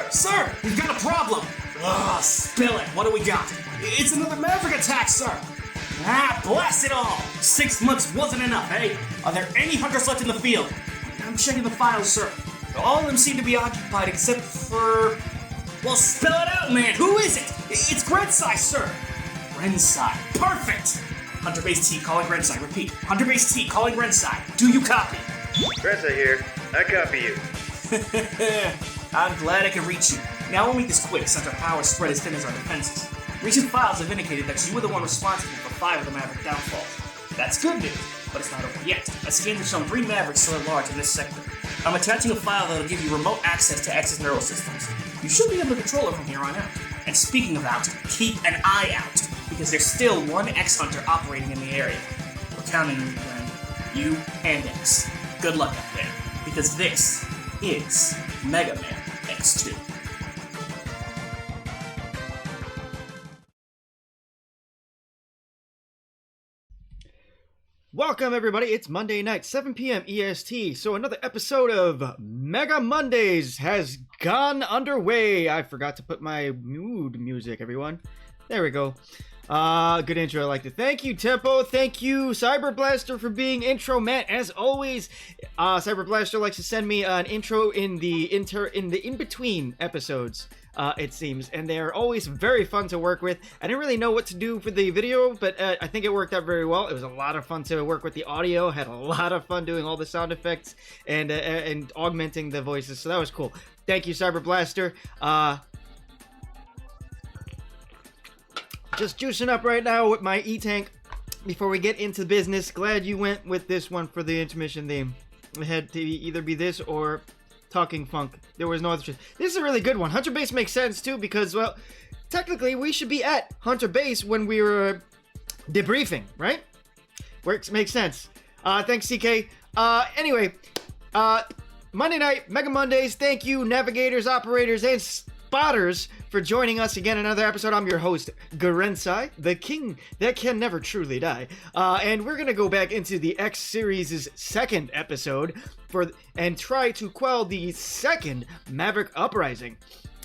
Sir, we've got a problem. Ugh, spill it. What do we got? It's another Maverick attack, sir. Ah, blast it all. 6 months wasn't enough, eh? Are there any hunters left in the field? I'm checking the files, sir. All of them seem to be occupied except for... Well, spell it out, man. Who is it? It's Grencye, sir. Grencye. Perfect. Hunter Base T calling Grencye. Repeat. Hunter Base T calling Grencye. Do you copy? Grencye here. I copy you. I'm glad I can reach you. Now we'll make this quick since our power spread as thin as our defenses. Recent files have indicated that you were the one responsible for 5 of the Maverick downfalls. That's good news, but it's not over yet. A scan has shown 3 Mavericks still at large in this sector. I'm attaching a file that'll give you remote access to X's neural systems. You should be able to control it from here on out. And speaking of out, keep an eye out, because there's still one X-Hunter operating in the area. We're counting on you, Glenn. You and X. Good luck up there, because this is Mega Man X2. Welcome everybody, it's Monday night, 7 p.m. EST, so another episode of Mega Mondays has gone underway. I forgot to put my mood music, everyone. There we go. Good intro, I like it. Thank you, Tempo. Thank you, Cyber Blaster, for being intro man. As always, Cyber Blaster likes to send me an intro in the in-between episodes. It seems, and they're always very fun to work with. I didn't really know what to do for the video, but I think it worked out very well. It was a lot of fun to work with the audio, had a lot of fun doing all the sound effects and augmenting the voices, so that was cool. Thank you, Cyber Blaster. Just juicing up right now with my E-Tank before we get into business. Glad you went with this one for the intermission theme. It had to either be this or Talking Funk. There was no other choice. This is a really good one. Hunter Base makes sense too because, well, technically we should be at Hunter Base when we were debriefing, right? Makes sense. Thanks, CK. Anyway, Monday night, Mega Mondays. Thank you, navigators, operators, and spotters for joining us again. Another episode. I'm your host, Grencye, the king that can never truly die. And we're gonna go back into the X Series' second episode and try to quell the second Maverick Uprising.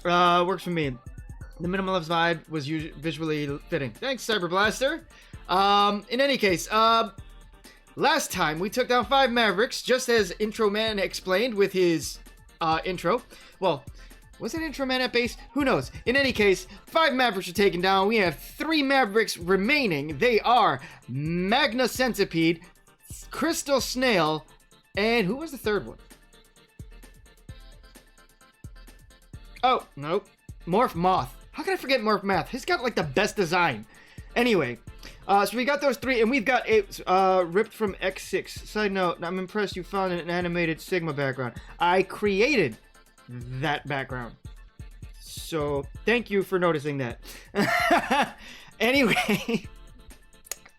Works for me. The minimalist vibe was visually fitting. Thanks, Cyber Blaster. In any case, last time we took down 5 Mavericks, just as Intro Man explained with his intro. Well, was it Intro Man at base? Who knows? In any case, 5 Mavericks are taken down. We have 3 Mavericks remaining. They are Magna Centipede, Crystal Snail, and who was the third one? Oh, nope. Morph Moth. How can I forget Morph Moth? He's got like the best design. Anyway, so we got those 3, and we've got a ripped from X6. Side note, I'm impressed you found an animated Sigma background. I created that background, so thank you for noticing that. Anyway,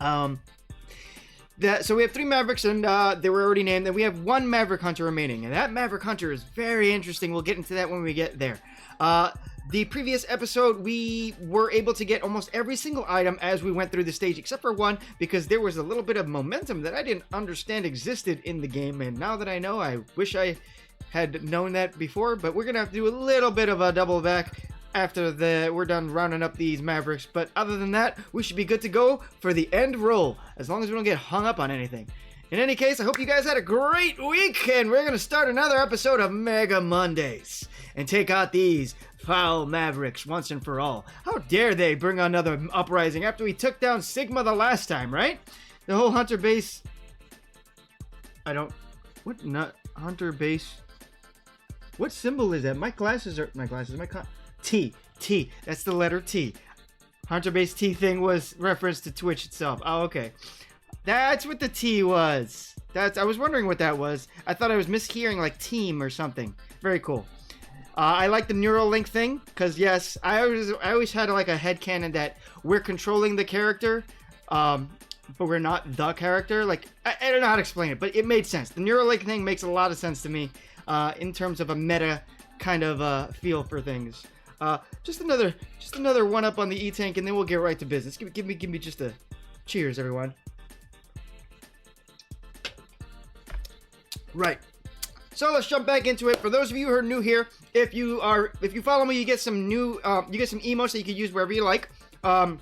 so we have 3 Mavericks, and they were already named, and we have 1 Maverick Hunter remaining, and that Maverick Hunter is very interesting. We'll get into that when we get there. The previous episode, we were able to get almost every single item as we went through the stage, except for 1, because there was a little bit of momentum that I didn't understand existed in the game, and now that I know, I wish I had known that before, but we're gonna have to do a little bit of a double back after we're done rounding up these Mavericks. But other than that, we should be good to go for the end roll, as long as we don't get hung up on anything. In any case, I hope you guys had a great week, and we're gonna start another episode of Mega Mondays and take out these foul Mavericks once and for all. How dare they bring another uprising after we took down Sigma the last time, right? The whole Hunter Base... Hunter Base... What symbol is that? My T. That's the letter T. Hunter Base T thing was reference to Twitch itself. Oh, okay. That's what the T was. I was wondering what that was. I thought I was mishearing like team or something. Very cool. I like the Neuralink thing, because yes, I always had like a headcanon that we're controlling the character, but we're not the character. Like, I don't know how to explain it, but it made sense. The Neuralink thing makes a lot of sense to me. In terms of a meta kind of feel for things. Just another one up on the E-Tank, and then we'll get right to business. Give me just a cheers, everyone. Right. So let's jump back into it. For those of you who are new here, if you follow me, you get some new, some emotes that you can use wherever you like. And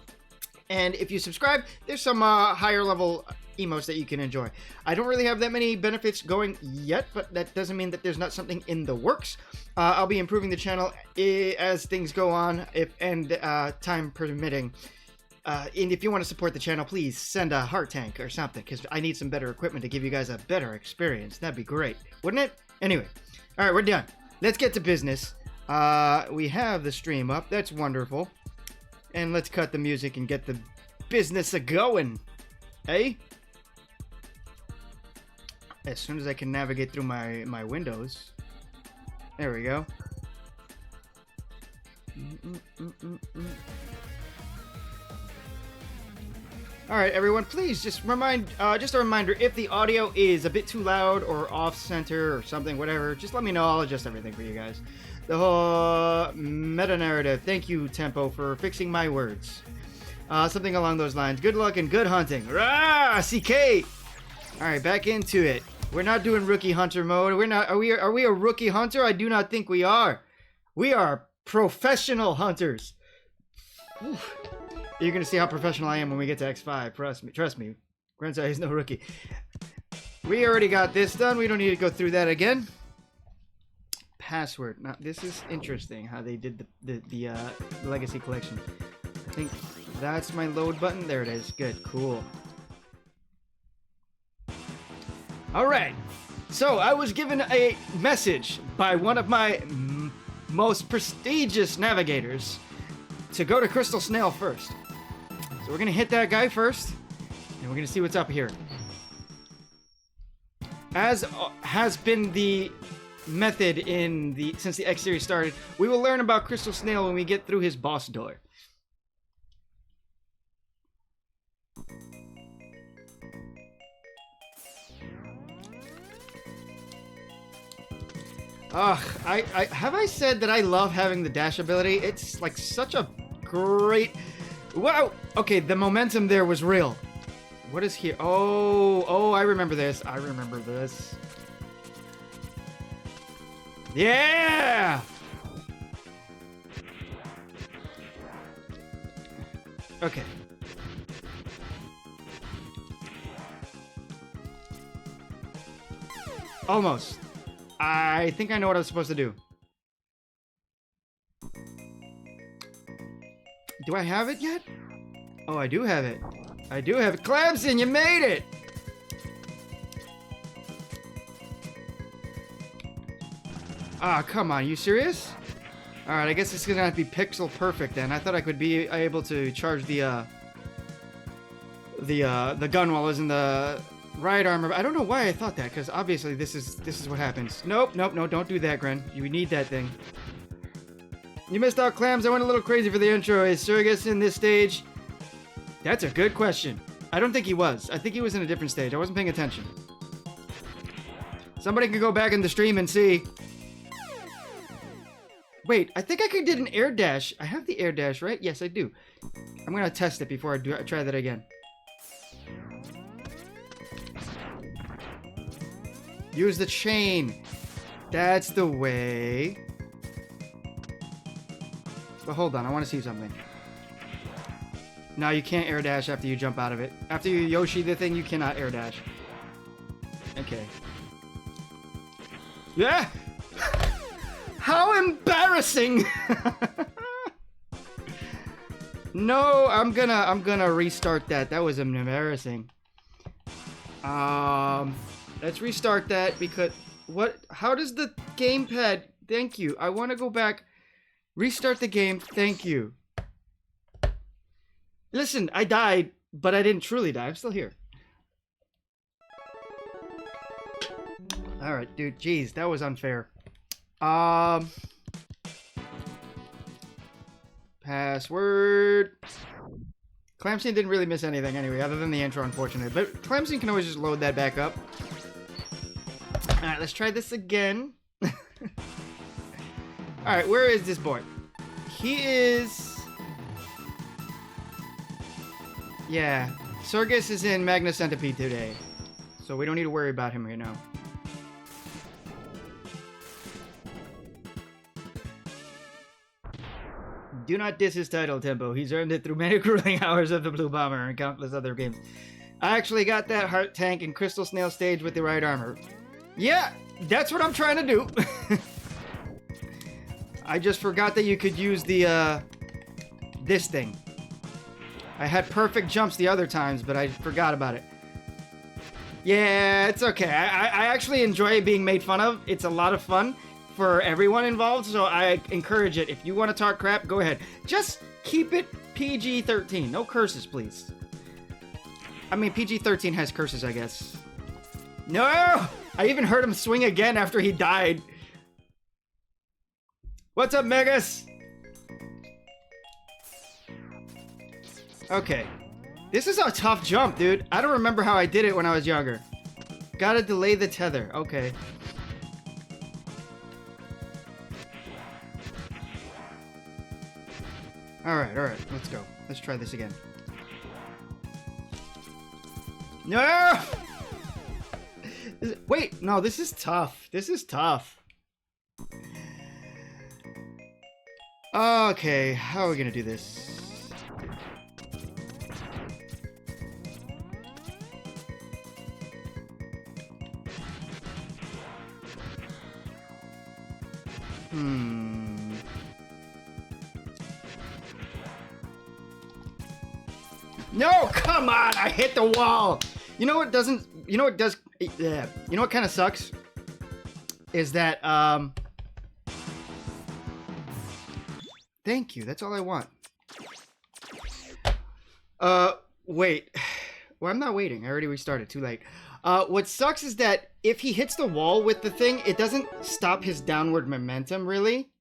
if you subscribe, there's some higher level emotes that you can enjoy. I don't really have that many benefits going yet, but that doesn't mean that there's not something in the works. I'll be improving the channel as things go on, time permitting. And if you want to support the channel, please send a heart tank or something, because I need some better equipment to give you guys a better experience. That'd be great, wouldn't it? Anyway, all right, we're done. Let's get to business. We have the stream up. That's wonderful. And let's cut the music and get the business a-going. Hey? As soon as I can navigate through my windows. There we go. Alright, everyone, please just a reminder, if the audio is a bit too loud or off-center or something, whatever, just let me know. I'll adjust everything for you guys. The whole meta-narrative. Thank you, Tempo, for fixing my words. Something along those lines. Good luck and good hunting. Rah! CK! Alright, back into it. We're not doing rookie hunter mode. Are we a rookie hunter? I do not think we are. We are professional hunters. Oof. You're gonna see how professional I am when we get to X5. Trust me. Grencye is no rookie. We already got this done. We don't need to go through that again. Password. Now this is interesting how they did the legacy collection. I think that's my load button. There it is. Good. Cool. Alright, so I was given a message by one of my most prestigious navigators to go to Crystal Snail first. So we're going to hit that guy first, and we're going to see what's up here. As has been the method since the X series started, we will learn about Crystal Snail when we get through his boss door. Have I said that I love having the dash ability? It's like such a great... Wow! Okay, the momentum there was real. What is here? Oh, I remember this. I remember this. Yeah! Okay. Almost. I think I know what I was supposed to do. Do I have it yet? Oh, I do have it. I do have it. Clemson, you made it! Ah, come on. You serious? Alright, I guess it's gonna have to be pixel perfect then. I thought I could be able to charge the gun while I was in the... right armor. I don't know why I thought that, because obviously this is what happens. Nope, no, don't do that, Gren. You need that thing. You missed out, Clams. I went a little crazy for the intro. Is Surgus in this stage? That's a good question. I don't think he was. I think he was in a different stage. I wasn't paying attention. Somebody can go back in the stream and see. Wait, I think I did an air dash. I have the air dash, right? Yes, I do. I'm gonna test it before I try that again. Use the chain. That's the way. But hold on, I want to see something. No, you can't air dash after you jump out of it. After you Yoshi the thing, you cannot air dash. Okay. Yeah! How embarrassing! No, I'm gonna restart that. That was embarrassing. Let's restart that because how does the gamepad? Thank you. I want to go back. Restart the game. Thank you. Listen, I died, but I didn't truly die. I'm still here. Alright, dude. Jeez, that was unfair. Password. Clamson didn't really miss anything anyway, other than the intro, unfortunately. But Clamson can always just load that back up. Alright, let's try this again. Alright, where is this boy? He is... Yeah, Surgus is in Magna Centipede today. So we don't need to worry about him right now. Do not diss his title, Tempo. He's earned it through many grueling hours of the Blue Bomber and countless other games. I actually got that Heart Tank and Crystal Snail stage with the right armor. Yeah, that's what I'm trying to do. I just forgot that you could use the, this thing. I had perfect jumps the other times, but I forgot about it. Yeah, it's okay. I actually enjoy being made fun of. It's a lot of fun for everyone involved, so I encourage it. If you want to talk crap, go ahead. Just keep it PG-13. No curses, please. I mean, PG-13 has curses, I guess. No! I even heard him swing again after he died. What's up, Megas? Okay. This is a tough jump, dude. I don't remember how I did it when I was younger. Gotta delay the tether. Okay. Alright, let's go. Let's try this again. No! Wait, no, this is tough. This is tough. Okay, how are we gonna do this? No, come on! I hit the wall! You know what doesn't... You know what does... Yeah. You know what kind of sucks? Is that, Thank you, that's all I want. Wait. Well, I'm not waiting. I already restarted. Too late. What sucks is that if he hits the wall with the thing, it doesn't stop his downward momentum, really.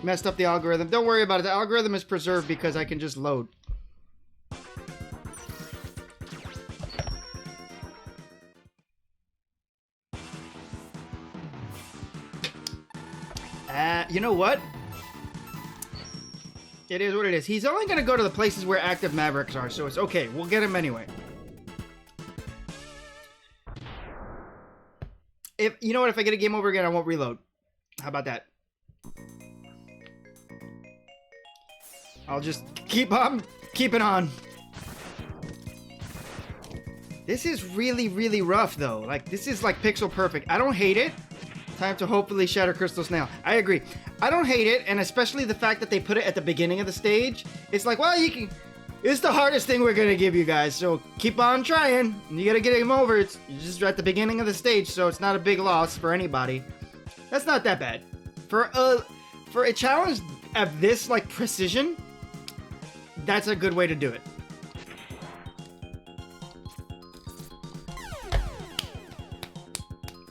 Messed up the algorithm. Don't worry about it. The algorithm is preserved because I can just load. You know what? It is what it is. He's only going to go to the places where active Mavericks are, so it's okay. We'll get him anyway. If you know what? If I get a game over again, I won't reload. How about that? I'll just keep on keeping on. This is really, really rough, though. Like, this is like pixel perfect. I don't hate it. Time to hopefully shatter Crystal Snail. I agree. I don't hate it, and especially the fact that they put it at the beginning of the stage. It's like, well, you can... It's the hardest thing we're gonna give you guys, so keep on trying. You gotta get him over. It's just at the beginning of the stage, so it's not a big loss for anybody. That's not that bad. For a challenge of this, like, precision, that's a good way to do it.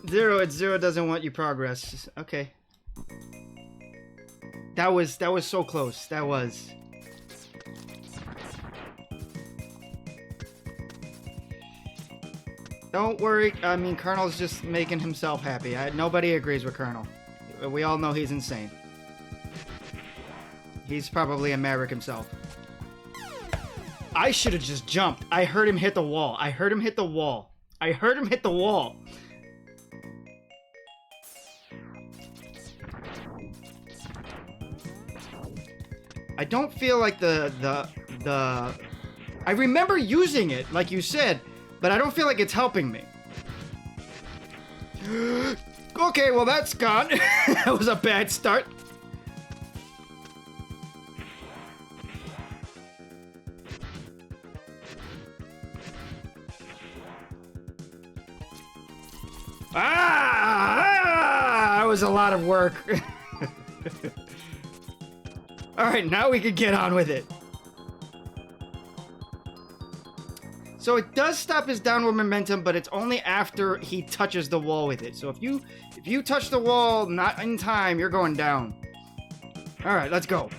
Zero doesn't want you progress. Okay. That was so close. That was. Don't worry. I mean, Colonel's just making himself happy. Nobody agrees with Colonel. We all know he's insane. He's probably a maverick himself. I should have just jumped. I heard him hit the wall. I heard him hit the wall. I heard him hit the wall. I don't feel like the I remember using it, like you said, but I don't feel like it's helping me. Okay, well that's gone. That was a bad start. That was a lot of work. Alright, now we can get on with it. So it does stop his downward momentum, but it's only after he touches the wall with it. So if you touch the wall not in time, you're going down. Alright, let's go.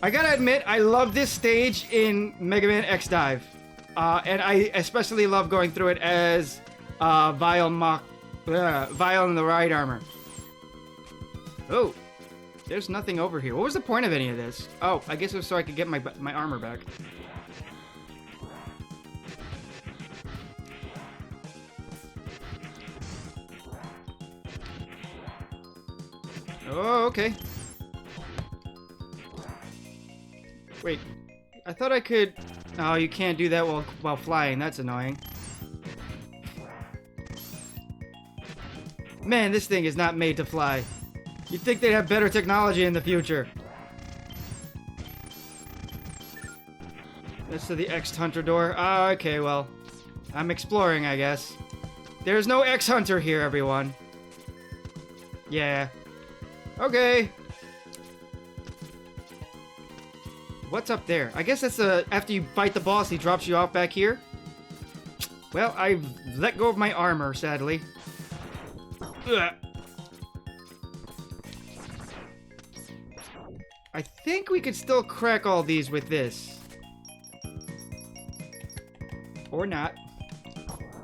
I gotta admit, I love this stage in Mega Man X Dive. And I especially love going through it as Vile in the right armor. Oh. There's nothing over here. What was the point of any of this? Oh, I guess it was so I could get my armor back. Oh, okay. Wait, I thought I could... Oh, you can't do that while flying. That's annoying. Man, this thing is not made to fly. You'd think they'd have better technology in the future. That's to the X-Hunter door. Oh, okay, well. I'm exploring, I guess. There's no X-Hunter here, everyone. Yeah. Okay. What's up there? I guess that's after you fight the boss, he drops you off back here. Well, I've let go of my armor, sadly. Ugh. I think we could still crack all these with this. Or not.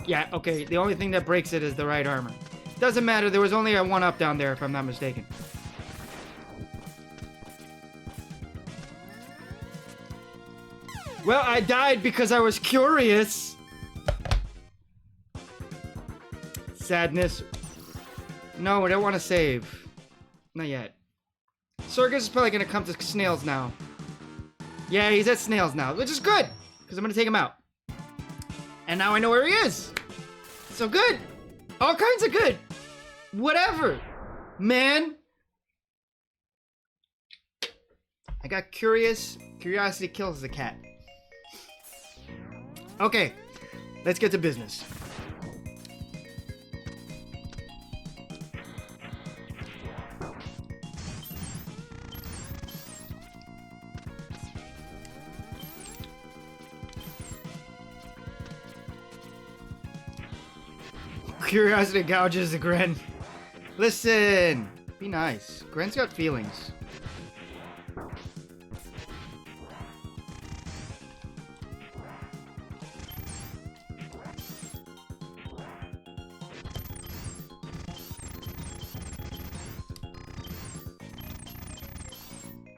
Yeah, okay, the only thing that breaks it is the right armor. Doesn't matter, there was only a 1-up down there if I'm not mistaken. Well, I died because I was curious. Sadness. No, I don't want to save. Not yet. Circus is probably going to come to Snails now. Yeah, he's at Snails now, which is good, because I'm going to take him out. And now I know where he is. So good. All kinds of good. Whatever. Man. I got curious. Curiosity kills the cat. Okay. Let's get to business. Curiosity gouges the Gren. Listen! Be nice. Gren's got feelings.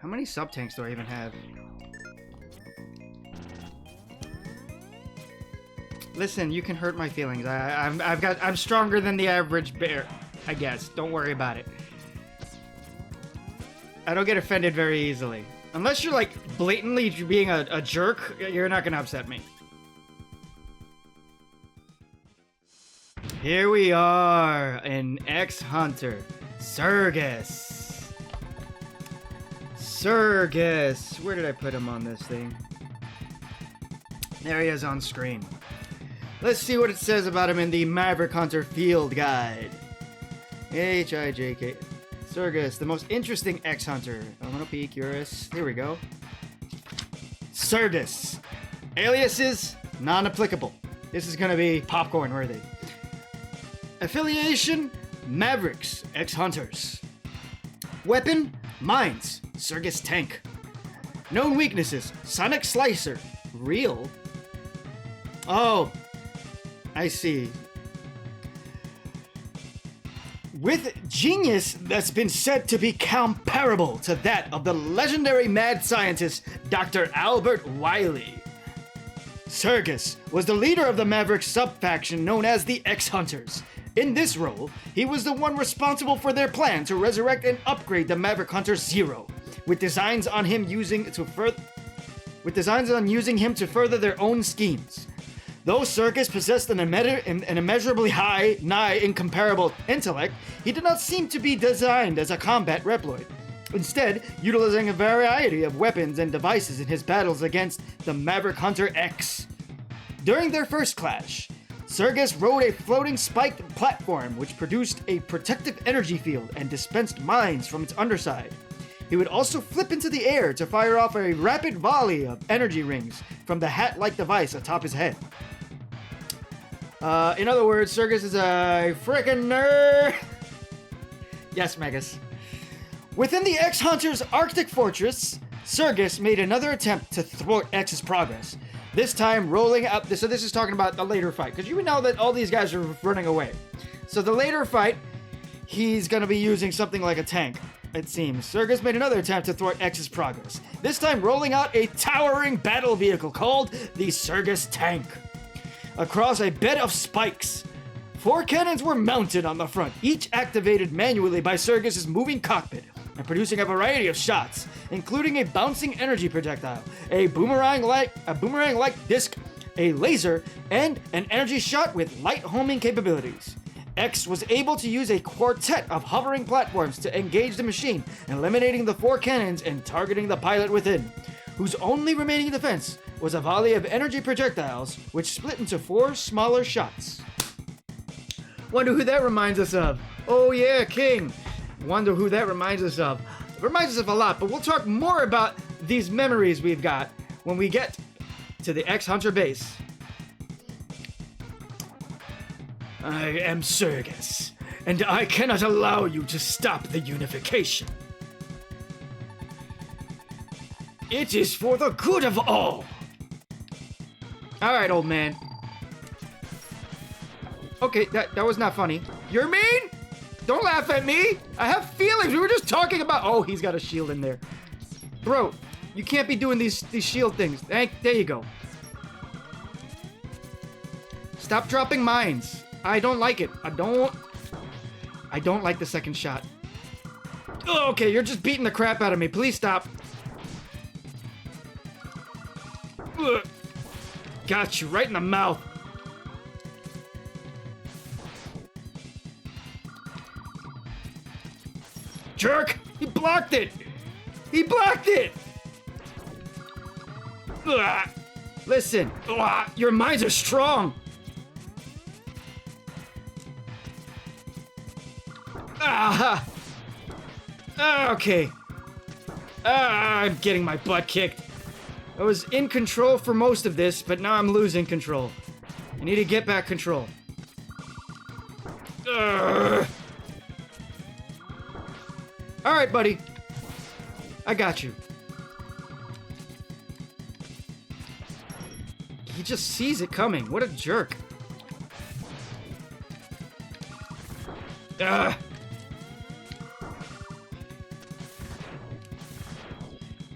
How many sub-tanks do I even have? Listen, you can hurt my feelings. I'm stronger than the average bear, I guess. Don't worry about it. I don't get offended very easily. Unless you're like blatantly being a jerk, you're not gonna upset me. Here we are, an X-Hunter, Sergus. Sergus. Where did I put him on this thing? There he is on screen. Let's see what it says about him in the Maverick Hunter Field Guide. H-I-J-K. Sergus, the most interesting X-Hunter. I'm gonna be curious. Here we go. Sergus. Aliases, non-applicable. This is gonna be popcorn worthy. Affiliation, Mavericks, X-Hunters. Weapon, Mines, Sergus Tank. Known weaknesses, Sonic Slicer. Real? Oh, I see. With genius that's been said to be comparable to that of the legendary mad scientist Dr. Albert Wiley. Sergus was the leader of the Maverick sub-faction known as the X-Hunters. In this role, he was the one responsible for their plan to resurrect and upgrade the Maverick Hunter Zero, with designs on using him to further their own schemes. Though Sergus possessed an immeasurably high, nigh incomparable intellect, he did not seem to be designed as a combat Reploid. Instead, utilizing a variety of weapons and devices in his battles against the Maverick Hunter X. During their first clash, Sergus rode a floating spiked platform which produced a protective energy field and dispensed mines from its underside. He would also flip into the air to fire off a rapid volley of energy rings from the hat-like device atop his head. In other words, Sergus is a frickin' nerd! Yes, Megas. Within the X-Hunter's Arctic Fortress, Sergus made another attempt to thwart X's progress. This time rolling out... So this is talking about the later fight, because you know that all these guys are running away. So the later fight, he's going to be using something like a tank, it seems. Sergus made another attempt to thwart X's progress, this time rolling out a towering battle vehicle called the Sergus Tank. Across a bed of spikes, 4 cannons were mounted on the front, each activated manually by Sergus's moving cockpit and producing a variety of shots, including a bouncing energy projectile, a boomerang-like disc, a laser, and an energy shot with light homing capabilities. X was able to use a quartet of hovering platforms to engage the machine, eliminating the 4 cannons and targeting the pilot within, whose only remaining defense was a volley of energy projectiles, which split into 4 smaller shots. Wonder who that reminds us of. Oh yeah, King. Wonder who that reminds us of. It reminds us of a lot, but we'll talk more about these memories we've got when we get to the X-Hunter base. I am Sergus, and I cannot allow you to stop the unification. It is for the good of all. Alright, old man. Okay, that was not funny. You're mean? Don't laugh at me. I have feelings. We were just talking about... Oh, he's got a shield in there. Bro, you can't be doing these shield things. There you go. Stop dropping mines. I don't like it. I don't like the second shot. Oh, okay, you're just beating the crap out of me. Please stop. Ugh. Got you right in the mouth. Jerk! He blocked it! He blocked it! Ugh. Listen, your minds are strong. Okay. I'm getting my butt kicked. I was in control for most of this, but now I'm losing control. I need to get back control. Alright, buddy. I got you. He just sees it coming. What a jerk.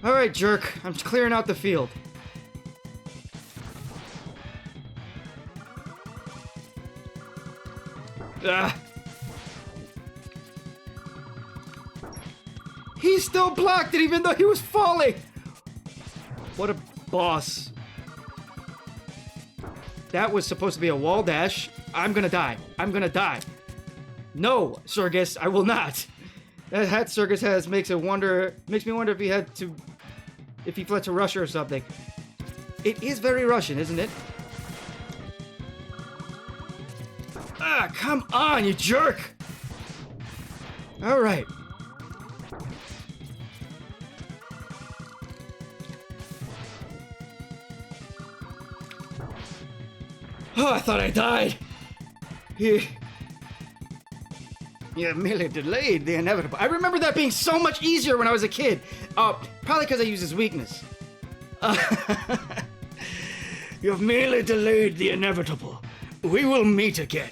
Alright, jerk. I'm just clearing out the field. He still blocked it even though he was falling! What a boss. That was supposed to be a wall dash. I'm gonna die. I'm gonna die. No, Sergus, I will not. That hat Sergus has makes me wonder if he fled to Russia or something. It is very Russian, isn't it? Come on, you jerk! Alright. Oh, I thought I died. You merely delayed the inevitable. I remember that being so much easier when I was a kid. Probably because I used his weakness. You've merely delayed the inevitable. We will meet again.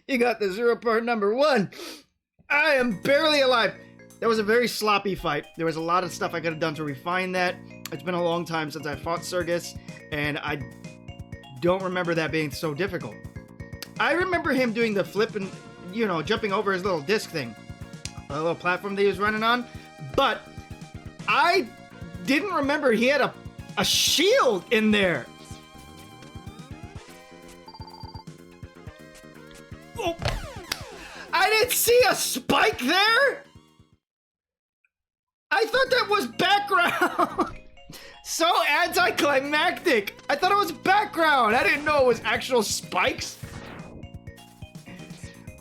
You got the 0 part number 1. I am barely alive. That was a very sloppy fight. There was a lot of stuff I could have done to refine that. It's been a long time since I fought Sergus, and I don't remember that being so difficult. I remember him doing the flip and, jumping over his little disc thing. A little platform that he was running on. But I didn't remember he had a shield in there. Oh. I didn't see a spike there? I thought that was background. So anticlimactic. I thought it was background. I didn't know it was actual spikes.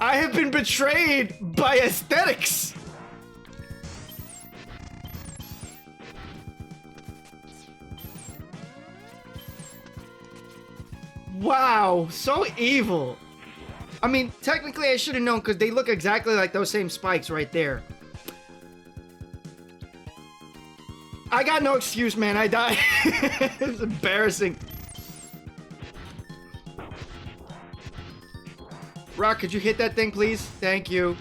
I have been betrayed by aesthetics. Wow, so evil. I mean, technically I should have known because they look exactly like those same spikes right there. I got no excuse, man. I died. It's embarrassing. Rock, could you hit that thing, please? Thank you.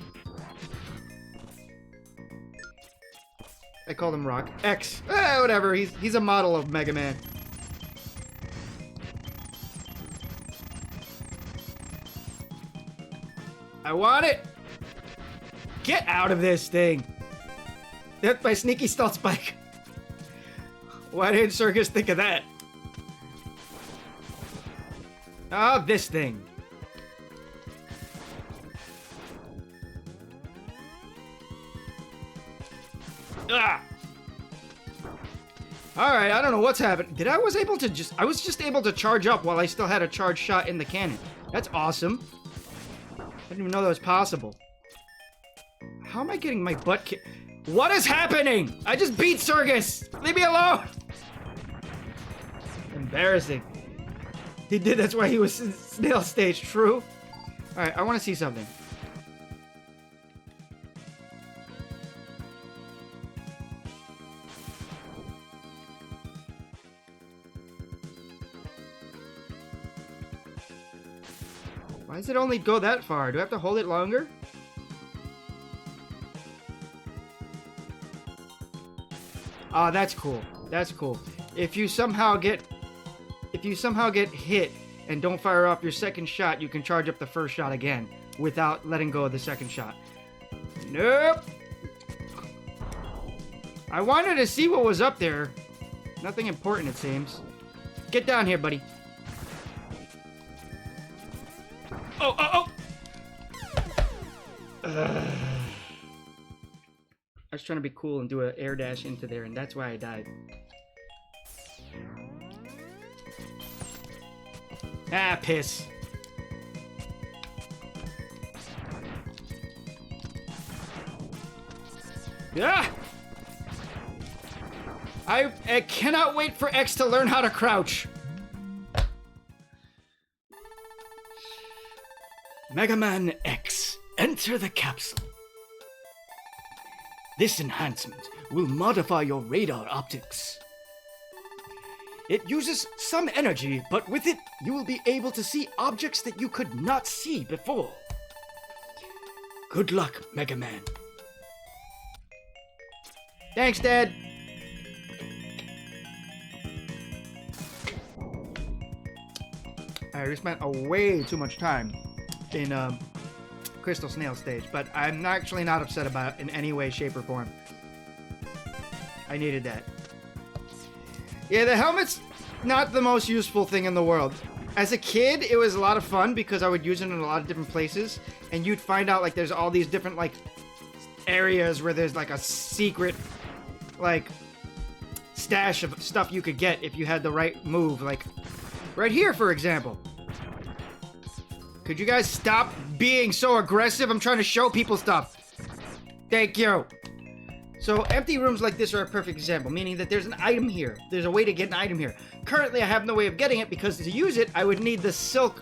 I called him Rock. X. Whatever. He's a model of Mega Man. I want it! Get out of this thing! That's my sneaky stealth spike. Why didn't Circus think of that? Oh, this thing. Ah! Alright, I don't know what's happened. I was just able to charge up while I still had a charged shot in the cannon. That's awesome. I didn't even know that was possible. How am I getting my butt kicked? What is happening? I just beat Circus! Leave me alone! Embarrassing. He did, that's why he was in snail stage, true? Alright, I want to see something. Why does it only go that far? Do I have to hold it longer? Oh, that's cool. That's cool. If you somehow get hit and don't fire off your second shot, you can charge up the first shot again without letting go of the second shot. Nope. I wanted to see what was up there. Nothing important, it seems. Get down here, buddy. Oh, oh, oh! I was trying to be cool and do an air dash into there, and that's why I died. Ah, piss. Ah! I cannot wait for X to learn how to crouch. Mega Man X, enter the capsule. This enhancement will modify your radar optics. It uses some energy, but with it, you will be able to see objects that you could not see before. Good luck, Mega Man. Thanks, Dad. I spent way too much time in Crystal Snail stage, but I'm actually not upset about it in any way, shape, or form. I needed that. Yeah, the helmet's not the most useful thing in the world. As a kid, it was a lot of fun because I would use it in a lot of different places, and you'd find out like there's all these different like areas where there's like a secret like stash of stuff you could get if you had the right move, like right here, for example. Could you guys stop being so aggressive? I'm trying to show people stuff. Thank you. So empty rooms like this are a perfect example, meaning that there's an item here. There's a way to get an item here. Currently, I have no way of getting it because to use it, I would need the silk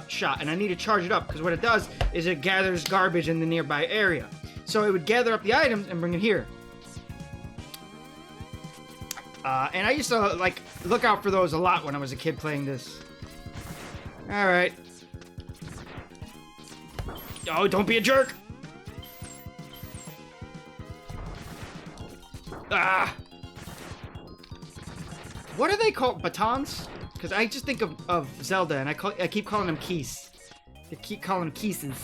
shot, and I need to charge it up because what it does is it gathers garbage in the nearby area. So it would gather up the items and bring it here. And I used to like look out for those a lot when I was a kid playing this. All right. Oh, don't be a jerk! Ah! What are they called? Batons? Because I just think of Zelda, and I keep calling them keys. They keep calling them keeses.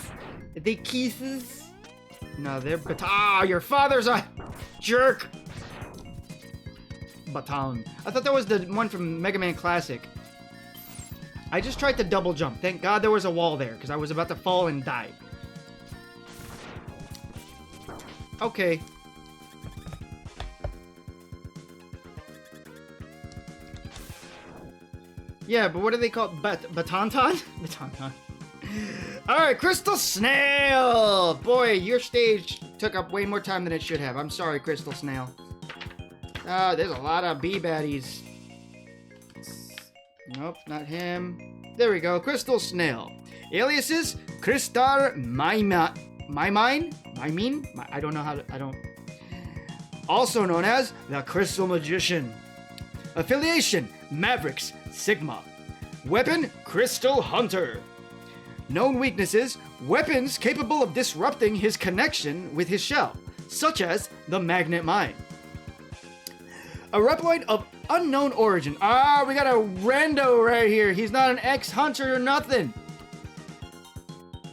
Are they keeses? No, they're baton. Ah, your father's a jerk! Baton. I thought that was the one from Mega Man Classic. I just tried to double jump. Thank God there was a wall there, because I was about to fall and die. Okay. Yeah, but what are they called? Batonton? Batonton. Alright, Crystal Snail! Boy, your stage took up way more time than it should have. I'm sorry, Crystal Snail. There's a lot of bee baddies. Nope, not him. There we go, Crystal Snail. Aliases, Crystar Mimine? I don't know how to, Also known as the Crystal Magician. Affiliation, Mavericks, Sigma. Weapon, Crystal Hunter. Known weaknesses, weapons capable of disrupting his connection with his shell, such as the Magnet Mine. A Reploid of unknown origin. Ah, we got a rando right here. He's not an ex-hunter or nothing.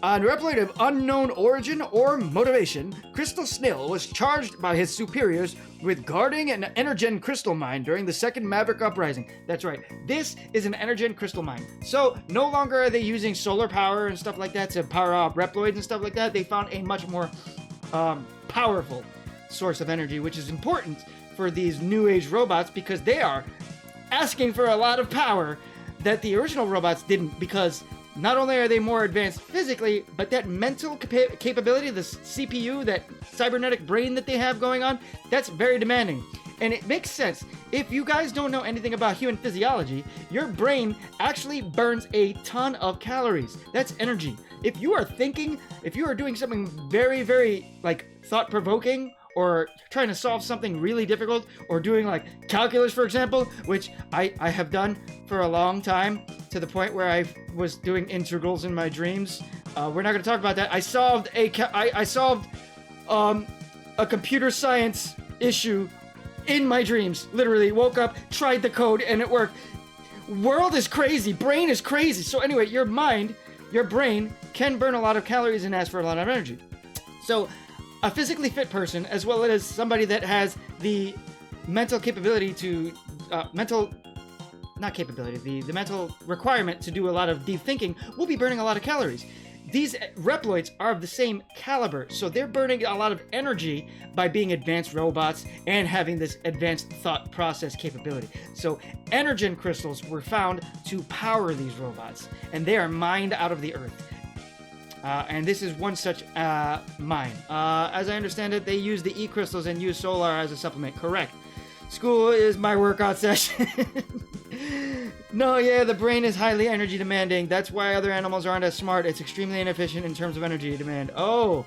On Reploid of unknown origin or motivation, Crystal Snail was charged by his superiors with guarding an Energen crystal mine during the second Maverick Uprising. That's right, this is an Energen crystal mine. So no longer are they using solar power and stuff like that to power up Reploids and stuff like that. They found a much more powerful source of energy, which is important for these new age robots because they are asking for a lot of power that the original robots didn't, because not only are they more advanced physically, but that mental capability, the CPU, that cybernetic brain that they have going on, that's very demanding. And it makes sense. If you guys don't know anything about human physiology, your brain actually burns a ton of calories. That's energy. If you are thinking, if you are doing something very, very, like, thought-provoking, or trying to solve something really difficult, or doing like calculus, for example, which I have done for a long time, to the point where I was doing integrals in my dreams. We're not going to talk about that. I solved a computer science issue in my dreams. Literally woke up, tried the code, and it worked. World is crazy. Brain is crazy. So anyway, your mind, your brain can burn a lot of calories and ask for a lot of energy. So a physically fit person, as well as somebody that has the mental capability to, the mental requirement to do a lot of deep thinking, will be burning a lot of calories. These Reploids are of the same caliber, so they're burning a lot of energy by being advanced robots and having this advanced thought process capability. So Energen crystals were found to power these robots, and they are mined out of the earth. And this is one such mine. As I understand it, they use the E-crystals and use solar as a supplement. Correct. School is my workout session. No, yeah, the brain is highly energy demanding. That's why other animals aren't as smart. It's extremely inefficient in terms of energy demand. Oh.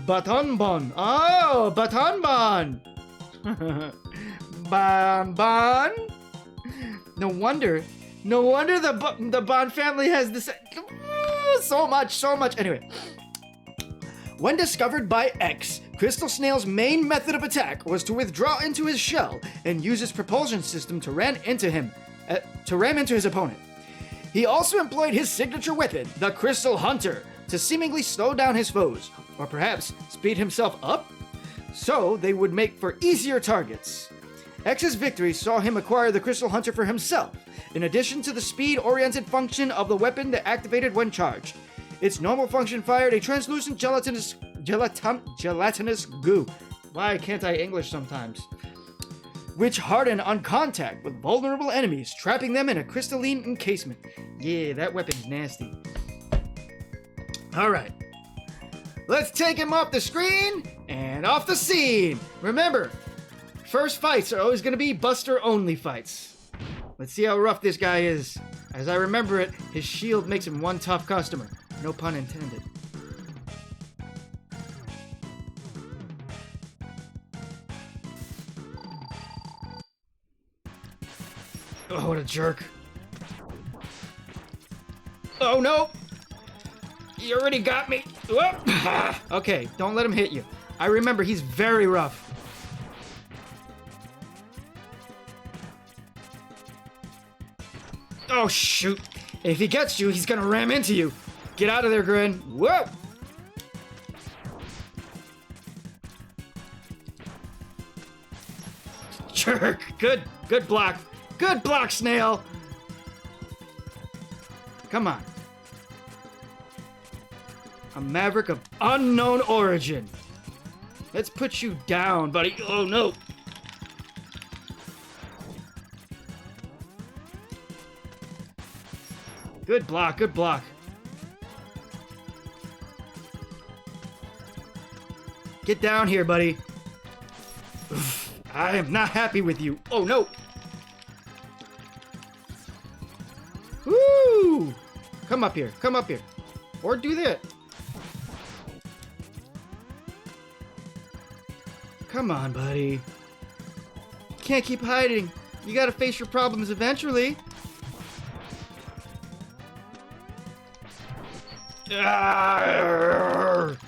Batonbon. Oh, Batonbon. Bon. No wonder the Bond family has this... So much. Anyway. When discovered by X, Crystal Snail's main method of attack was to withdraw into his shell and use his propulsion system to ram into his opponent. He also employed his signature weapon, the Crystal Hunter, to seemingly slow down his foes, or perhaps speed himself up, so they would make for easier targets. X's victory saw him acquire the Crystal Hunter for himself, in addition to the speed-oriented function of the weapon that activated when charged. Its normal function fired a translucent gelatinous goo. Why can't I English sometimes? Which hardened on contact with vulnerable enemies, trapping them in a crystalline encasement. Yeah, that weapon's nasty. Alright. Let's take him off the screen and off the scene. Remember, first fights are always going to be Buster-only fights. Let's see how rough this guy is. As I remember it, his shield makes him one tough customer. No pun intended. Oh, what a jerk. Oh, no! You already got me. Whoop. Okay, don't let him hit you. I remember, he's very rough. Oh, shoot. If he gets you, he's gonna ram into you. Get out of there, Grin. Whoa! Jerk. Good block. Good block, Snail. Come on. A maverick of unknown origin. Let's put you down, buddy. Oh, no. Good block. Get down here, buddy. I am not happy with you. Oh, no. Woo! Come up here. Or do that. Come on, buddy. Can't keep hiding. You gotta face your problems eventually. Arrgh.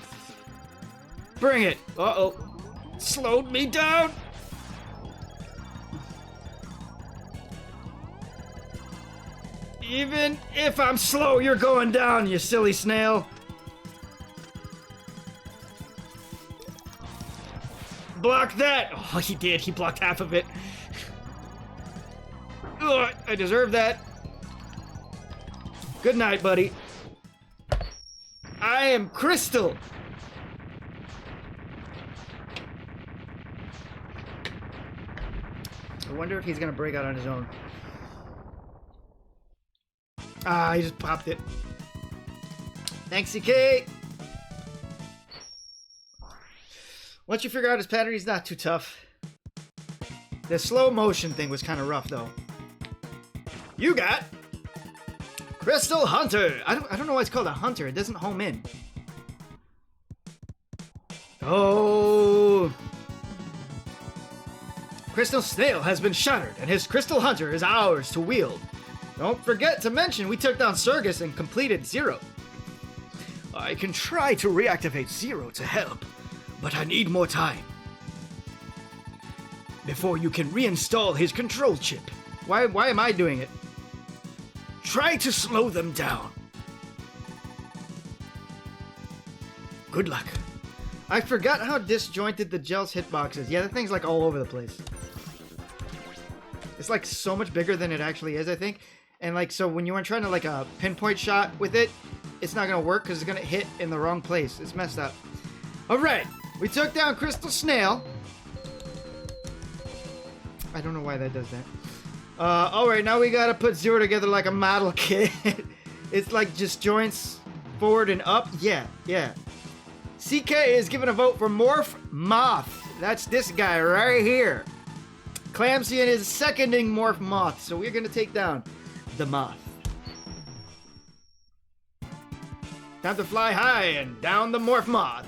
Bring it. Uh-oh. Slowed me down. Even if I'm slow, you're going down, you silly snail. Block that! Oh, he did. He blocked half of it. Ugh, I deserve that. Good night, buddy. I am Crystal. I wonder if he's gonna break out on his own. Ah, he just popped it. Thanks, CK. Once you figure out his pattern, he's not too tough. The slow motion thing was kind of rough, though. You got Crystal Hunter. I don't know why it's called a hunter. It doesn't home in. Oh. Crystal Snail has been shattered, and his Crystal Hunter is ours to wield. Don't forget to mention we took down Surgus and completed Zero. I can try to reactivate Zero to help, but I need more time. Before you can reinstall his control chip. Why am I doing it? Try to slow them down. Good luck. I forgot how disjointed the gel's hitbox is. Yeah, that thing's like all over the place. It's like so much bigger than it actually is, I think. And like, so when you are trying to like a pinpoint shot with it, it's not gonna work because it's gonna hit in the wrong place. It's messed up. Alright, we took down Crystal Snail. I don't know why that does that. Alright, now we gotta put Zero together like a model kit. It's like just joints forward and up. Yeah. CK is giving a vote for Morph Moth. That's this guy right here. Clamsian is seconding Morph Moth, so we're gonna take down the Moth. Time to fly high and down the Morph Moth.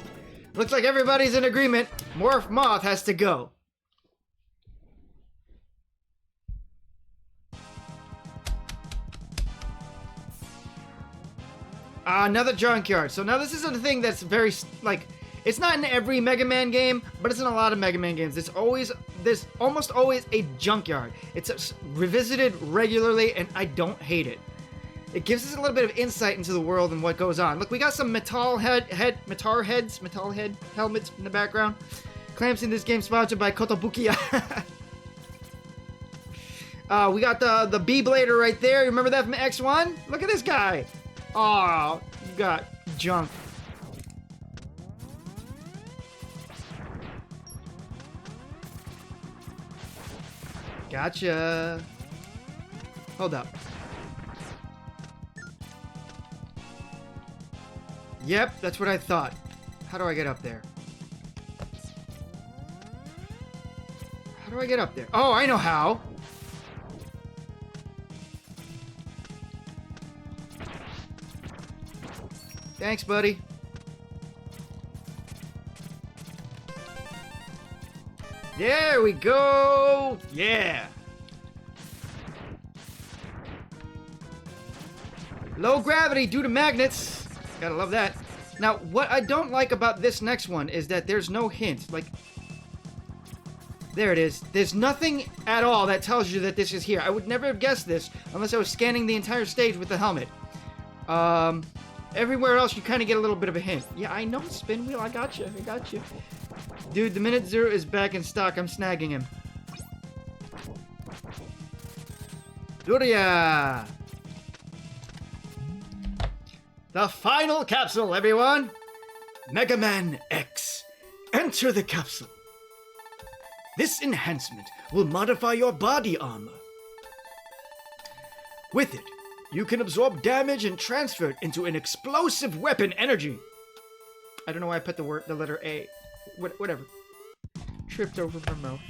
Looks like everybody's in agreement. Morph Moth has to go. Another junkyard. So now this is a thing that's very, like, it's not in every Mega Man game, but it's in a lot of Mega Man games. There's almost always a junkyard. It's revisited regularly, and I don't hate it. It gives us a little bit of insight into the world and what goes on. Look, we got some metal head helmets in the background. Clamps in this game sponsored by Kotobukiya. We got the B-Blader right there. Remember that from X1? Look at this guy. Aw, you got junk. Gotcha. Hold up. Yep, that's what I thought. How do I get up there? How do I get up there? Oh, I know how. Thanks, buddy. There we go. Yeah. Low gravity due to magnets. Gotta love that. Now, what I don't like about this next one is that there's no hint. Like, there it is. There's nothing at all that tells you that this is here. I would never have guessed this unless I was scanning the entire stage with the helmet. Everywhere else, you kind of get a little bit of a hint. Yeah, I know, Spin Wheel. I got you. Dude, the minute Zero is back in stock, I'm snagging him. Duria! The final capsule, everyone! Mega Man X. Enter the capsule. This enhancement will modify your body armor. With it, you can absorb damage and transfer it into an explosive weapon energy. I don't know why I put the letter A. Whatever. Tripped over my mouth.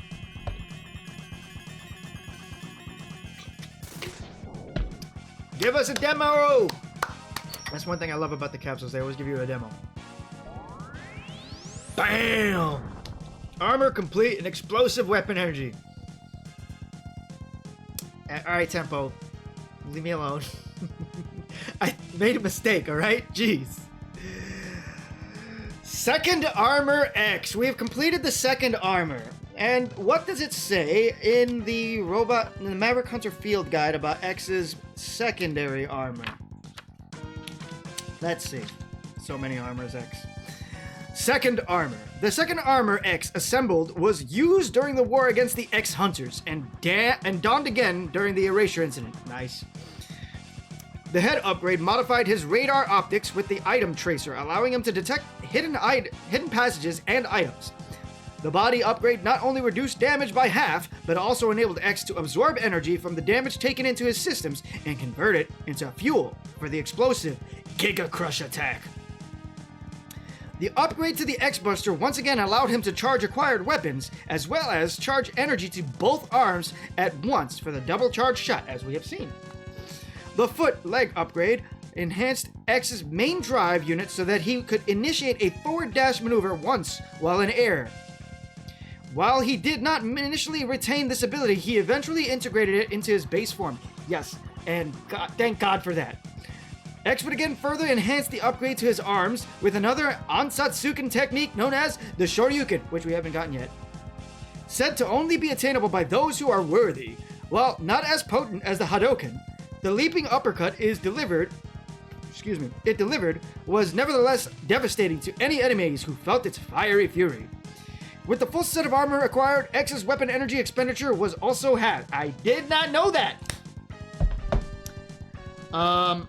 Give us a demo! That's one thing I love about the capsules. They always give you a demo. Bam! Armor complete and explosive weapon energy. Alright, Tempo. Leave me alone. I made a mistake, alright? Jeez. Second Armor X. We have completed the second armor. And what does it say in the Maverick Hunter Field Guide about X's secondary armor? Let's see. So many armors, X. Second armor. The second armor X assembled was used during the war against the X Hunters and donned again during the Erasure incident. Nice. The head upgrade modified his radar optics with the item tracer, allowing him to detect hidden passages and items. The body upgrade not only reduced damage by half, but also enabled X to absorb energy from the damage taken into his systems and convert it into fuel for the explosive Giga Crush attack. The upgrade to the X-Buster once again allowed him to charge acquired weapons, as well as charge energy to both arms at once for the double charge shot, as we have seen. The foot leg upgrade enhanced X's main drive unit so that he could initiate a forward dash maneuver once while in air. While he did not initially retain this ability, he eventually integrated it into his base form. Yes, and thank God for that. X would again further enhance the upgrade to his arms with another Ansatsuken technique known as the Shoryuken, which we haven't gotten yet. Said to only be attainable by those who are worthy. While not as potent as the Hadoken, the leaping uppercut it delivered was nevertheless devastating to any enemies who felt its fiery fury. With the full set of armor acquired, X's weapon energy expenditure was also halved. I did not know that! I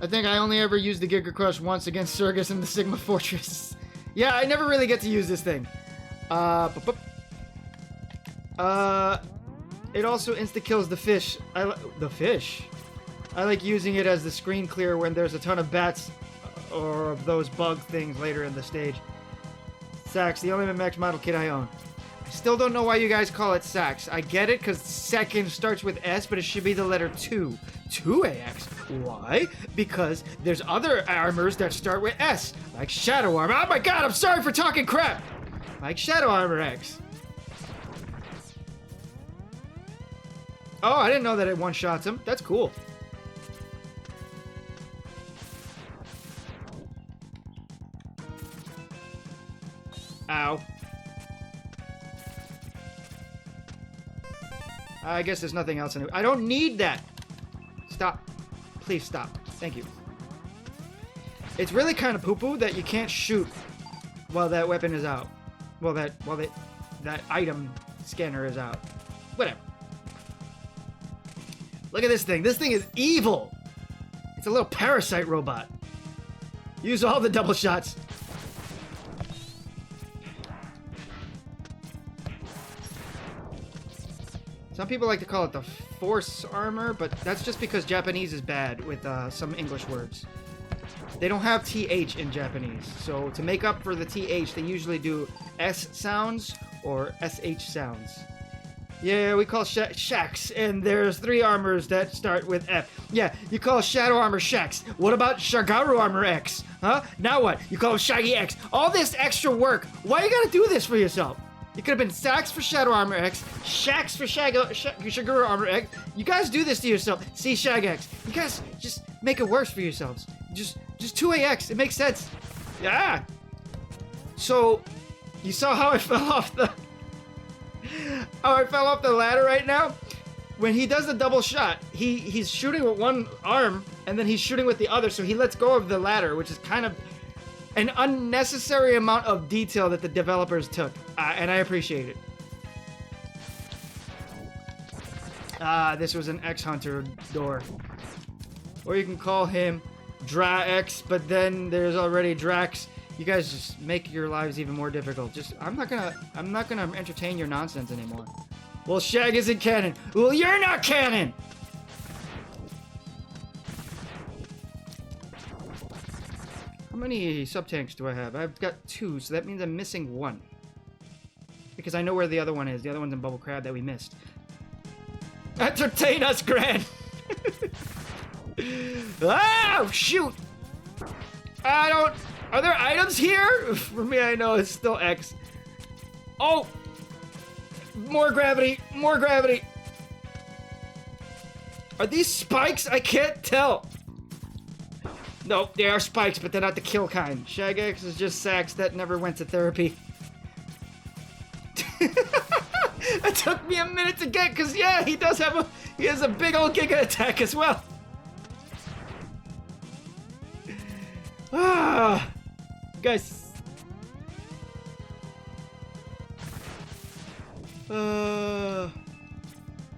think I only ever used the Giga Crush once against Surgus in the Sigma Fortress. Yeah, I never really get to use this thing. It also insta-kills the fish. The fish? I like using it as the screen clear when there's a ton of bats or those bug things later in the stage. Sax, the only max model kit I own. I still don't know why you guys call it Sax. I get it because second starts with S, but it should be the letter 2. 2AX. Why? Because there's other armors that start with S, like Shadow Armor. Oh my god, I'm sorry for talking crap! Like Shadow Armor X. Oh, I didn't know that it one-shots him. That's cool. Ow. I guess there's nothing else in it. I don't need that! Stop. Please stop. Thank you. It's really kind of poo-poo that you can't shoot while that weapon is out. Well, that item scanner is out. Whatever. Look at this thing. This thing is evil! It's a little parasite robot. Use all the double shots. Some people like to call it the Force Armor, but that's just because Japanese is bad with some English words. They don't have TH in Japanese, so to make up for the TH, they usually do S sounds or SH sounds. Yeah, we call Shacks, and there's 3 armors that start with F. Yeah, you call Shadow Armor Shacks. What about Shagaru Armor X? Huh? Now what? You call him Shaggy X. All this extra work. Why you gotta do this for yourself? It could have been Sax for Shadow Armor X, Shacks for Shagaru Armor X. You guys do this to yourself. See, Shag X. You guys just make it worse for yourselves. Just 2AX. It makes sense. Yeah. So, you saw how I fell off the... how I fell off the ladder right now? When he does the double shot, he's shooting with one arm, and then he's shooting with the other, so he lets go of the ladder, which is kind of an unnecessary amount of detail that the developers took, and I appreciate it. This was an X-Hunter door. Or you can call him Dra-X, but then there's already Drax. You guys just make your lives even more difficult. I'm not gonna entertain your nonsense anymore. Well, Shag isn't canon. Well, you're not canon! How many sub-tanks do I have? I've got 2, so that means I'm missing 1. Because I know where the other one is. The other one's in Bubble Crab that we missed. Entertain us, Gran! Ah, shoot! Are there items here? For me, I know it's still X. Oh! More gravity! More gravity! Are these spikes? I can't tell. Nope, they are spikes, but they're not the kill kind. Shag X is just Sax that never went to therapy. took me a minute to get, because yeah, he has a big old Giga attack as well. Ah, guys.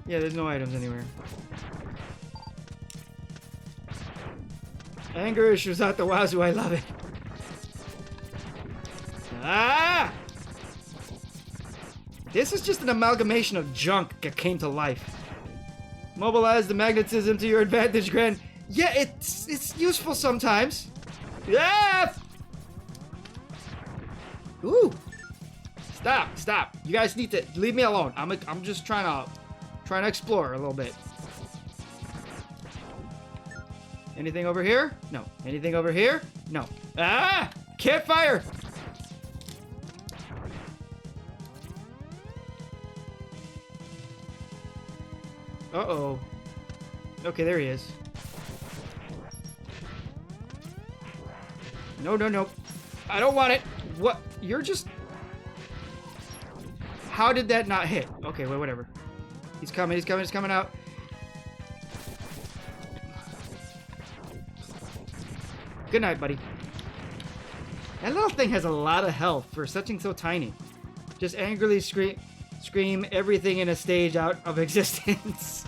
Yeah, there's no items anywhere. Anger issues out the wazoo, I love it. Ah! This is just an amalgamation of junk that came to life. Mobilize the magnetism to your advantage, Gren. Yeah, it's useful sometimes. Yeah! Ooh! Stop! You guys need to leave me alone. I'm just trying to explore a little bit. Anything over here? No. Anything over here? No. Ah! Can't fire! Uh-oh. Okay, there he is. No. I don't want it. What? You're just... How did that not hit? Okay, well, whatever. He's coming out. Good night, buddy. That little thing has a lot of health for something so tiny. Just angrily scream everything in a stage out of existence.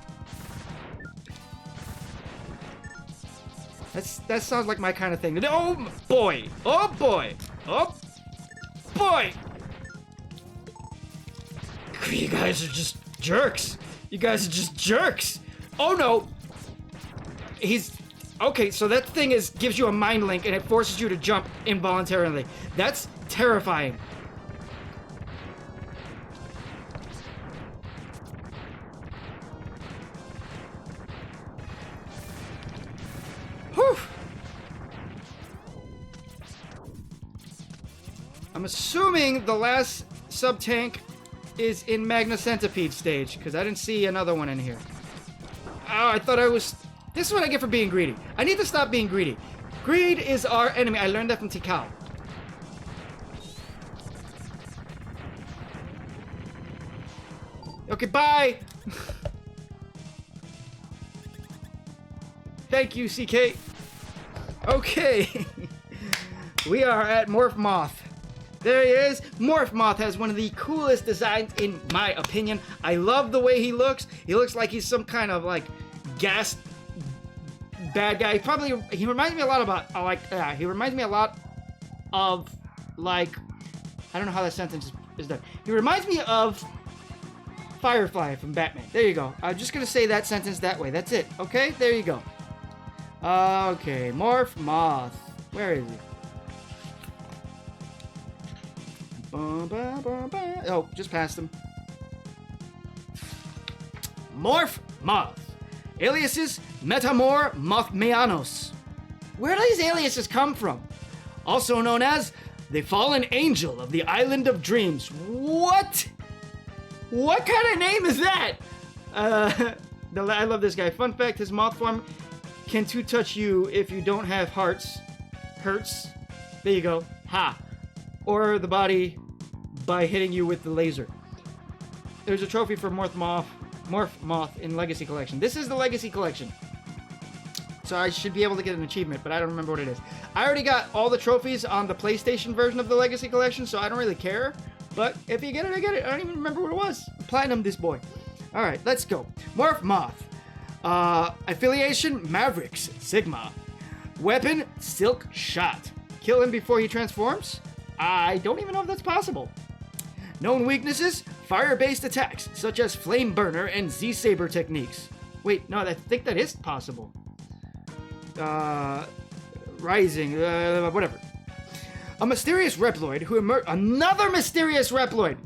That sounds like my kind of thing. Oh boy! Oh boy! Oh boy! You guys are just jerks. Oh no! Okay, so that thing gives you a mind link and it forces you to jump involuntarily. That's terrifying. Whew. I'm assuming the last sub-tank is in Magna Centipede stage, because I didn't see another one in here. Oh, I thought I was... This is what I get for being greedy. I need to stop being greedy. Greed is our enemy. I learned that from Tikal. Okay, bye! Thank you, CK. Okay. We are at Morph Moth. There he is. Morph Moth has one of the coolest designs in my opinion. I love the way he looks. He looks like he's some kind of like gas bad guy. He reminds me a lot of like I don't know how that sentence is done. He reminds me of Firefly from Batman. There you go. I'm just gonna say that sentence that way. That's it. Okay? There you go. Okay, Morph Moth. Where is he? Oh, just past him. Morph Moth. Aliases Metamor Mothmeanos. Where do these aliases come from? Also known as the Fallen Angel of the Island of Dreams. What? What kind of name is that? I love this guy. Fun fact, his moth form can two-touch you if you don't have hearts. Hurts. There you go. Ha. Or the body by hitting you with the laser. There's a trophy for Morph Moth in Legacy Collection. This is the Legacy Collection. So I should be able to get an achievement, but I don't remember what it is. I already got all the trophies on the PlayStation version of the Legacy Collection, so I don't really care. But if you get it, I get it. I don't even remember what it was. Platinum this boy. Alright, let's go. Morph Moth. Affiliation, Mavericks, Sigma. Weapon, Silk Shot. Kill him before he transforms? I don't even know if that's possible. Known weaknesses, fire-based attacks, such as Flame Burner and Z-Saber techniques. Wait, no, I think that is possible. Rising, whatever. A mysterious Reploid who another mysterious Reploid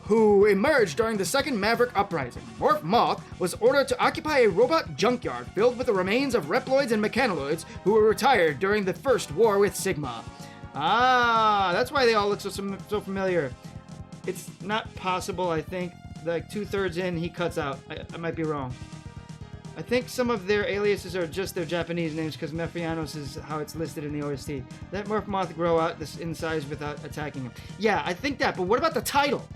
who emerged during the second Maverick Uprising. Morph Moth was ordered to occupy a robot junkyard filled with the remains of Reploids and Mechanoids who were retired during the first war with Sigma. Ah, that's why they all look so familiar. It's not possible, I think. Like 2/3 in, he cuts out. I might be wrong. I think some of their aliases are just their Japanese names because Mephianos is how it's listed in the OST. Let Morph Moth grow out in size without attacking him. Yeah, I think that, but what about the title?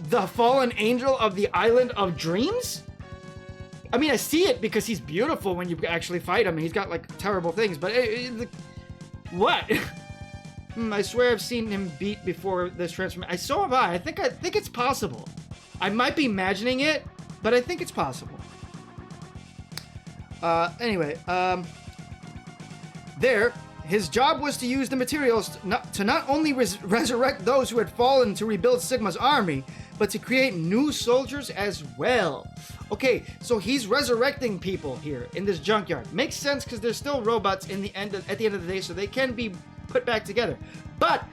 the fallen angel of the Island of Dreams? I mean, I see it because he's beautiful when you actually fight him. He's got, like, terrible things, but... what? I swear I've seen him beat before this transformation. So have I. I think it's possible. I might be imagining it, but I think it's possible. Anyway, there, his job was to use the materials to not only resurrect those who had fallen to rebuild Sigma's army, but to create new soldiers as well. Okay, so he's resurrecting people here in this junkyard. Makes sense because there's still robots at the end of the day, so they can be put back together. But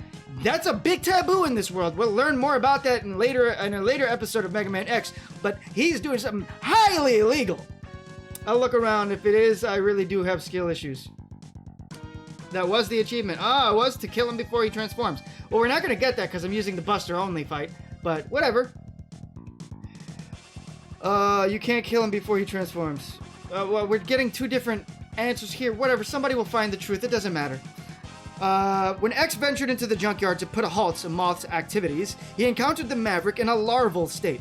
that's a big taboo in this world. We'll learn more about that in a later episode of Mega Man X. But he's doing something highly illegal. I'll look around. If it is, I really do have skill issues. That was the achievement. It was to kill him before he transforms. Well, we're not going to get that because I'm using the Buster only fight. But whatever. You can't kill him before he transforms. Well, we're getting two different answers here. Whatever. Somebody will find the truth. It doesn't matter. When X ventured into the junkyard to put a halt to Moth's activities, he encountered the Maverick in a larval state.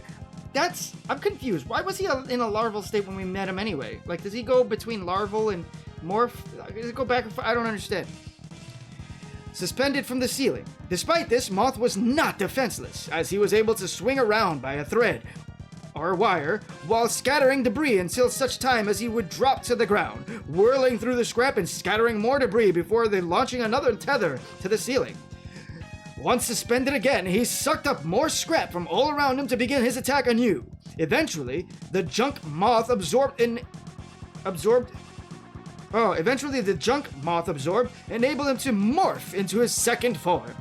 I'm confused. Why was he in a larval state when we met him anyway? Like, does he go between larval and morph? Does it go back and forth? I don't understand. Suspended from the ceiling. Despite this, Moth was not defenseless, as he was able to swing around by a thread or wire while scattering debris until such time as he would drop to the ground, whirling through the scrap and scattering more debris before then launching another tether to the ceiling. Once suspended again, he sucked up more scrap from all around him to begin his attack anew. Eventually, the junk Moth absorbed, enabled him to morph into his second form.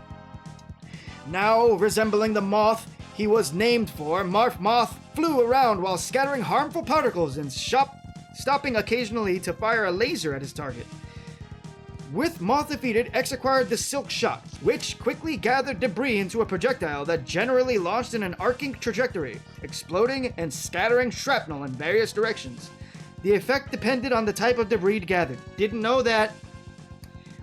Now resembling the Moth he was named for, Moth flew around while scattering harmful particles and stopping occasionally to fire a laser at his target. With Moth defeated, X acquired the Silk Shot, which quickly gathered debris into a projectile that generally launched in an arcing trajectory, exploding and scattering shrapnel in various directions. The effect depended on the type of debris gathered. Didn't know that.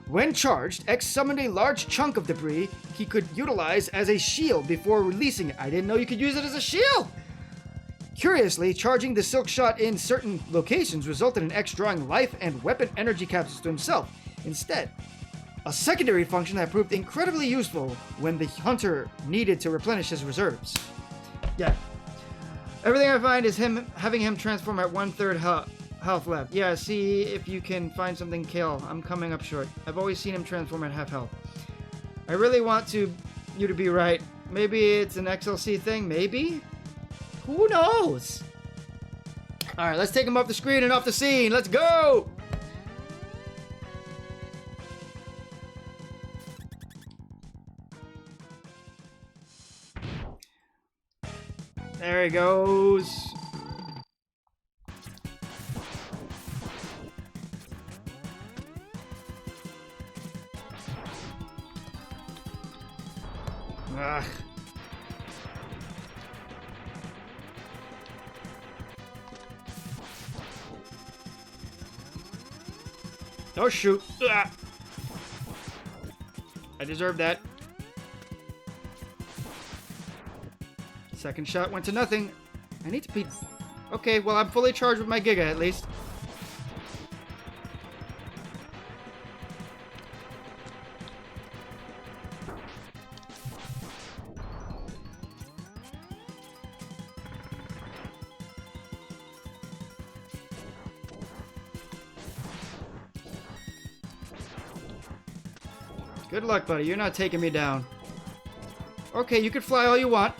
When charged, X summoned a large chunk of debris he could utilize as a shield before releasing it. I didn't know you could use it as a shield! Curiously, charging the Silk Shot in certain locations resulted in X drawing life and weapon energy capsules to himself instead. A secondary function that proved incredibly useful when the hunter needed to replenish his reserves. Yeah. Everything I find is having him transform at 1/3 health left. Yeah, see if you can find something kill. I'm coming up short. I've always seen him transform at half health. I really want you to be right. Maybe it's an XLC thing, maybe? Who knows? Alright, let's take him off the screen and off the scene. Let's go! There he goes. Ugh. Oh shoot. Ugh. I deserve that. Second shot went to nothing. I need to be... Okay, well, I'm fully charged with my Giga, at least. Good luck, buddy. You're not taking me down. Okay, you can fly all you want.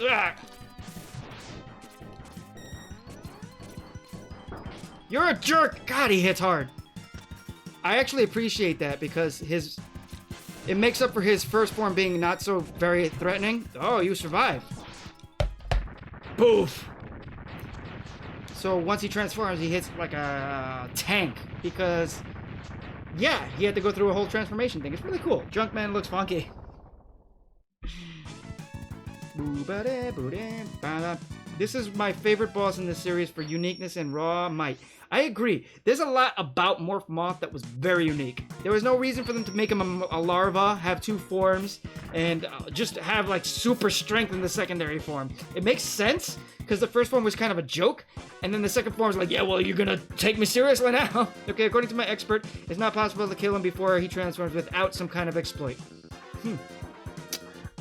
Ugh. You're a jerk! God, he hits hard. I actually appreciate that because it makes up for his first form being not so very threatening. Oh, you survived. Boof! So once he transforms, he hits like a tank because, yeah, he had to go through a whole transformation thing. It's really cool. Junkman looks funky. This is my favorite boss in this series for uniqueness and raw might. I agree. There's a lot about Morph Moth that was very unique. There was no reason for them to make him a larva, have 2 forms, and just have like super strength in the secondary form. It makes sense because the first form was kind of a joke, and then the second form was like, yeah, well, you're gonna take me seriously now? Okay, according to my expert, it's not possible to kill him before he transforms without some kind of exploit.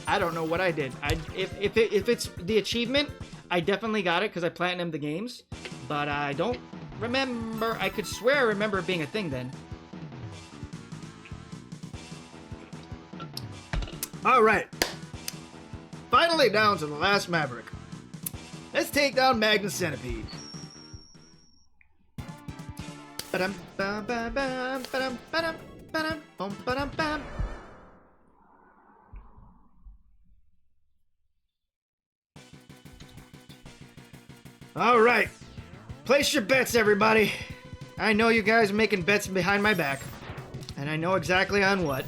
I don't know what I did. If it's the achievement, I definitely got it because I platinumed the games, but I don't remember. I could swear I remember it being a thing then. All right. Finally down to the last Maverick. Let's take down Magna Centipede. Ba-dum, ba-dum, ba-dum, ba-dum, ba-dum, bum, ba-dum, bam. All right. Place your bets, everybody. I know you guys are making bets behind my back, and I know exactly on what.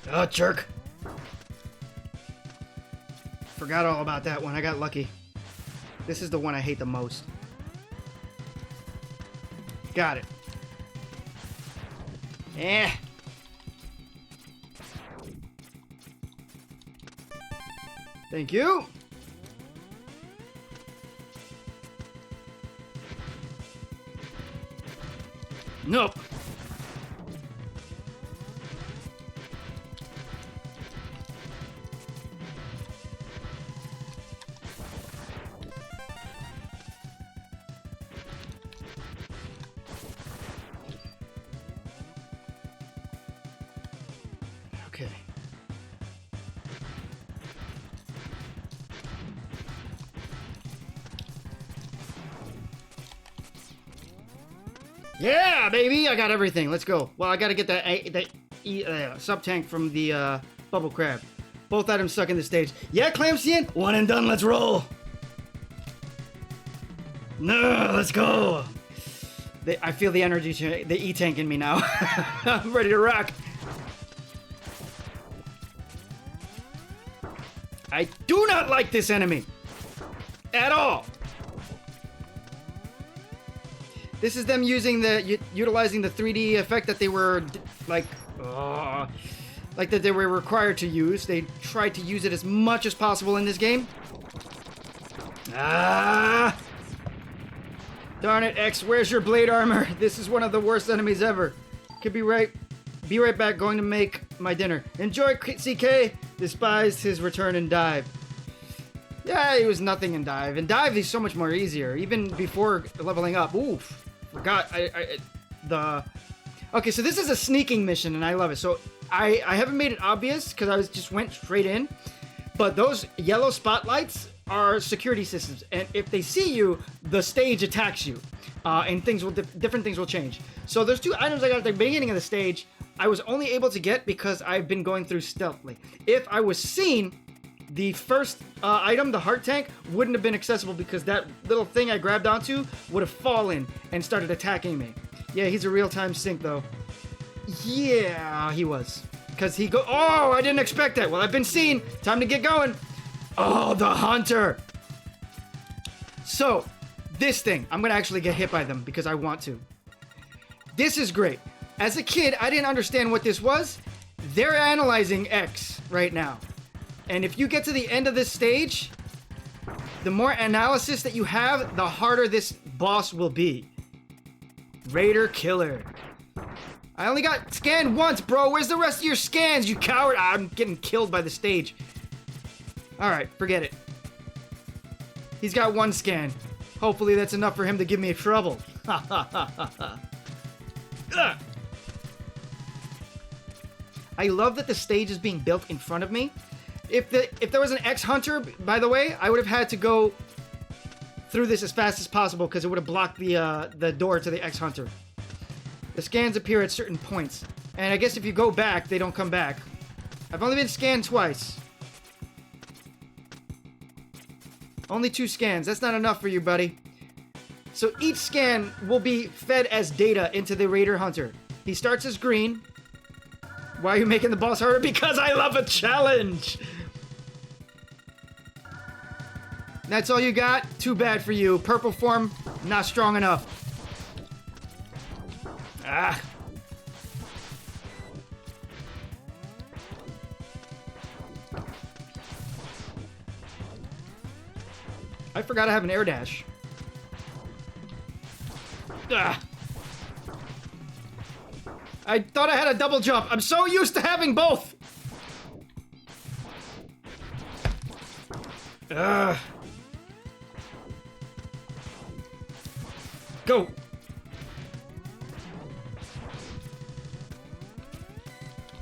Oh, jerk. Forgot all about that one. I got lucky. This is the one I hate the most. Got it. Eh. Thank you. Nope. Okay. Yeah, baby! I got everything. Let's go. Well, I gotta get that sub-tank from the bubble crab. Both items stuck in the stage. Yeah, Clamsian? One and done. Let's roll. No, let's go. I feel the energy, the E-tank in me now. I'm ready to rock. I do not like this enemy at all. This is them utilizing the 3D effect that they were like that they were required to use. They tried to use it as much as possible in this game. Ah! Darn it, X, where's your blade armor? This is one of the worst enemies ever. Could be right back, going to make my dinner. Enjoy, CK. Despised his return in dive. Yeah, he was nothing in dive. In dive, he's so much more easier, even before leveling up. Oof. Forgot Okay, so this is a sneaking mission, and I love it. So I haven't made it obvious because I just went straight in, but those yellow spotlights are security systems, and if they see you, the stage attacks you, and different things will change. So there's 2 items I got at the beginning of the stage. I was only able to get because I've been going through stealthily. If I was seen, the first item, the heart tank, wouldn't have been accessible because that little thing I grabbed onto would have fallen and started attacking me. Yeah, he's a real-time sync, though. Yeah, he was. Because oh, I didn't expect that. Well, I've been seen. Time to get going. Oh, the hunter. So, this thing, I'm going to actually get hit by them because I want to. This is great. As a kid, I didn't understand what this was. They're analyzing X right now. And if you get to the end of this stage, the more analysis that you have, the harder this boss will be. Raider Killer. I only got scanned once, bro. Where's the rest of your scans, you coward? I'm getting killed by the stage. Alright, forget it. He's got 1 scan. Hopefully that's enough for him to give me trouble. Ha ha ha ha ha. I love that the stage is being built in front of me. If there was an X-Hunter, by the way, I would have had to go through this as fast as possible because it would have blocked the door to the X-Hunter. The scans appear at certain points, and I guess if you go back, they don't come back. I've only been scanned twice. Only 2 scans. That's not enough for you, buddy. So each scan will be fed as data into the Raider Hunter. He starts as green, Why are you making the boss harder? Because I love a challenge! That's all you got? Too bad for you. Purple form, not strong enough. Ah. I forgot I have an air dash. Ah. I thought I had a double jump. I'm so used to having both. Ugh. Go.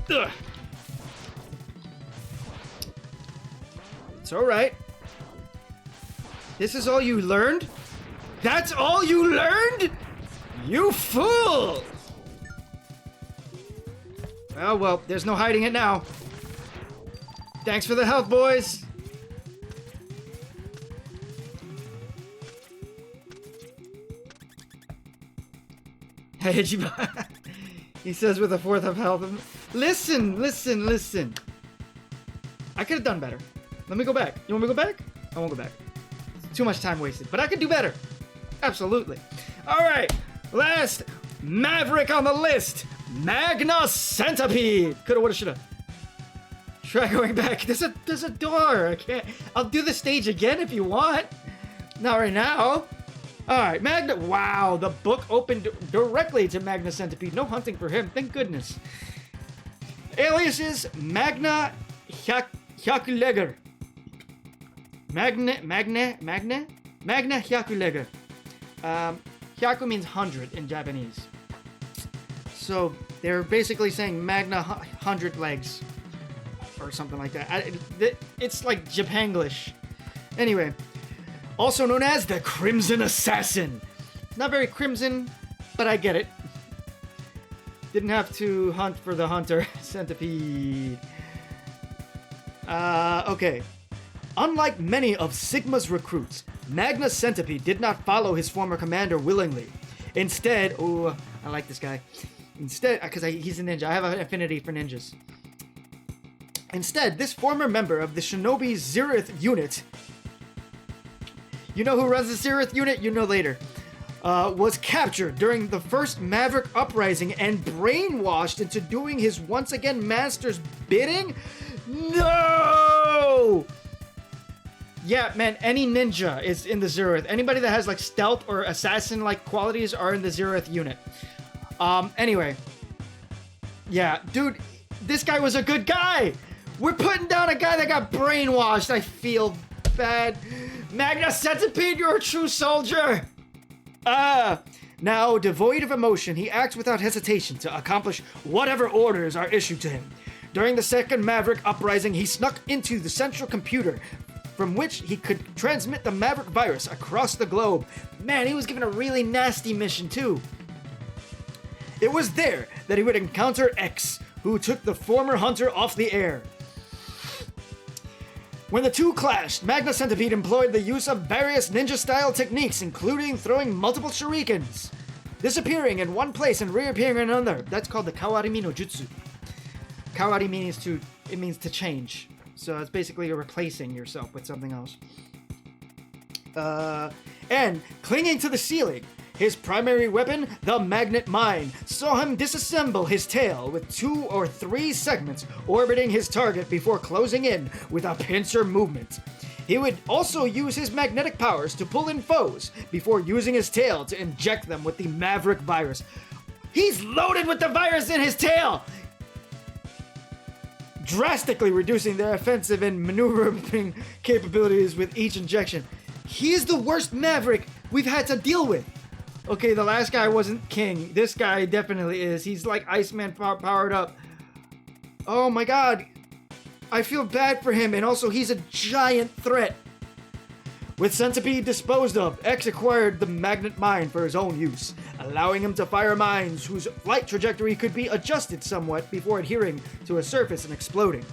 Ugh. It's all right. This is all you learned? That's all you learned? You fool! Oh, well, there's no hiding it now. Thanks for the help, boys. Hey, he says with a fourth of health. Listen. I could have done better. Let me go back. You want me to go back? I won't go back. Too much time wasted. But I could do better. Absolutely. All right. Last Maverick on the list. Magna Centipede. Coulda, woulda, shoulda. Try going back. There's a door. I can't. I'll do the stage again if you want. Not right now. All right, Magna. Wow, the book opened directly to Magna Centipede. No hunting for him. Thank goodness. Aliases: Magna Hyakuleger. Magna Hyakuleger. Hyaku means 100 in Japanese. So they're basically saying Magna 100 legs or something like that. It's like Japanglish. Anyway, also known as the Crimson Assassin. Not very crimson, but I get it. Didn't have to hunt for the hunter centipede. Okay. Unlike many of Sigma's recruits, Magna Centipede did not follow his former commander willingly. Instead, ooh, I like this guy. Instead, because he's a ninja. I have an affinity for ninjas. Instead, this former member of the Shinobi Zeroth unit, you know who runs the Zeroth unit? You know later. Was captured during the first Maverick uprising and brainwashed into doing his once again master's bidding? No! Yeah, man, any ninja is in the Zeroth. Anybody that has like stealth or assassin-like qualities are in the Zeroth unit. Anyway. Yeah, dude, this guy was a good guy! We're putting down a guy that got brainwashed. I feel bad. Magna Centipede, you're a true soldier! Now, devoid of emotion, he acts without hesitation to accomplish whatever orders are issued to him. During the second Maverick uprising, he snuck into the central computer, from which he could transmit the Maverick virus across the globe. Man, he was given a really nasty mission too. It was there that he would encounter X, who took the former hunter off the air. When the two clashed, Magna Centipede employed the use of various ninja-style techniques, including throwing multiple shurikens, disappearing in one place and reappearing in another. That's called the Kawarimi no Jutsu. Kawari means to change. So it's basically replacing yourself with something else. And clinging to the ceiling, his primary weapon, the magnet mine, saw him disassemble his tail with 2 or 3 segments orbiting his target before closing in with a pincer movement. He would also use his magnetic powers to pull in foes before using his tail to inject them with the Maverick virus. He's loaded with the virus in his tail! Drastically reducing their offensive and maneuvering capabilities with each injection. He is the worst Maverick we've had to deal with. Okay, the last guy wasn't king. This guy definitely is. He's like Iceman powered up. Oh my god. I feel bad for him, and also he's a giant threat. With Centipede disposed of, X acquired the magnet mine for his own use, allowing him to fire mines whose flight trajectory could be adjusted somewhat before adhering to a surface and exploding.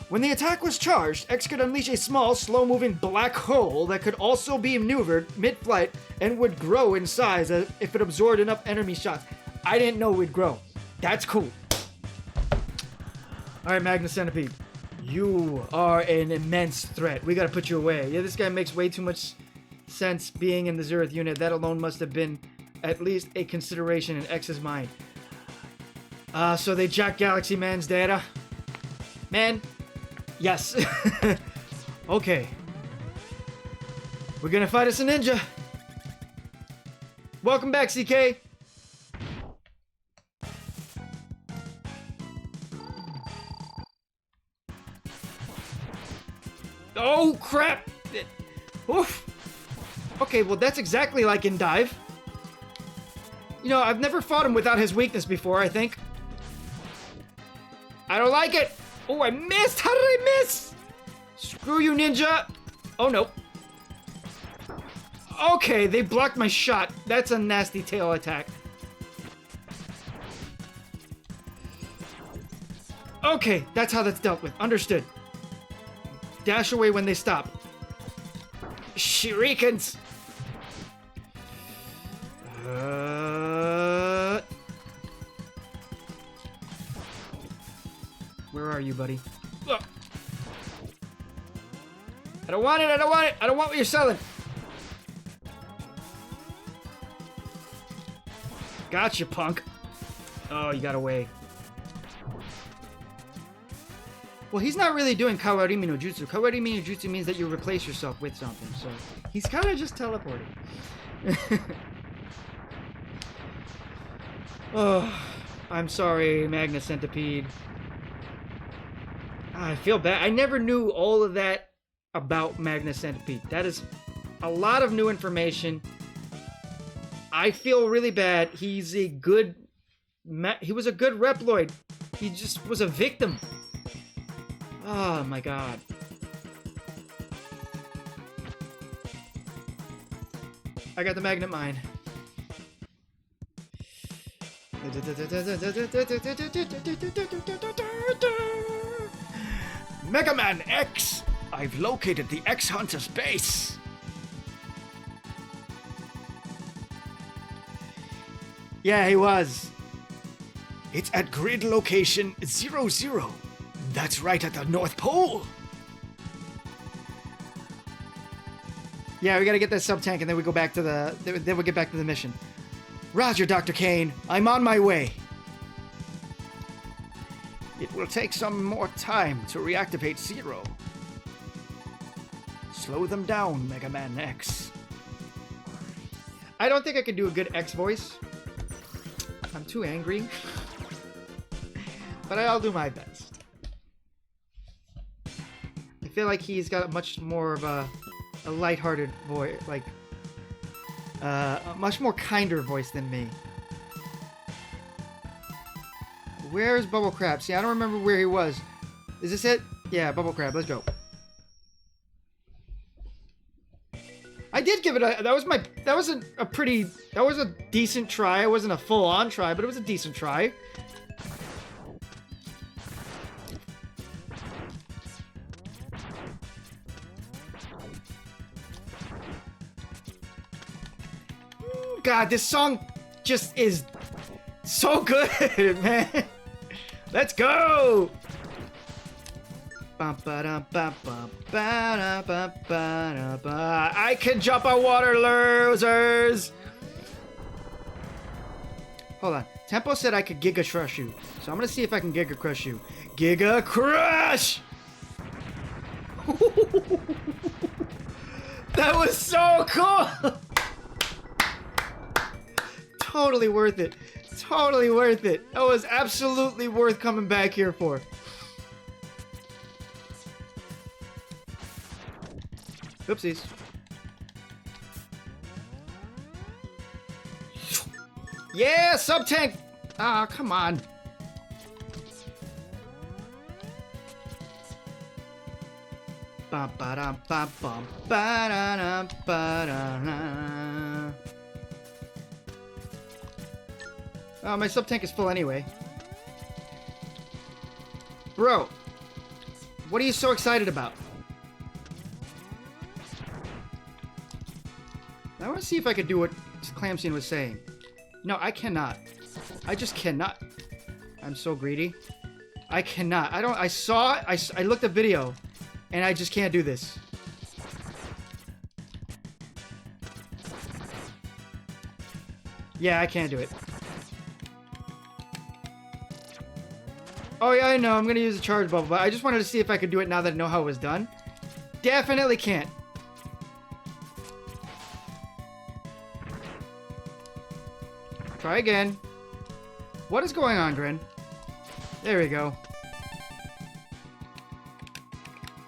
When the attack was charged, X could unleash a small, slow-moving black hole that could also be maneuvered mid-flight and would grow in size if it absorbed enough enemy shots. I didn't know it would grow. That's cool. Alright, Magna Centipede. You are an immense threat. We gotta put you away. Yeah, this guy makes way too much sense being in the Zeroth unit. That alone must have been at least a consideration in X's mind. So they jacked Galaxy Man's data? Man, yes. Okay. We're gonna fight us a ninja. Welcome back, CK. Oh, crap! Oof. Okay, well, that's exactly like in Dive. You know, I've never fought him without his weakness before, I think. I don't like it! Oh, I missed! How did I miss? Screw you, ninja! Oh, no. Okay, they blocked my shot. That's a nasty tail attack. Okay, that's how that's dealt with. Understood. Dash away when they stop. Shurikens! Where are you, buddy? Look. I don't want it, I don't want it! I don't want what you're selling! Gotcha, punk. Oh, you got away. Well, he's not really doing Kawarimi no Jutsu. Kawarimi no Jutsu means that you replace yourself with something, so he's kind of just teleporting. Oh, I'm sorry, Magna Centipede. I feel bad. I never knew all of that about Magna Centipede. That is a lot of new information. I feel really bad. He was a good Reploid. He just was a victim. Oh my god. I got the magnet mine. Mega Man X! I've located the X Hunter's base. Yeah, he was. It's at grid location 00. That's right at the North Pole. Yeah, we gotta get that sub-tank and then we go back to then we get back to the mission. Roger, Dr. Kane. I'm on my way. It will take some more time to reactivate Zero. Slow them down, Mega Man X. I don't think I can do a good X voice. I'm too angry. But I'll do my best. I feel like he's got a much more of a lighthearted voice, like a much more kinder voice than me. Where's Bubble Crab? See, I don't remember where he was. Is this it? Yeah, Bubble Crab. Let's go. I did give it a. That was a decent try. It wasn't a full-on try, but it was a decent try. God, this song just is so good, man. Let's go. I can jump on water, losers. Hold on. Tempo said I could Giga Crush you, so I'm gonna see if I can Giga Crush you. Giga Crush! That was so cool. Totally worth it. Totally worth it. That was absolutely worth coming back here for. Oopsies. Yeah, sub-tank! Ah, come on. Bum ba dum bum bum ba da dum ba da. Oh, my sub-tank is full anyway. Bro, what are you so excited about? I want to see if I could do what Clamsine was saying. No, I cannot. I just cannot. I'm so greedy. I cannot. I looked at video, and I just can't do this. Yeah, I can't do it. Oh yeah, I know, I'm gonna use a charge bubble, but I just wanted to see if I could do it now that I know how it was done. Definitely can't. Try again. What is going on, Grin? There we go.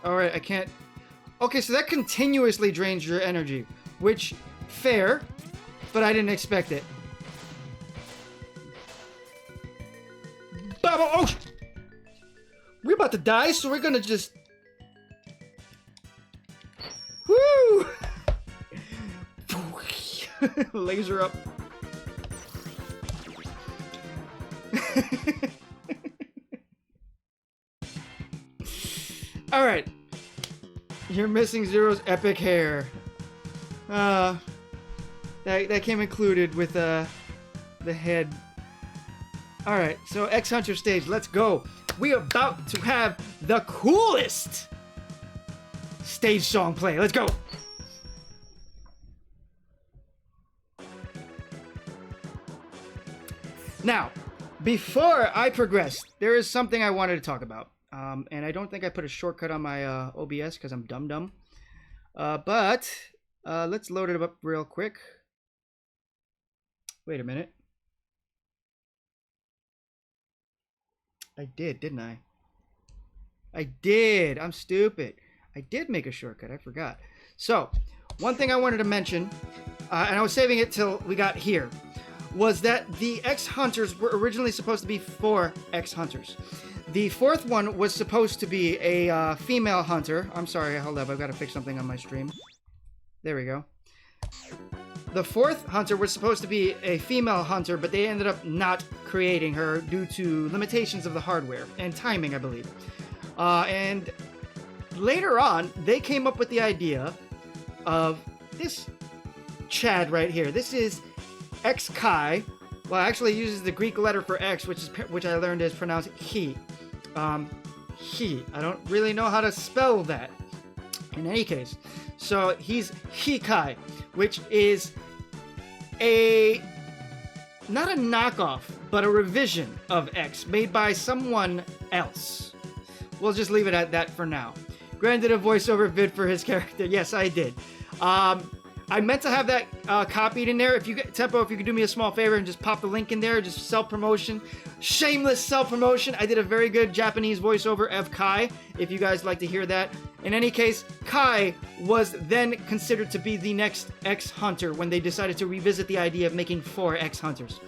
Alright, I can't... Okay, so that continuously drains your energy, which, fair, but I didn't expect it. Baba, oh! We're about to die, so we're gonna just... Woo! Laser up. Alright. You're missing Zero's epic hair. That came included with the head. Alright, so X Hunter stage, let's go. We are about to have the coolest stage song play. Let's go. Now, before I progress, there is something I wanted to talk about. And I don't think I put a shortcut on my OBS because I'm dumb. But let's load it up real quick. Wait a minute. I did, didn't I? I did. I'm stupid. I did make a shortcut. I forgot. So, one thing I wanted to mention, and I was saving it till we got here, was that the X Hunters were originally supposed to be 4 X Hunters. The 4th one was supposed to be a female hunter. I'm sorry, hold up. I've got to fix something on my stream. There we go. The 4th hunter was supposed to be a female hunter, but they ended up not creating her due to limitations of the hardware and timing, I believe. And later on, they came up with the idea of this Chad right here. This is Grencye. Well, actually, it uses the Greek letter for X, which I learned is pronounced he. He. I don't really know how to spell that. In any case, so he's Grencye, which is not a knockoff, but a revision of X made by someone else. We'll just leave it at that for now. Gran did a voiceover vid for his character. Yes, I did. I meant to have that copied in there. If you get Tempo, if you could do me a small favor and just pop the link in there, just self-promotion. Shameless self-promotion. I did a very good Japanese voiceover of Kai, if you guys like to hear that. In any case, Kai was then considered to be the next X Hunter when they decided to revisit the idea of making 4 X Hunters.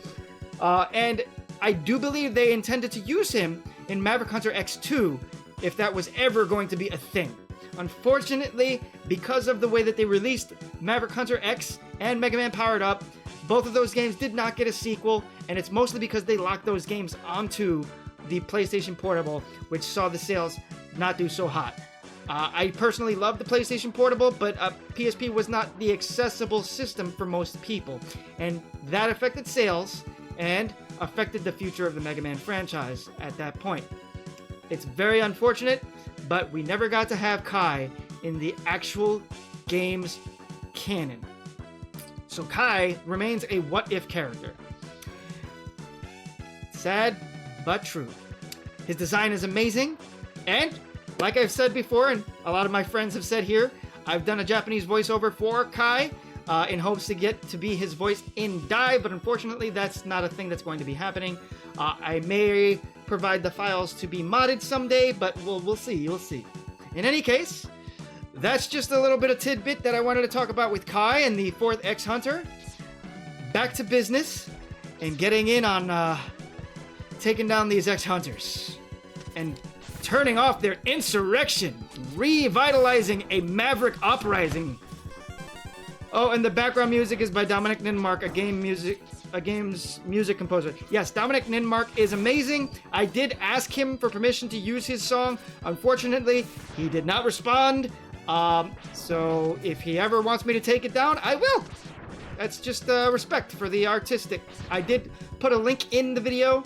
And I do believe they intended to use him in Maverick Hunter X2 if that was ever going to be a thing. Unfortunately, because of the way that they released Maverick Hunter X and Mega Man Powered Up, both of those games did not get a sequel, and it's mostly because they locked those games onto the PlayStation Portable, which saw the sales not do so hot. I personally love the PlayStation Portable, but PSP was not the accessible system for most people, and that affected sales and affected the future of the Mega Man franchise at that point. It's very unfortunate, but we never got to have Kai in the actual game's canon. So Kai remains a what-if character. Sad, but true. His design is amazing, and like I've said before, and a lot of my friends have said here, I've done a Japanese voiceover for Kai in hopes to get to be his voice in Dai, but unfortunately that's not a thing that's going to be happening. I may provide the files to be modded someday, but we'll see, you'll see. In any case, that's just a little bit of tidbit that I wanted to talk about with Kai and the 4th X Hunter. Back to business and getting in on taking down these X Hunters and turning off their insurrection, revitalizing a Maverick uprising. Oh, and the background music is by Dominic Ninmark, a game's music composer. Yes, Dominic Ninmark is amazing. I did ask him for permission to use his song. Unfortunately, he did not respond. So if he ever wants me to take it down, I will. That's just respect for the artistic. I did put a link in the video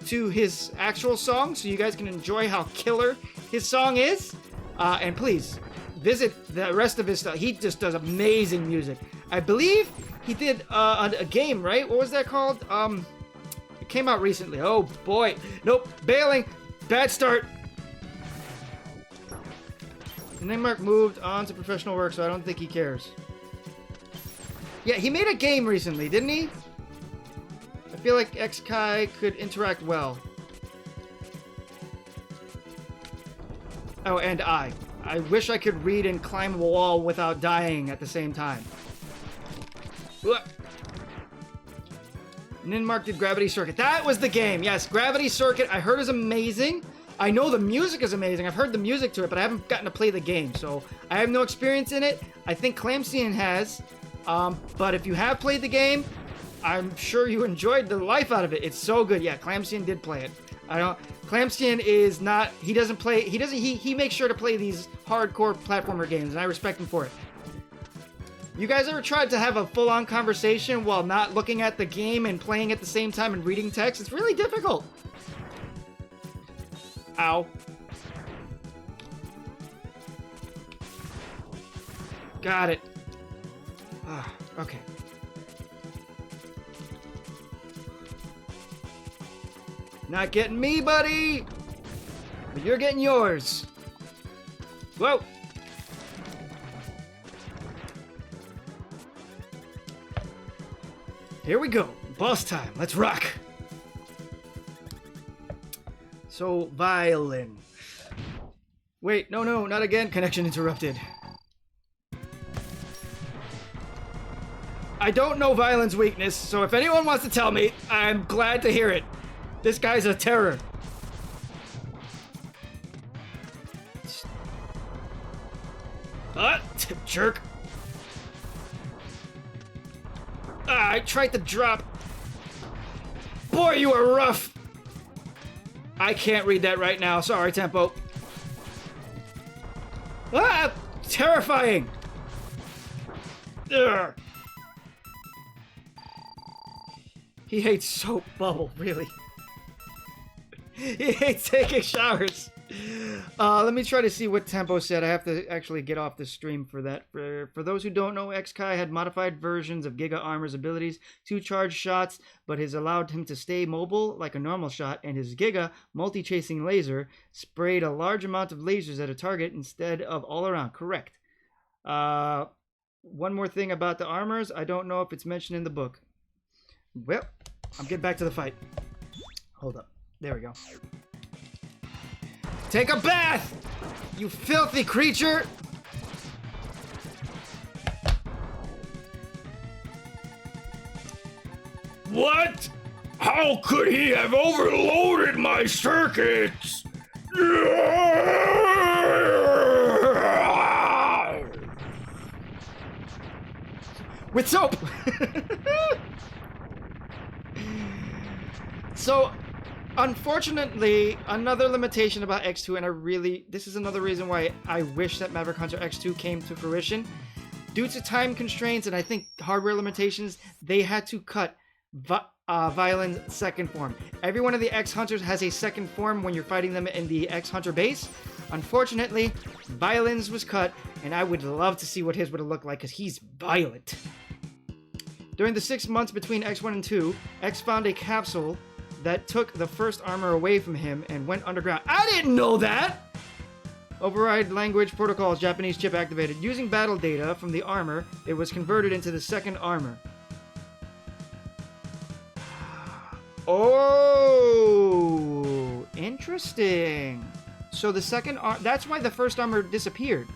to his actual song so you guys can enjoy how killer his song is. And please, visit the rest of his stuff. He just does amazing music. I believe he did a game, right? What was that called? It came out recently. Oh boy. Nope. Bailing. Bad start. And then Mark moved on to professional work, so I don't think he cares. Yeah, he made a game recently, didn't he? I feel like Grencye could interact well. Oh, and I wish I could read and climb a wall without dying at the same time. And then Mark did Gravity Circuit. That was the game. Yes, Gravity Circuit I heard is amazing. I know the music is amazing. I've heard the music to it, but I haven't gotten to play the game, so I have no experience in it. I think Clamsian has, but if you have played the game, I'm sure you enjoyed the life out of it. It's so good. Yeah, Clamsian did play it. Clamsian is not, he makes sure to play these hardcore platformer games, and I respect him for it. You guys ever tried to have a full-on conversation while not looking at the game and playing at the same time and reading text? It's really difficult. Ow. Got it. Okay. Not getting me, buddy! But you're getting yours. Whoa! Here we go. Boss time. Let's rock. So, violin. Wait, no, not again. Connection interrupted. I don't know violin's weakness, so if anyone wants to tell me, I'm glad to hear it. This guy's a terror. Jerk. I tried to drop. Boy, you are rough. I can't read that right now. Sorry, Tempo. Terrifying. Ugh. He hates soap bubble, really. He hates taking showers. Let me try to see what Tempo said. I have to actually get off the stream for that. For those who don't know, Grencye had modified versions of Giga Armor's abilities to charge shots, but has allowed him to stay mobile like a normal shot, and his Giga multi-chasing laser sprayed a large amount of lasers at a target instead of all around. Correct. One more thing about the armors. I don't know if it's mentioned in the book. Well, I'm getting back to the fight. Hold up. There we go. Take a bath! You filthy creature! What? How could he have overloaded my circuits? With soap! So, unfortunately, another limitation about X2, and this is another reason why I wish that Maverick Hunter X2 came to fruition. Due to time constraints and I think hardware limitations, they had to cut Violin's second form. Every one of the X Hunters has a second form when you're fighting them in the X Hunter base. Unfortunately, Violin's was cut, and I would love to see what his would have looked like, because he's violent. During the 6 months between X1 and 2, X found a capsule that took the first armor away from him and went underground. I didn't know that! Override language protocols, Japanese chip activated. Using battle data from the armor, it was converted into the second armor. Oh, interesting. So the second armor, that's why the first armor disappeared.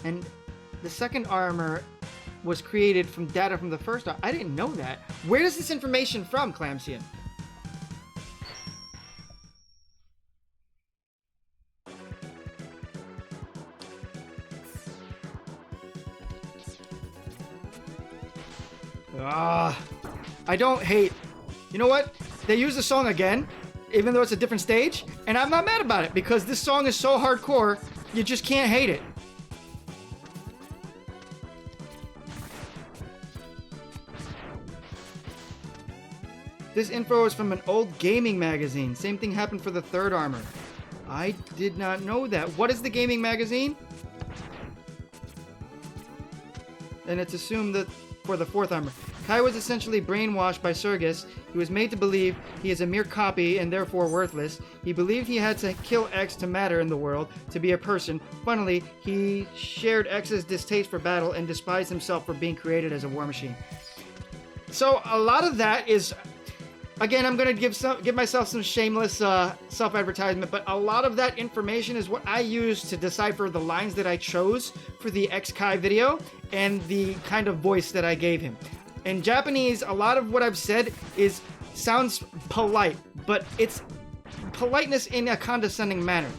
And the second armor was created from data from the first armor. I didn't know that. Where is this information from, Clamsian? I don't hate. You know what? They use the song again, even though it's a different stage, and I'm not mad about it because this song is so hardcore, you just can't hate it. This info is from an old gaming magazine. Same thing happened for the third armor. I did not know that. What is the gaming magazine? And it's assumed that for the fourth armor. Kai was essentially brainwashed by Sergis. He was made to believe he is a mere copy and therefore worthless. He believed he had to kill X to matter in the world, to be a person. Funnily, he shared X's distaste for battle and despised himself for being created as a war machine. So a lot of that is, again, I'm going to give myself some shameless self-advertisement, but a lot of that information is what I used to decipher the lines that I chose for the X-Kai video and the kind of voice that I gave him. In Japanese, a lot of what I've said sounds polite, but it's politeness in a condescending manner.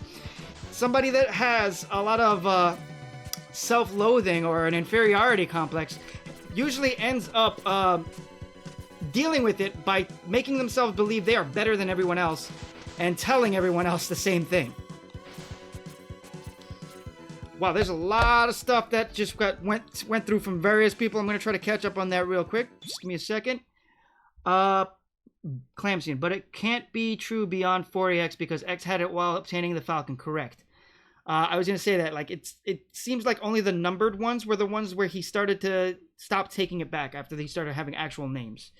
Somebody that has a lot of self-loathing or an inferiority complex usually ends up dealing with it by making themselves believe they are better than everyone else and telling everyone else the same thing. Wow, there's a lot of stuff that just went through from various people. I'm going to try to catch up on that real quick. Just give me a second. Clamsian, but it can't be true beyond 40X because X had it while obtaining the Falcon, correct. I was going to say that, like, it seems like only the numbered ones were the ones where he started to stop taking it back after he started having actual names.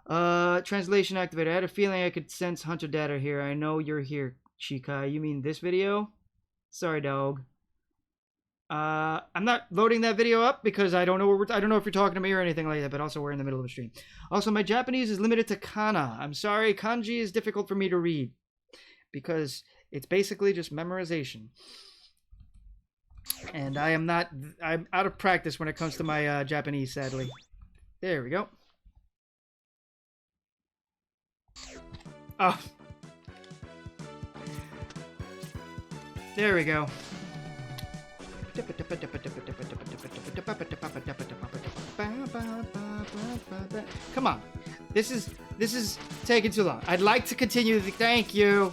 Translation activator. I had a feeling I could sense Hunter data here. I know you're here, Chikai. You mean this video? Sorry, dog. I'm not loading that video up because I don't know I don't know if you're talking to me or anything like that, but also we're in the middle of a stream. Also, my Japanese is limited to kana. I'm sorry, kanji is difficult for me to read because it's basically just memorization. And I'm out of practice when it comes to my Japanese, sadly. There we go. Oh. There we go. Come on. This is taking too long. I'd like to continue thank you.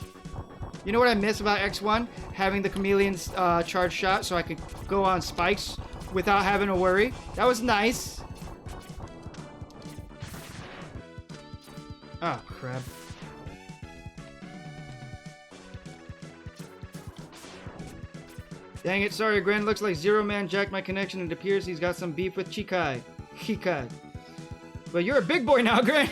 You know what I miss about X1? Having the chameleon's charge shot so I could go on spikes without having to worry. That was nice. Oh, crap. Dang it, sorry, Gren. Looks like Zero Man jacked my connection and it appears he's got some beef with Chikai. But you're a big boy now, Gren.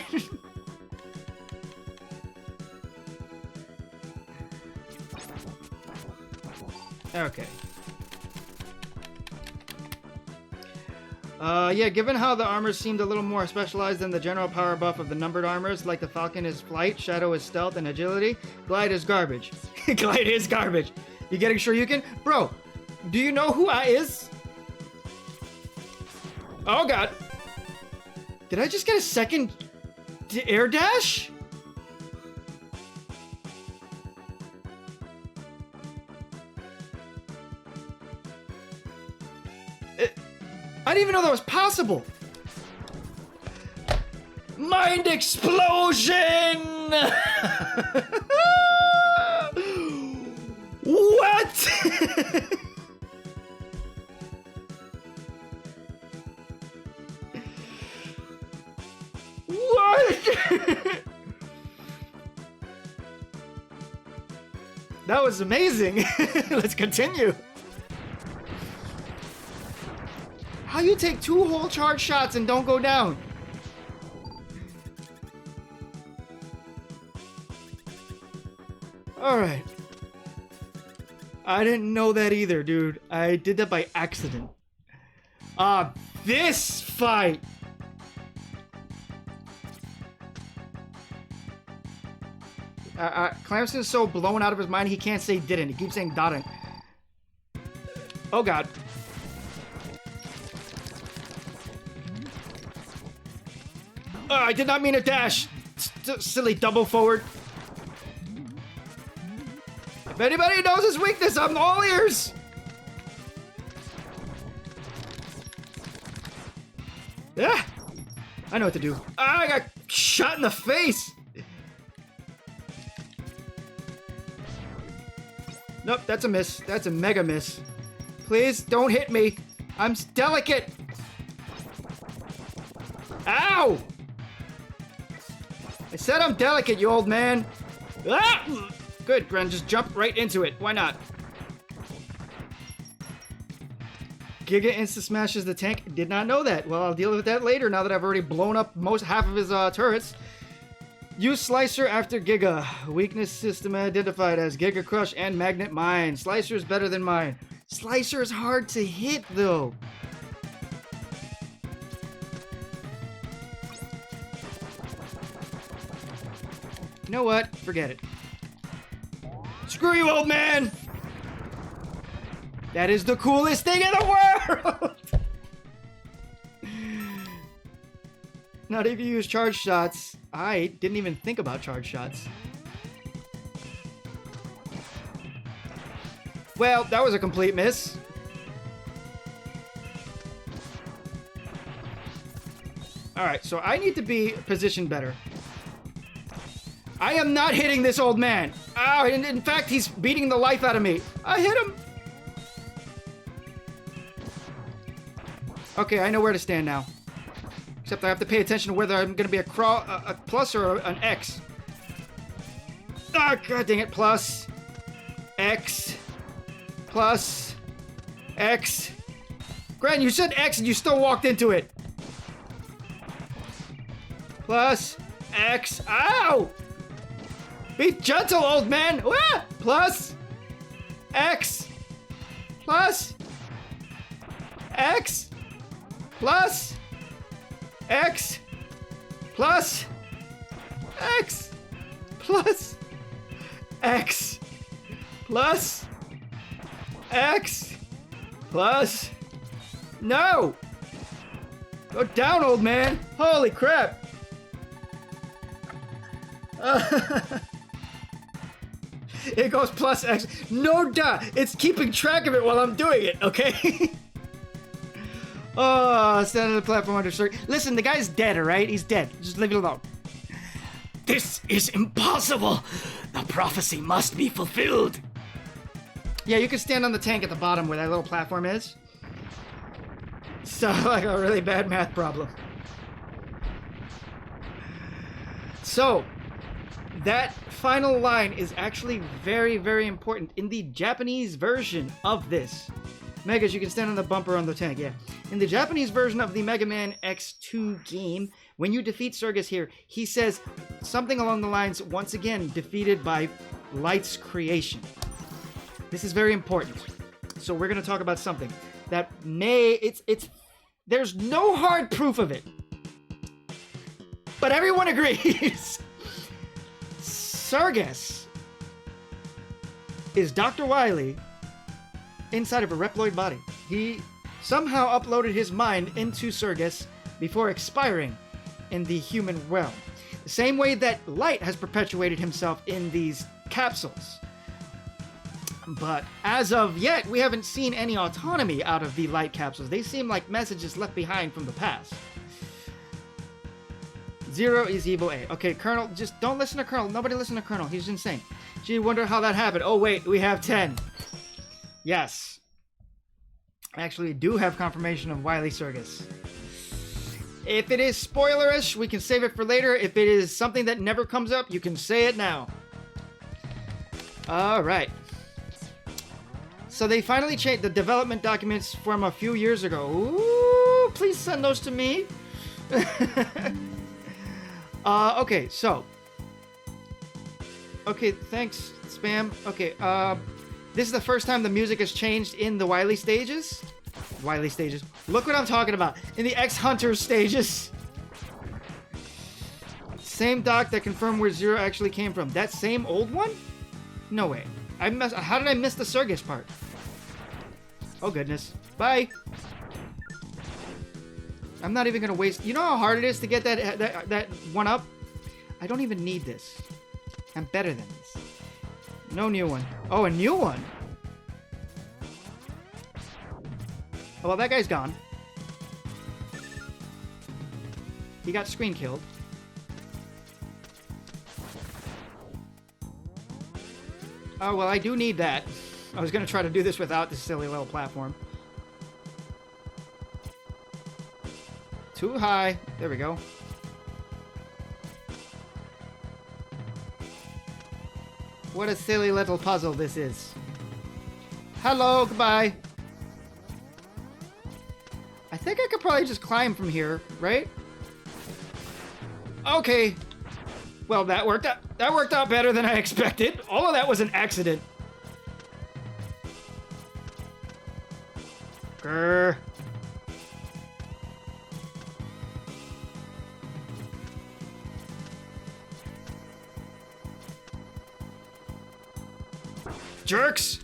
Okay. Yeah, given how the armors seemed a little more specialized than the general power buff of the numbered armors, like the Falcon is flight, Shadow is stealth, and agility, Glide is garbage. Glide is garbage. You getting Shoryuken? Bro, do you know who I is? Oh god. Did I just get a second air dash? I didn't even know that was possible. Mind explosion! What? What? That was amazing. Let's continue. How you take 2 whole charge shots and don't go down? Alright. I didn't know that either, dude. I did that by accident. This fight! Clemson's so blown out of his mind he can't say didn't. He keeps saying didn't. Oh god. I did not mean a dash! Silly double forward. If anybody knows his weakness, I'm all ears! Yeah! I know what to do. I got shot in the face! Nope, that's a miss. That's a mega miss. Please, don't hit me. I'm delicate! Ow! Said I'm delicate, you old man. Ah! Good, Gren, just jump right into it. Why not? Giga insta-smashes the tank. Did not know that. Well, I'll deal with that later now that I've already blown up half of his turrets. Use Slicer after Giga. Weakness system identified as Giga Crush and Magnet Mine. Slicer is better than mine. Slicer is hard to hit, though. You know what? Forget it. Screw you, old man! That is the coolest thing in the world! Not if you use charge shots. I didn't even think about charge shots. Well, that was a complete miss. Alright, so I need to be positioned better. I am not hitting this old man. Oh, in fact, he's beating the life out of me. I hit him. Okay, I know where to stand now. Except I have to pay attention to whether I'm going to be a plus or an X. Ah, god dang it. Plus. X. Plus. X. Gran, you said X and you still walked into it. Plus. X. Ow! Be gentle, old man! Ah! Plus. X. Plus. X. Plus. X. Plus. X. Plus. X. Plus. X. Plus. No! Go down, old man! Holy crap! It goes plus X. No duh! It's keeping track of it while I'm doing it, okay? Oh, stand on the platform under circuit. Listen, the guy's dead, alright? He's dead. Just leave it alone. This is impossible. The prophecy must be fulfilled. Yeah, you can stand on the tank at the bottom where that little platform is. So, like a really bad math problem. So, that final line is actually very, very important in the Japanese version of this. Megas, you can stand on the bumper on the tank, yeah. In the Japanese version of the Mega Man X2 game, when you defeat Sergus here, he says something along the lines, once again, defeated by Light's creation. This is very important. So we're going to talk about something that there's no hard proof of it. But everyone agrees. Sergus is Dr. Wily inside of a Reploid body. He somehow uploaded his mind into Sergus before expiring in the human realm. The same way that Light has perpetuated himself in these capsules. But as of yet, we haven't seen any autonomy out of the Light capsules. They seem like messages left behind from the past. Zero is evil A. Okay, Colonel, just don't listen to Colonel. Nobody listen to Colonel. He's insane. Gee, wonder how that happened. Oh, wait, we have 10. Yes. Actually, we do have confirmation of Wily Sergus. If it is spoilerish, we can save it for later. If it is something that never comes up, you can say it now. Alright. So they finally changed the development documents from a few years ago. Ooh, please send those to me. Okay, so. Okay, thanks, Spam. Okay, this is the first time the music has changed in the Wily stages. Wily stages. Look what I'm talking about. In the X-Hunter stages. Same doc that confirmed where Zero actually came from. That same old one? No way. How did I miss the Sergus part? Oh, goodness. Bye. I'm not even gonna waste... You know how hard it is to get that one up? I don't even need this. I'm better than this. No new one. Oh, a new one? Oh, well, that guy's gone. He got screen killed. Oh, well, I do need that. I was gonna try to do this without this silly little platform. Too high. There we go. What a silly little puzzle this is. Hello, goodbye. I think I could probably just climb from here, right? Okay. Well, that worked out. That worked out better than I expected. All of that was an accident. Grr. Jerks!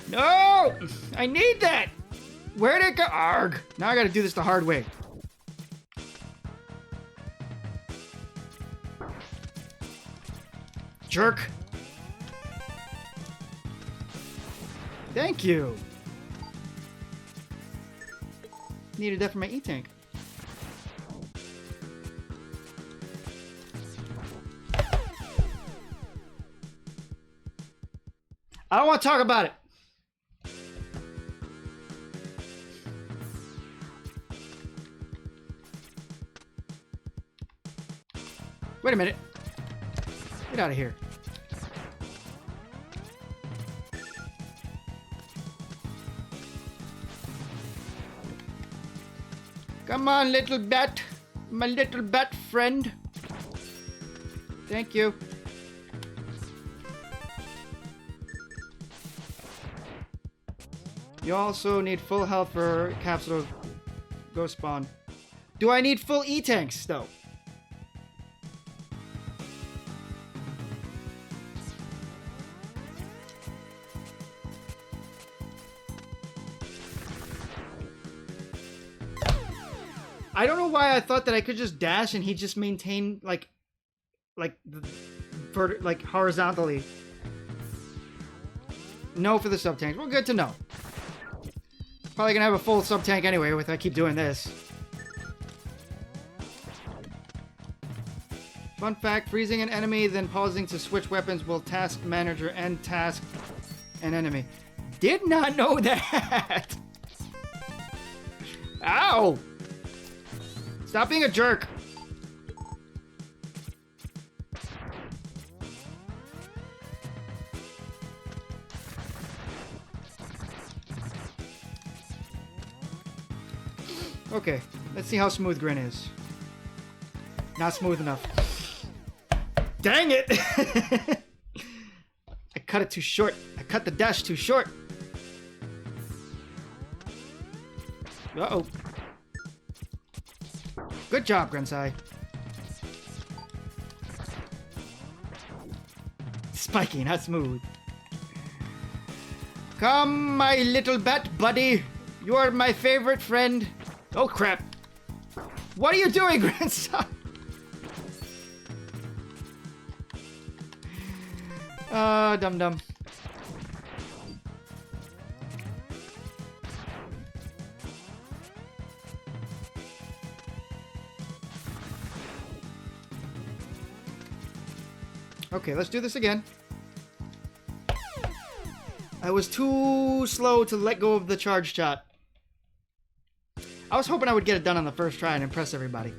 No! I need that! Where'd it go? Arg! Now I gotta do this the hard way. Jerk! Thank you! Needed that for my E-tank. I don't want to talk about it. Wait a minute. Get out of here. Come on, little bat. My little bat friend. Thank you. You also need full health for capsule to go spawn. Do I need full E-tanks, though? I don't know why I thought that I could just dash and he just maintain like horizontally. No for the sub-tanks. Well, good to know. Probably gonna have a full sub-tank anyway if I keep doing this. Fun fact, freezing an enemy, then pausing to switch weapons will task manager and task an enemy. Did not know that! Ow! Stop being a jerk! Okay, let's see how smooth Grin is. Not smooth enough. Dang it! I cut it too short. I cut the dash too short. Uh-oh. Good job, Grencye. Spiky, not smooth. Come, my little bat buddy. You are my favorite friend. Oh, crap. What are you doing, grandson? Dum-dum. Okay, let's do this again. I was too slow to let go of the charge shot. I was hoping I would get it done on the first try and impress everybody.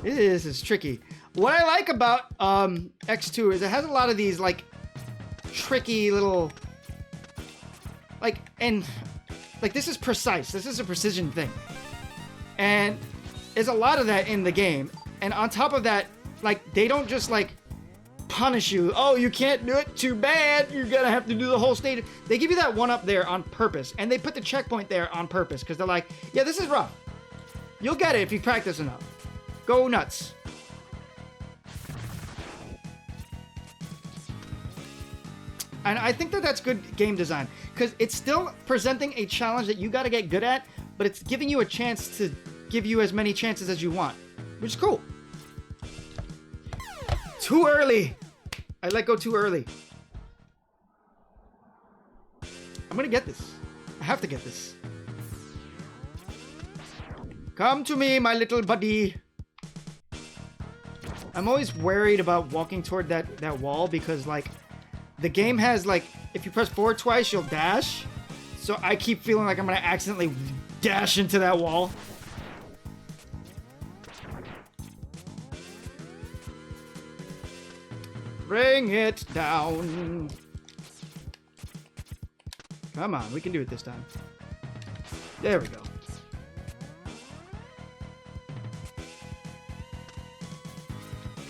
This is tricky. What I like about X2 is it has a lot of these like tricky little this is precise. This is a precision thing. And there's a lot of that in the game. And on top of that, like they don't just like punish you. Oh, you can't do it, too bad. You're gonna have to do the whole stage. They give you that one up there on purpose, and they put the checkpoint there on purpose because they're like, yeah, this is rough. You'll get it if you practice enough. Go nuts. And I think that that's good game design because it's still presenting a challenge that you got to get good at, but it's giving you a chance to give you as many chances as you want, which is cool. Too early. I let go too early. I'm gonna get this. I have to get this. Come to me, my little buddy. I'm always worried about walking toward that wall because, like, the game has, like, if you press forward twice, you'll dash. So I keep feeling like I'm gonna accidentally dash into that wall. Bring it down. Come on, we can do it this time. There we go.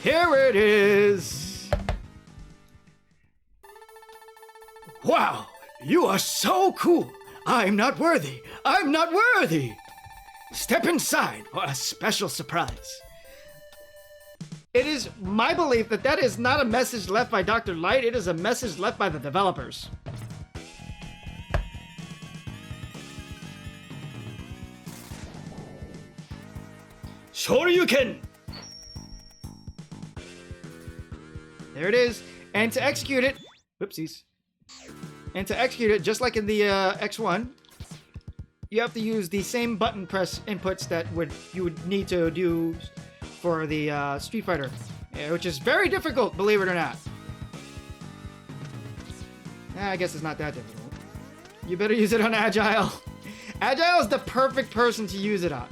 Here it is. Wow, you are so cool. I'm not worthy. I'm not worthy. Step inside for a special surprise. It is my belief that that is not a message left by Dr. Light. It is a message left by the developers. Shoryuken. There it is. And to execute it, whoopsies. And to execute it, just like in the X1, you have to use the same button press inputs that you would need to do for the Street Fighter, which is very difficult, believe it or not. I guess it's not that difficult. You better use it on Agile. Agile is the perfect person to use it on.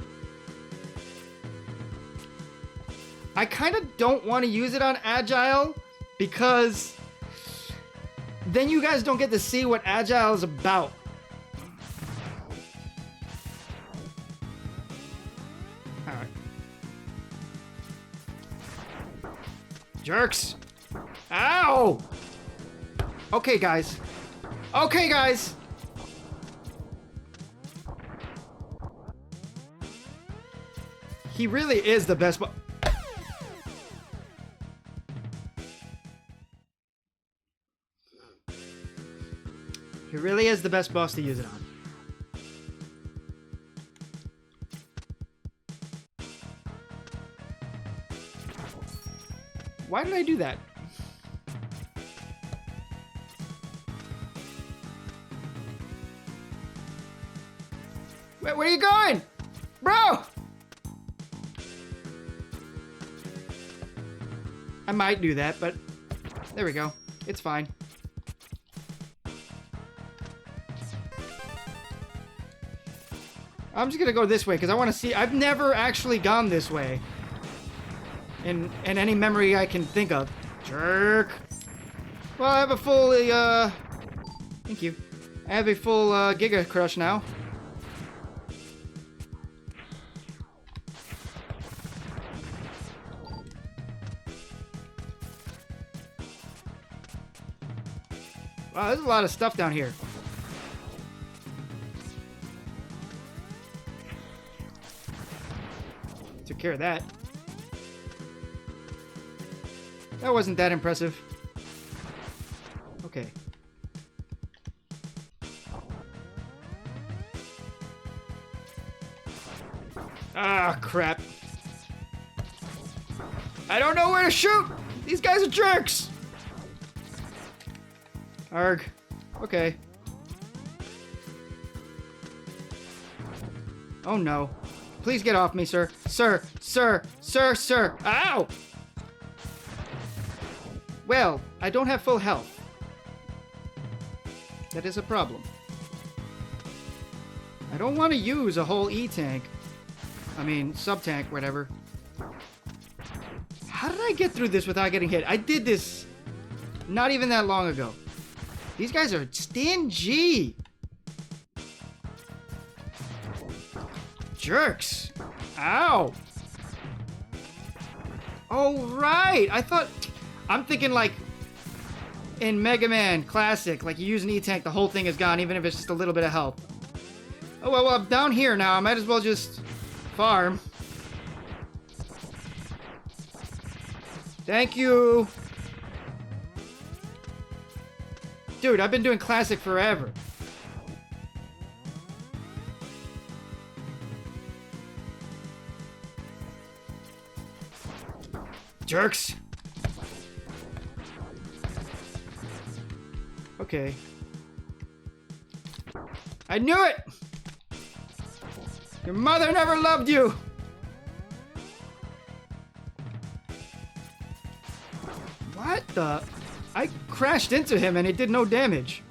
I kind of don't want to use it on Agile because then you guys don't get to see what Agile is about. Alright. Jerks! Ow! Okay, guys. Okay, guys! He really is the best. He really is the best boss to use it on. Why did I do that? Wait, where are you going? Bro! I might do that, but there we go. It's fine. I'm just gonna go this way because I want to see. I've never actually gone this way in any memory I can think of. Jerk. Well, I have a full thank you. I have a full Giga Crush now. Wow, there's a lot of stuff down here. Took care of that. That wasn't that impressive. Okay. Ah, crap. I don't know where to shoot! These guys are jerks! Arg. Okay. Oh no. Please get off me, sir. Sir! Sir! Sir! Sir! Ow! Well, I don't have full health. That is a problem. I don't want to use a whole E-tank. I mean, sub-tank, whatever. How did I get through this without getting hit? I did this not even that long ago. These guys are stingy. Jerks. Ow. Oh, right. I'm thinking like in Mega Man Classic, like you use an E-tank, the whole thing is gone, even if it's just a little bit of health. Oh, well, I'm down here now. I might as well just farm. Thank you. Dude, I've been doing Classic forever. Jerks. Okay. I knew it! Your mother never loved you! What the? I crashed into him and it did no damage.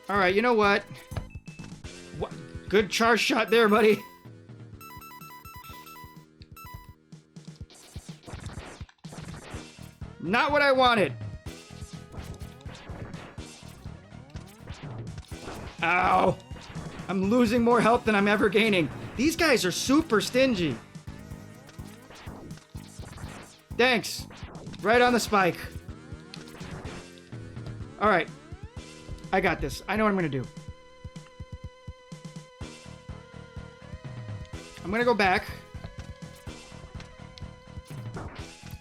Alright, you know what? Good charge shot there, buddy. Not what I wanted. Ow. I'm losing more health than I'm ever gaining. These guys are super stingy. Thanks. Right on the spike. Alright. I got this. I know what I'm gonna do. I'm gonna go back.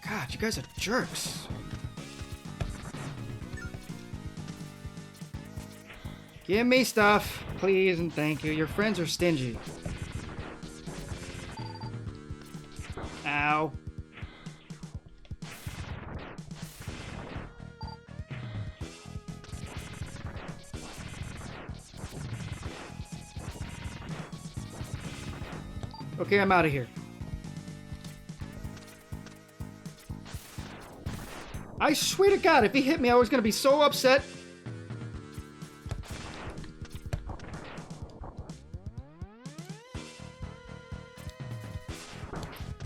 God, you guys are jerks. Give me stuff, please and thank you. Your friends are stingy. Ow. Okay, I'm out of here. I swear to God, if he hit me, I was gonna be so upset.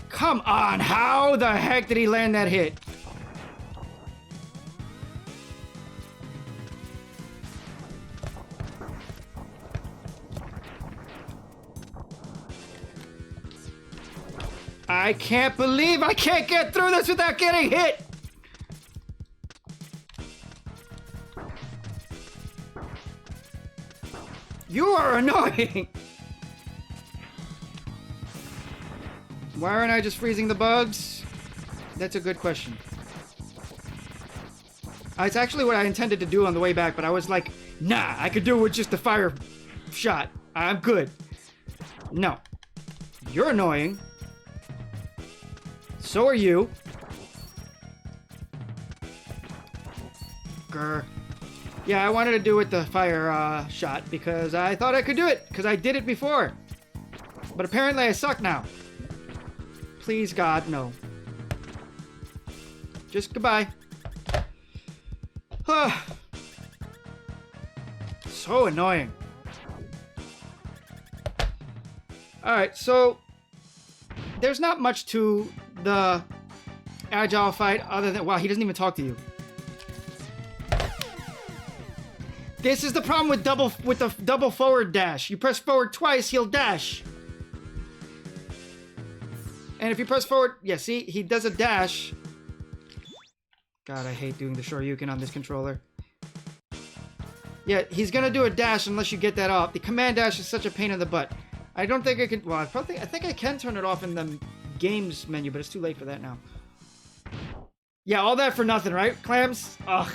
Come on, how the heck did he land that hit? I can't believe I can't get through this without getting hit! You are annoying! Why aren't I just freezing the bugs? That's a good question. It's actually what I intended to do on the way back, but I was like, nah, I could do it with just the fire shot. I'm good. No. You're annoying. So are you. Grr. Yeah, I wanted to do it with the fire shot because I thought I could do it because I did it before. But apparently I suck now. Please, God, no. Just goodbye. So annoying. Alright, so there's not much to the agile fight other than, wow, he doesn't even talk to you. This is the problem with the double forward dash. You press forward twice, he'll dash. And if you press forward, yeah, see, he does a dash. God, I hate doing the Shoryuken on this controller. Yeah, he's gonna do a dash unless you get that off. The command dash is such a pain in the butt. I don't think I can, well, I think I can turn it off in the games menu, but it's too late for that now. Yeah, all that for nothing, right, Clams? Ugh.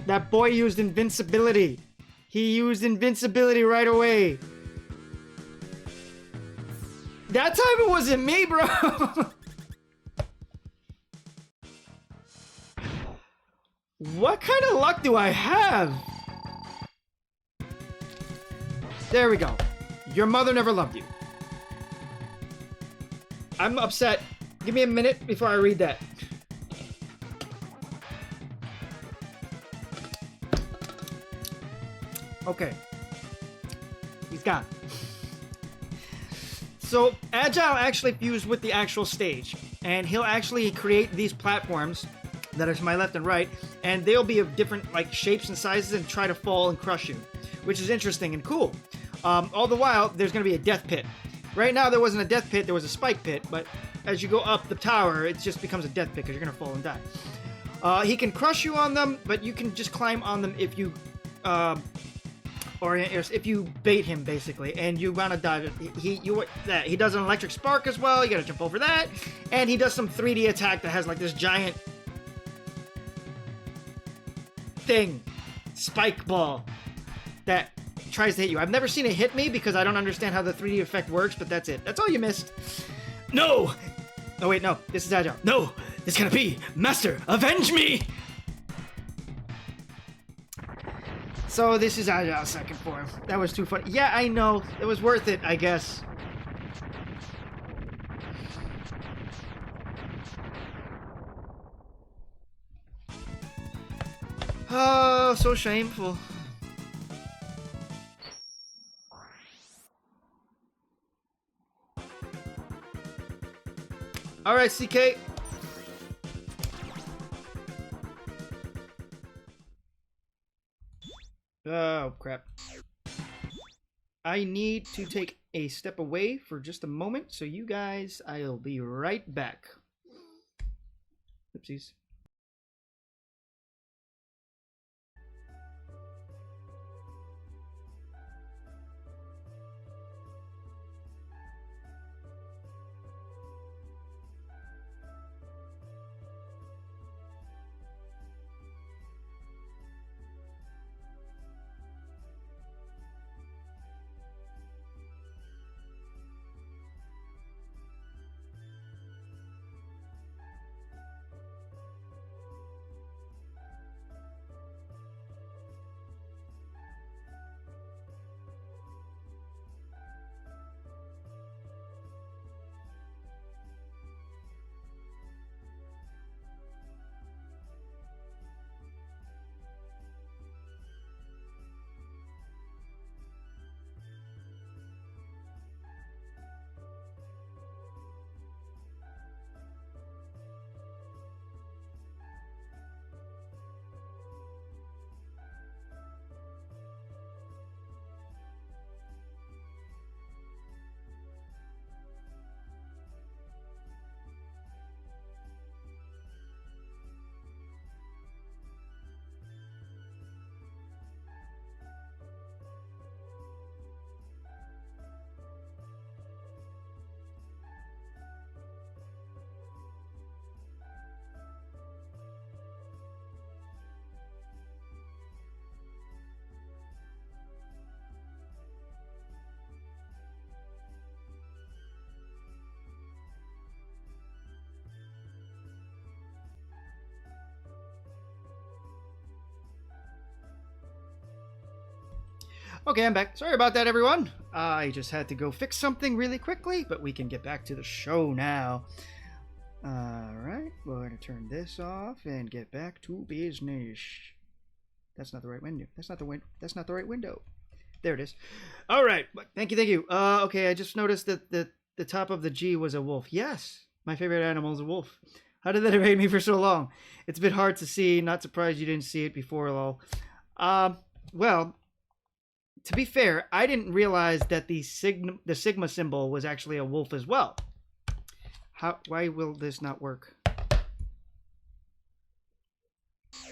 That boy used invincibility. He used invincibility right away. That time it wasn't me, bro. What kind of luck do I have? There we go. Your mother never loved you. I'm upset. Give me a minute before I read that. Okay. He's gone. So, Agile actually fused with the actual stage. And he'll actually create these platforms that are to my left and right. And they'll be of different like shapes and sizes and try to fall and crush you. Which is interesting and cool. All the while, there's going to be a death pit. Right now, there wasn't a death pit, there was a spike pit. But as you go up the tower, it just becomes a death pit because you're going to fall and die. He can crush you on them, but you can just climb on them if you... or if you bait him, basically, and you want to dive. He does an electric spark as well. You got to jump over that, and he does some 3D attack that has like this giant thing, spike ball that tries to hit you. I've never seen it hit me because I don't understand how the 3D effect works, but that's it. That's all you missed. No! Oh wait, no, this is Agile. No! This cannot be! Master, avenge me! So this is Agile second form. That was too funny. Yeah, I know. It was worth it, I guess. Oh, so shameful. Alright, CK. Oh, crap. I need to take a step away for just a moment, so you guys, I'll be right back. Oopsies. Okay, I'm back. Sorry about that, everyone. I just had to go fix something really quickly, but we can get back to the show now. Alright, we're going to turn this off and get back to business. That's not the right window. That's not the right window. There it is. Alright, thank you. Okay, I just noticed that the top of the G was a wolf. Yes, my favorite animal is a wolf. How did that evade me for so long? It's a bit hard to see. Not surprised you didn't see it before, lol. Well, to be fair, I didn't realize that the Sigma symbol was actually a wolf as well. Why will this not work?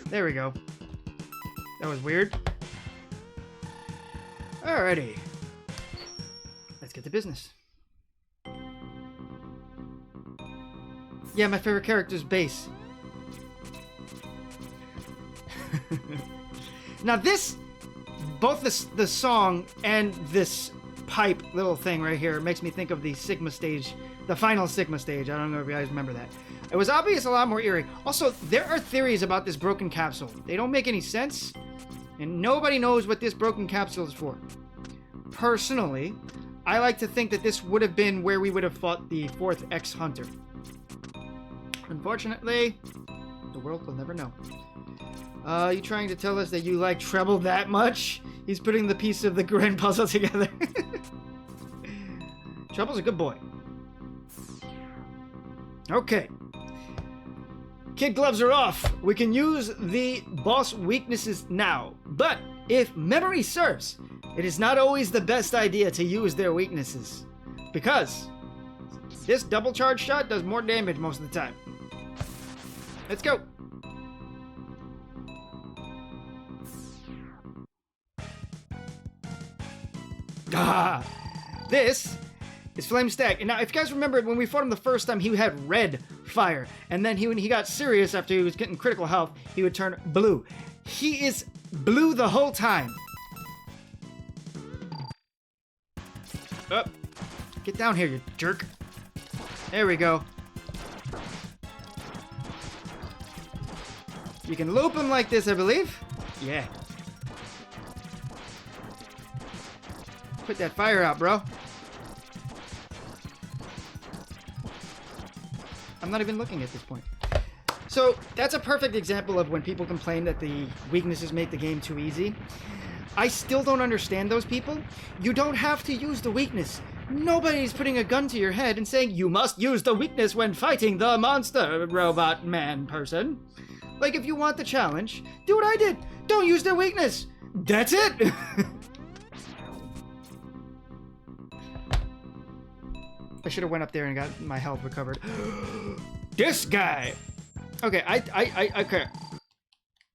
There we go. That was weird. Alrighty. Let's get to business. Yeah, my favorite character is Bass. Now this... Both the song and this pipe little thing right here makes me think of the Sigma stage, the final Sigma stage. I don't know if you guys remember that. It was obvious a lot more eerie. Also, there are theories about this broken capsule. They don't make any sense, and nobody knows what this broken capsule is for. Personally, I like to think that this would have been where we would have fought the 4th X-Hunter. Unfortunately, the world will never know. You trying to tell us that you like Treble that much? He's putting the piece of the grand puzzle together. Treble's a good boy. Okay. Kid gloves are off. We can use the boss weaknesses now. But if memory serves, it is not always the best idea to use their weaknesses. Because this double charge shot does more damage most of the time. Let's go. This is Flame Stack. And now, if you guys remember, when we fought him the first time, he had red fire. And then when he got serious after he was getting critical health, he would turn blue. He is blue the whole time. Up. Get down here, you jerk. There we go. You can loop him like this, I believe. Yeah. Put that fire out, bro. I'm not even looking at this point. So, that's a perfect example of when people complain that the weaknesses make the game too easy. I still don't understand those people. You don't have to use the weakness. Nobody's putting a gun to your head and saying you must use the weakness when fighting the monster robot man person. Like, if you want the challenge, do what I did. Don't use their weakness. That's it. I should have went up there and got my health recovered. This guy. Okay, okay.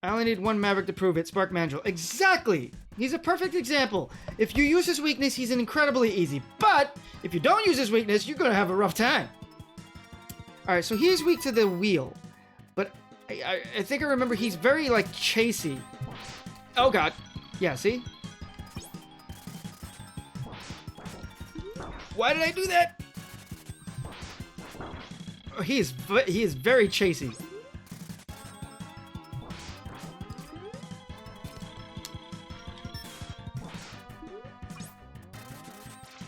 I only need one Maverick to prove it. Spark Mandrill. Exactly. He's a perfect example. If you use his weakness, he's incredibly easy. But if you don't use his weakness, you're gonna have a rough time. All right, so he's weak to the wheel, but I think I remember he's very like chasey. Oh God. Yeah. See. Why did I do that? Oh, he is very chasey.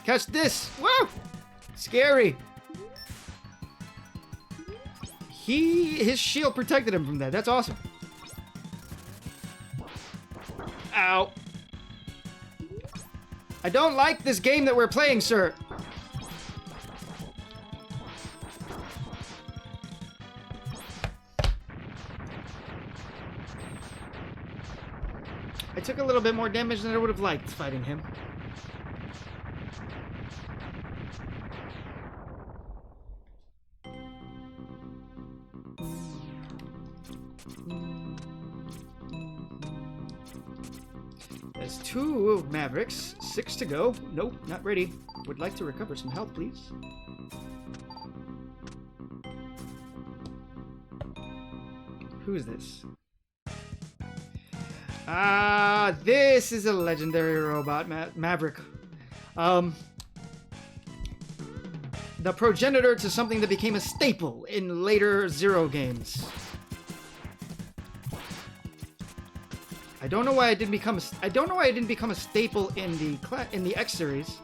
Catch this! Whoa! Scary. His shield protected him from that. That's awesome. Ow. I don't like this game that we're playing, sir. I took a little bit more damage than I would have liked fighting him. There's 2 Mavericks, 6 to go. Nope, not ready. Would like to recover some health, please. Who's this? This is a legendary robot, Maverick. The progenitor to something that became a staple in later Zero games. I don't know why I didn't become a staple in the X series.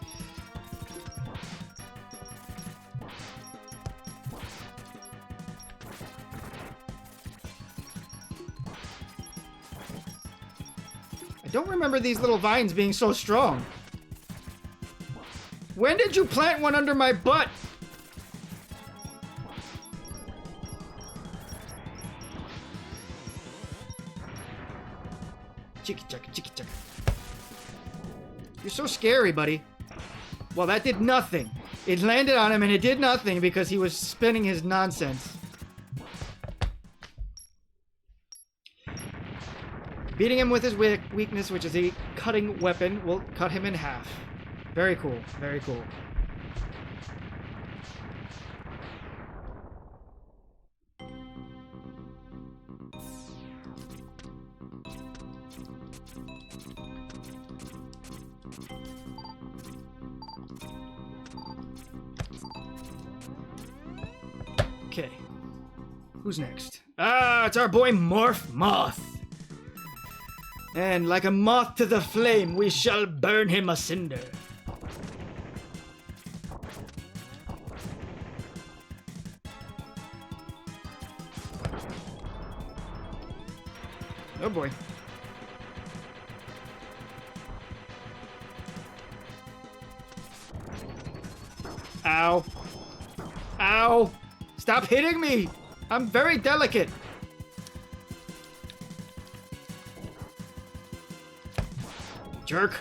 I don't remember these little vines being so strong. When did you plant one under my butt? Chicky chaka, chicky chaka. You're so scary, buddy. Well, that did nothing. It landed on him and it did nothing because he was spinning his nonsense. Beating him with his weakness, which is a cutting weapon, will cut him in half. Very cool. Very cool. Okay. Who's next? It's our boy Morph Moth. And like a moth to the flame, we shall burn him asunder. Oh boy. Ow. Ow. Stop hitting me. I'm very delicate. Jerk.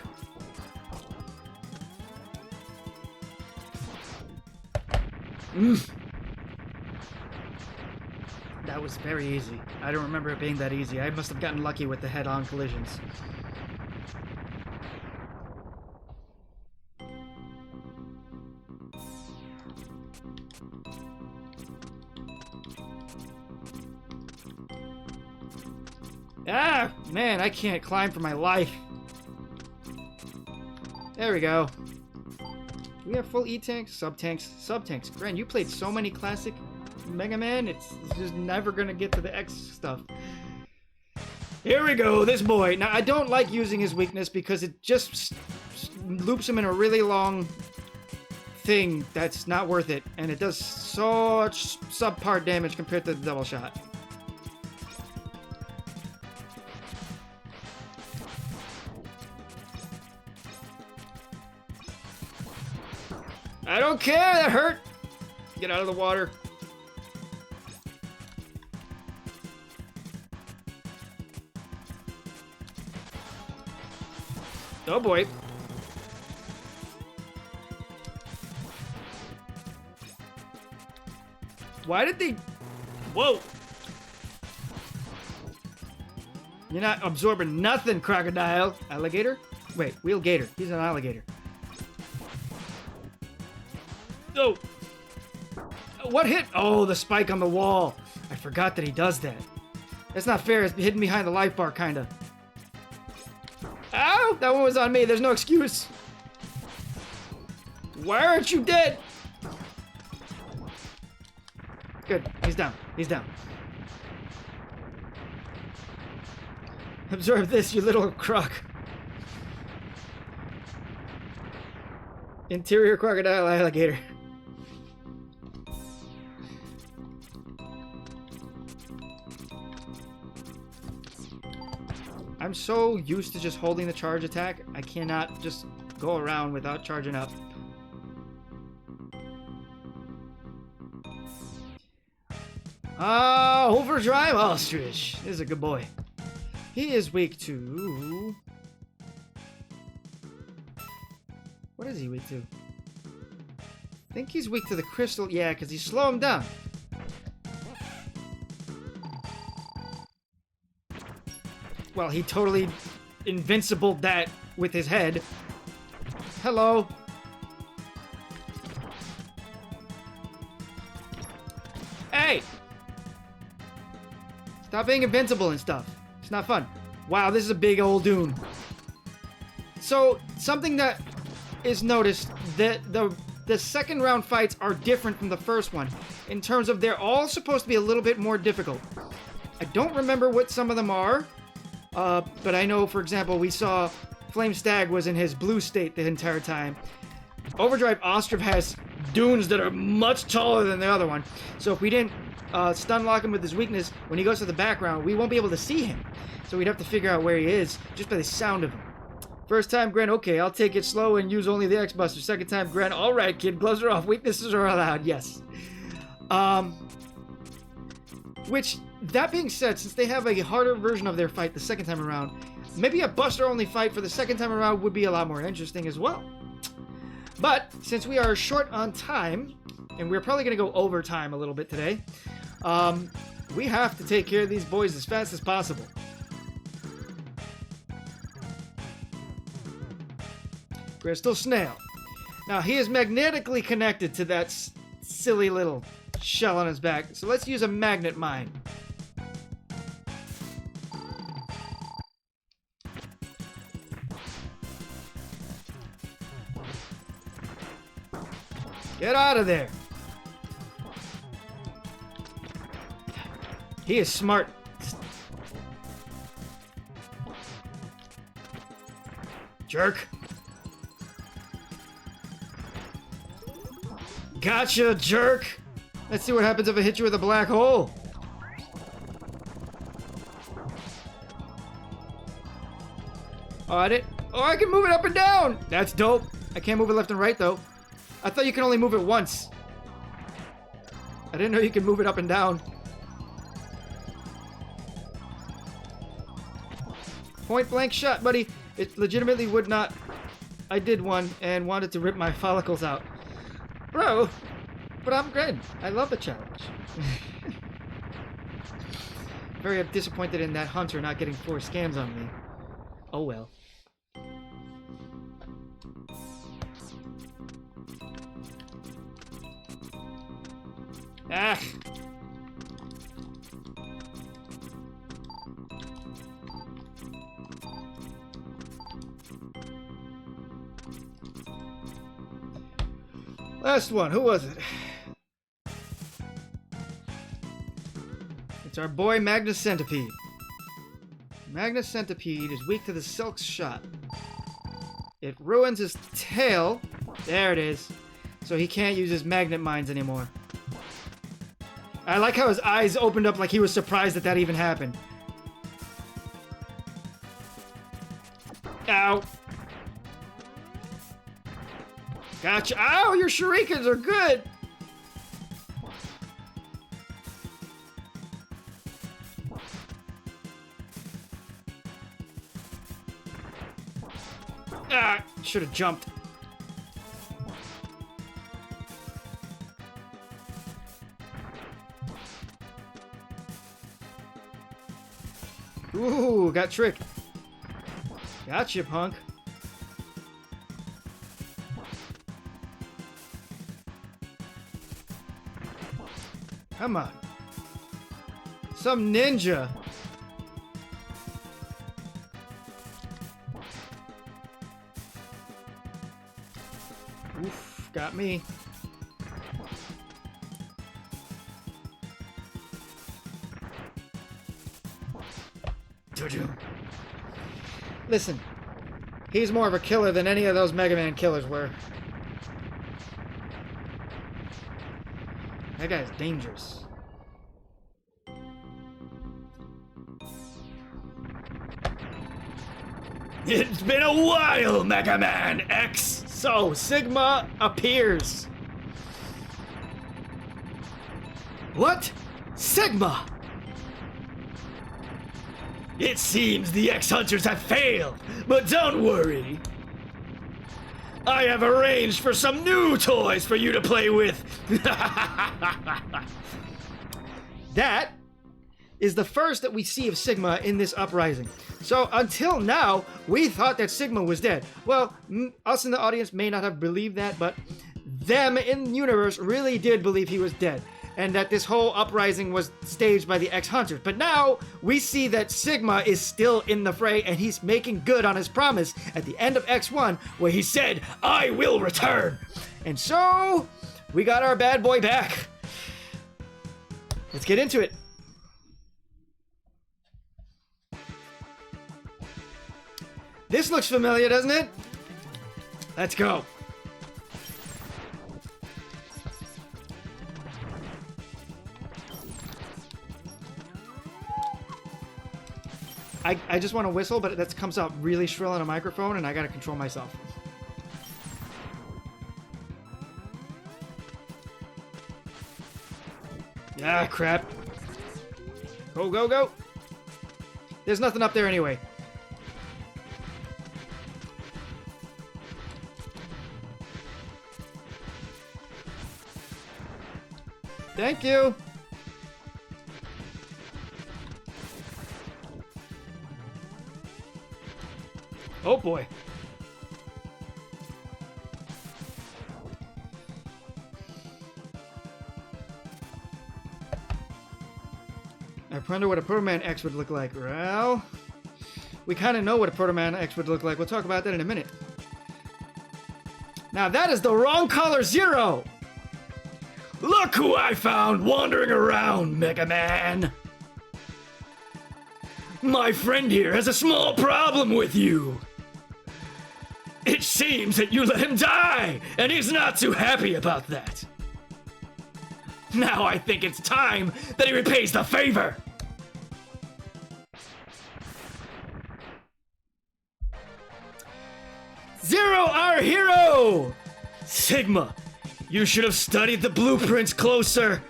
That was very easy. I don't remember it being that easy. I must have gotten lucky with the head-on collisions. Ah! Man, I can't climb for my life. There we go. Do we have full E-tanks? Sub-tanks? Sub-tanks. Gren, you played so many classic Mega Man, it's just never gonna get to the X stuff. Here we go, this boy. Now, I don't like using his weakness because it just loops him in a really long thing that's not worth it. And it does such subpar damage compared to the double shot. I don't care, that hurt! Get out of the water. Oh boy. Why did they... Whoa! You're not absorbing nothing, crocodile. Alligator? Wait, wheel gator. He's an alligator. Oh! What hit? Oh, the spike on the wall. I forgot that he does that. That's not fair. It's hidden behind the life bar, kinda. Ow! That one was on me. There's no excuse. Why aren't you dead? Good. He's down. He's down. Observe this, you little croc. Interior crocodile alligator. I'm so used to just holding the charge attack, I cannot just go around without charging up. Overdrive ostrich. This is a good boy. He is weak to... What is he weak to? I think he's weak to the crystal. Yeah, because he slowed him down. Well, he totally invincibled that with his head. Hello. Hey! Stop being invincible and stuff. It's not fun. Wow, this is a big old dune. So, something that is noticed, that the second round fights are different from the first one. In terms of they're all supposed to be a little bit more difficult. I don't remember what some of them are. But I know, for example, we saw Flame Stag was in his blue state the entire time. Overdrive Ostrich has dunes that are much taller than the other one. So if we didn't stun lock him with his weakness, when he goes to the background, we won't be able to see him. So we'd have to figure out where he is just by the sound of him. First time, Gren, okay, I'll take it slow and use only the X-Buster. Second time, Gren, alright, kid, gloves are off. Weaknesses are allowed, yes. Which, that being said, since they have a harder version of their fight the second time around, maybe a Buster-only fight for the second time around would be a lot more interesting as well. But, since we are short on time, and we're probably going to go over time a little bit today, we have to take care of these boys as fast as possible. Crystal Snail. Now, he is magnetically connected to that silly little shell on his back, so let's use a magnet mine. Get out of there. He is smart. Jerk. Gotcha, jerk. Let's see what happens if I hit you with a black hole. Oh, I can move it up and down. That's dope. I can't move it left and right, though. I thought you could only move it once. I didn't know you could move it up and down. Point blank shot, buddy. It legitimately would not. I did one and wanted to rip my follicles out. Bro, but I'm good. I love the challenge. Very disappointed in that hunter not getting 4 scans on me. Oh well. Ah! Last one, who was it? It's our boy Magnus Centipede. Magnus Centipede is weak to the Silk's shot. It ruins his tail. There it is. So he can't use his magnet mines anymore. I like how his eyes opened up like he was surprised that that even happened. Ow. Gotcha. Ow, your shurikens are good. Ah, should have jumped. Ooh, got tricked. Gotcha, punk. Come on. Some ninja. Oof, got me. Listen, he's more of a killer than any of those Mega Man killers were. That guy's dangerous. It's been a while, Mega Man X! So, Sigma appears. What? Sigma! It seems the X-Hunters have failed, but don't worry. I have arranged for some new toys for you to play with. That is the first that we see of Sigma in this uprising. So until now, we thought that Sigma was dead. Well, us in the audience may not have believed that, but them in the universe really did believe he was dead. And that this whole uprising was staged by the X-Hunters. But now, we see that Sigma is still in the fray, and he's making good on his promise at the end of X1, where he said, "I will return." And so, we got our bad boy back. Let's get into it. This looks familiar, doesn't it? Let's go. I just want to whistle, but that comes out really shrill on a microphone, and I gotta control myself. Ah, crap. Go, go, go. There's nothing up there anyway. Thank you. Oh boy. I wonder what a Proto Man X would look like. Well, we kind of know what a Proto Man X would look like. We'll talk about that in a minute. Now that is the wrong color, Zero. Look who I found wandering around, Mega Man. My friend here has a small problem with you. It seems that you let him die, and he's not too happy about that. Now I think it's time that he repays the favor. Zero, our hero! Sigma, you should have studied the blueprints closer.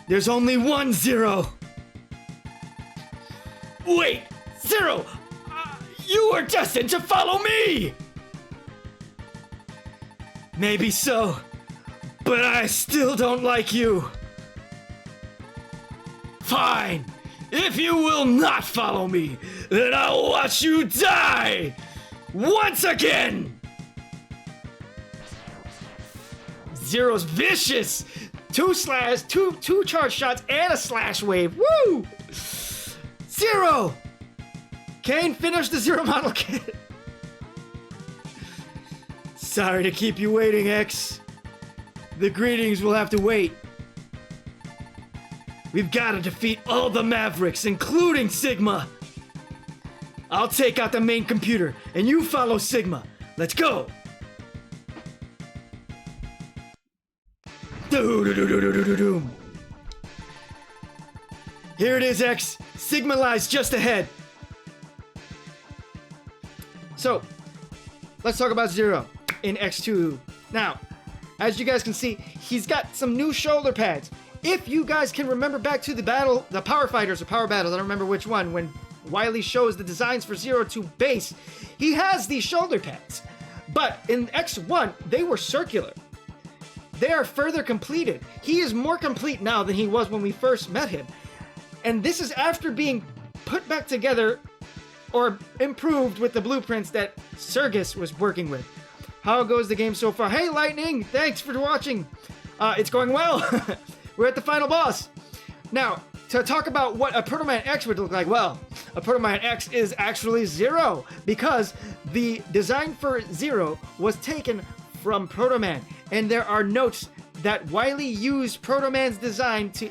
There's only one Zero. Wait, Zero! You were destined to follow me! Maybe so, but I still don't like you. Fine, if you will not follow me, then I'll watch you die! Once again! Zero's vicious! Two charge shots and a slash wave. Woo! Zero! Kane, finish the Zero model kit. Sorry to keep you waiting, X. The greetings will have to wait. We've got to defeat all the Mavericks, including Sigma. I'll take out the main computer, and you follow Sigma. Let's go. Doo-doo-doo-doo-doo-doo-doo. Here it is, X. Sigma lies just ahead. So, let's talk about Zero. in X2. Now, as you guys can see, he's got some new shoulder pads. If you guys can remember back to the battle, the Power Fighters or Power Battles, I don't remember which one, when Wily shows the designs for Zero to base, he has these shoulder pads. But in X1, they were circular. They are further completed. He is more complete now than he was when we first met him. And this is after being put back together or improved with the blueprints that Sergus was working with. How goes the game so far? Hey, Lightning! Thanks for watching! It's going well! We're at the final boss! Now, to talk about what a Proto Man X would look like, well, a Proto Man X is actually Zero, because the design for Zero was taken from Proto Man, and there are notes that Wily used Proto Man's design to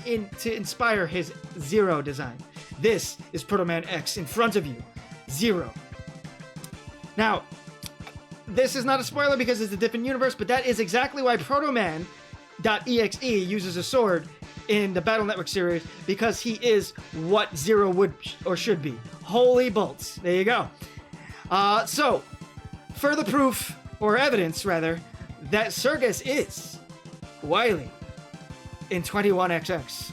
inspire his Zero design. This is Proto Man X in front of you. Zero. Now, this is not a spoiler because it's a different universe, but that is exactly why Proto Man.exe uses a sword in the Battle Network series, because he is what Zero would or should be. Holy bolts. There you go. So, further proof, or evidence rather, that Sergus is Wily in 21XX.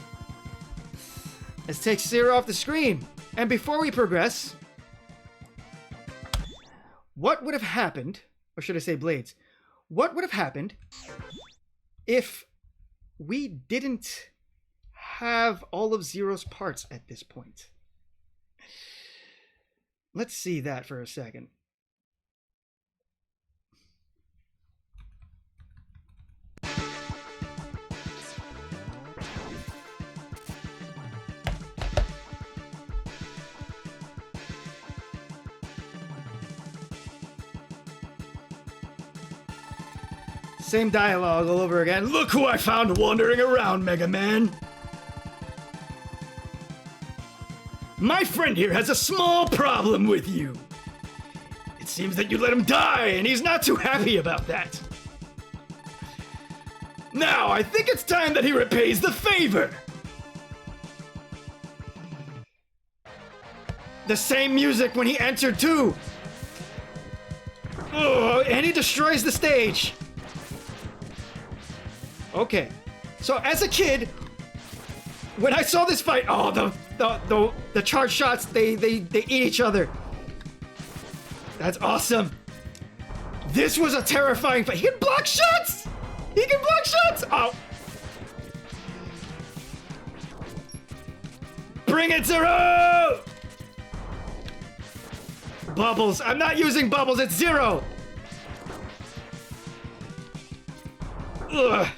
Let's take Zero off the screen. And before we progress, what would have happened, or should I say Blades, what would have happened if we didn't have all of Zero's parts at this point? Let's see that for a second. Same dialogue all over again. Look who I found wandering around, Mega Man. My friend here has a small problem with you. It seems that you let him die, and he's not too happy about that. Now, I think it's time that he repays the favor. The same music when he entered too. Oh, and he destroys the stage. Okay, so as a kid, when I saw this fight, oh, the charge shots, they eat each other. That's awesome. This was a terrifying fight. He can block shots. He can block shots. Oh, bring it, Zero. Bubbles. I'm not using bubbles. It's Zero. Ugh.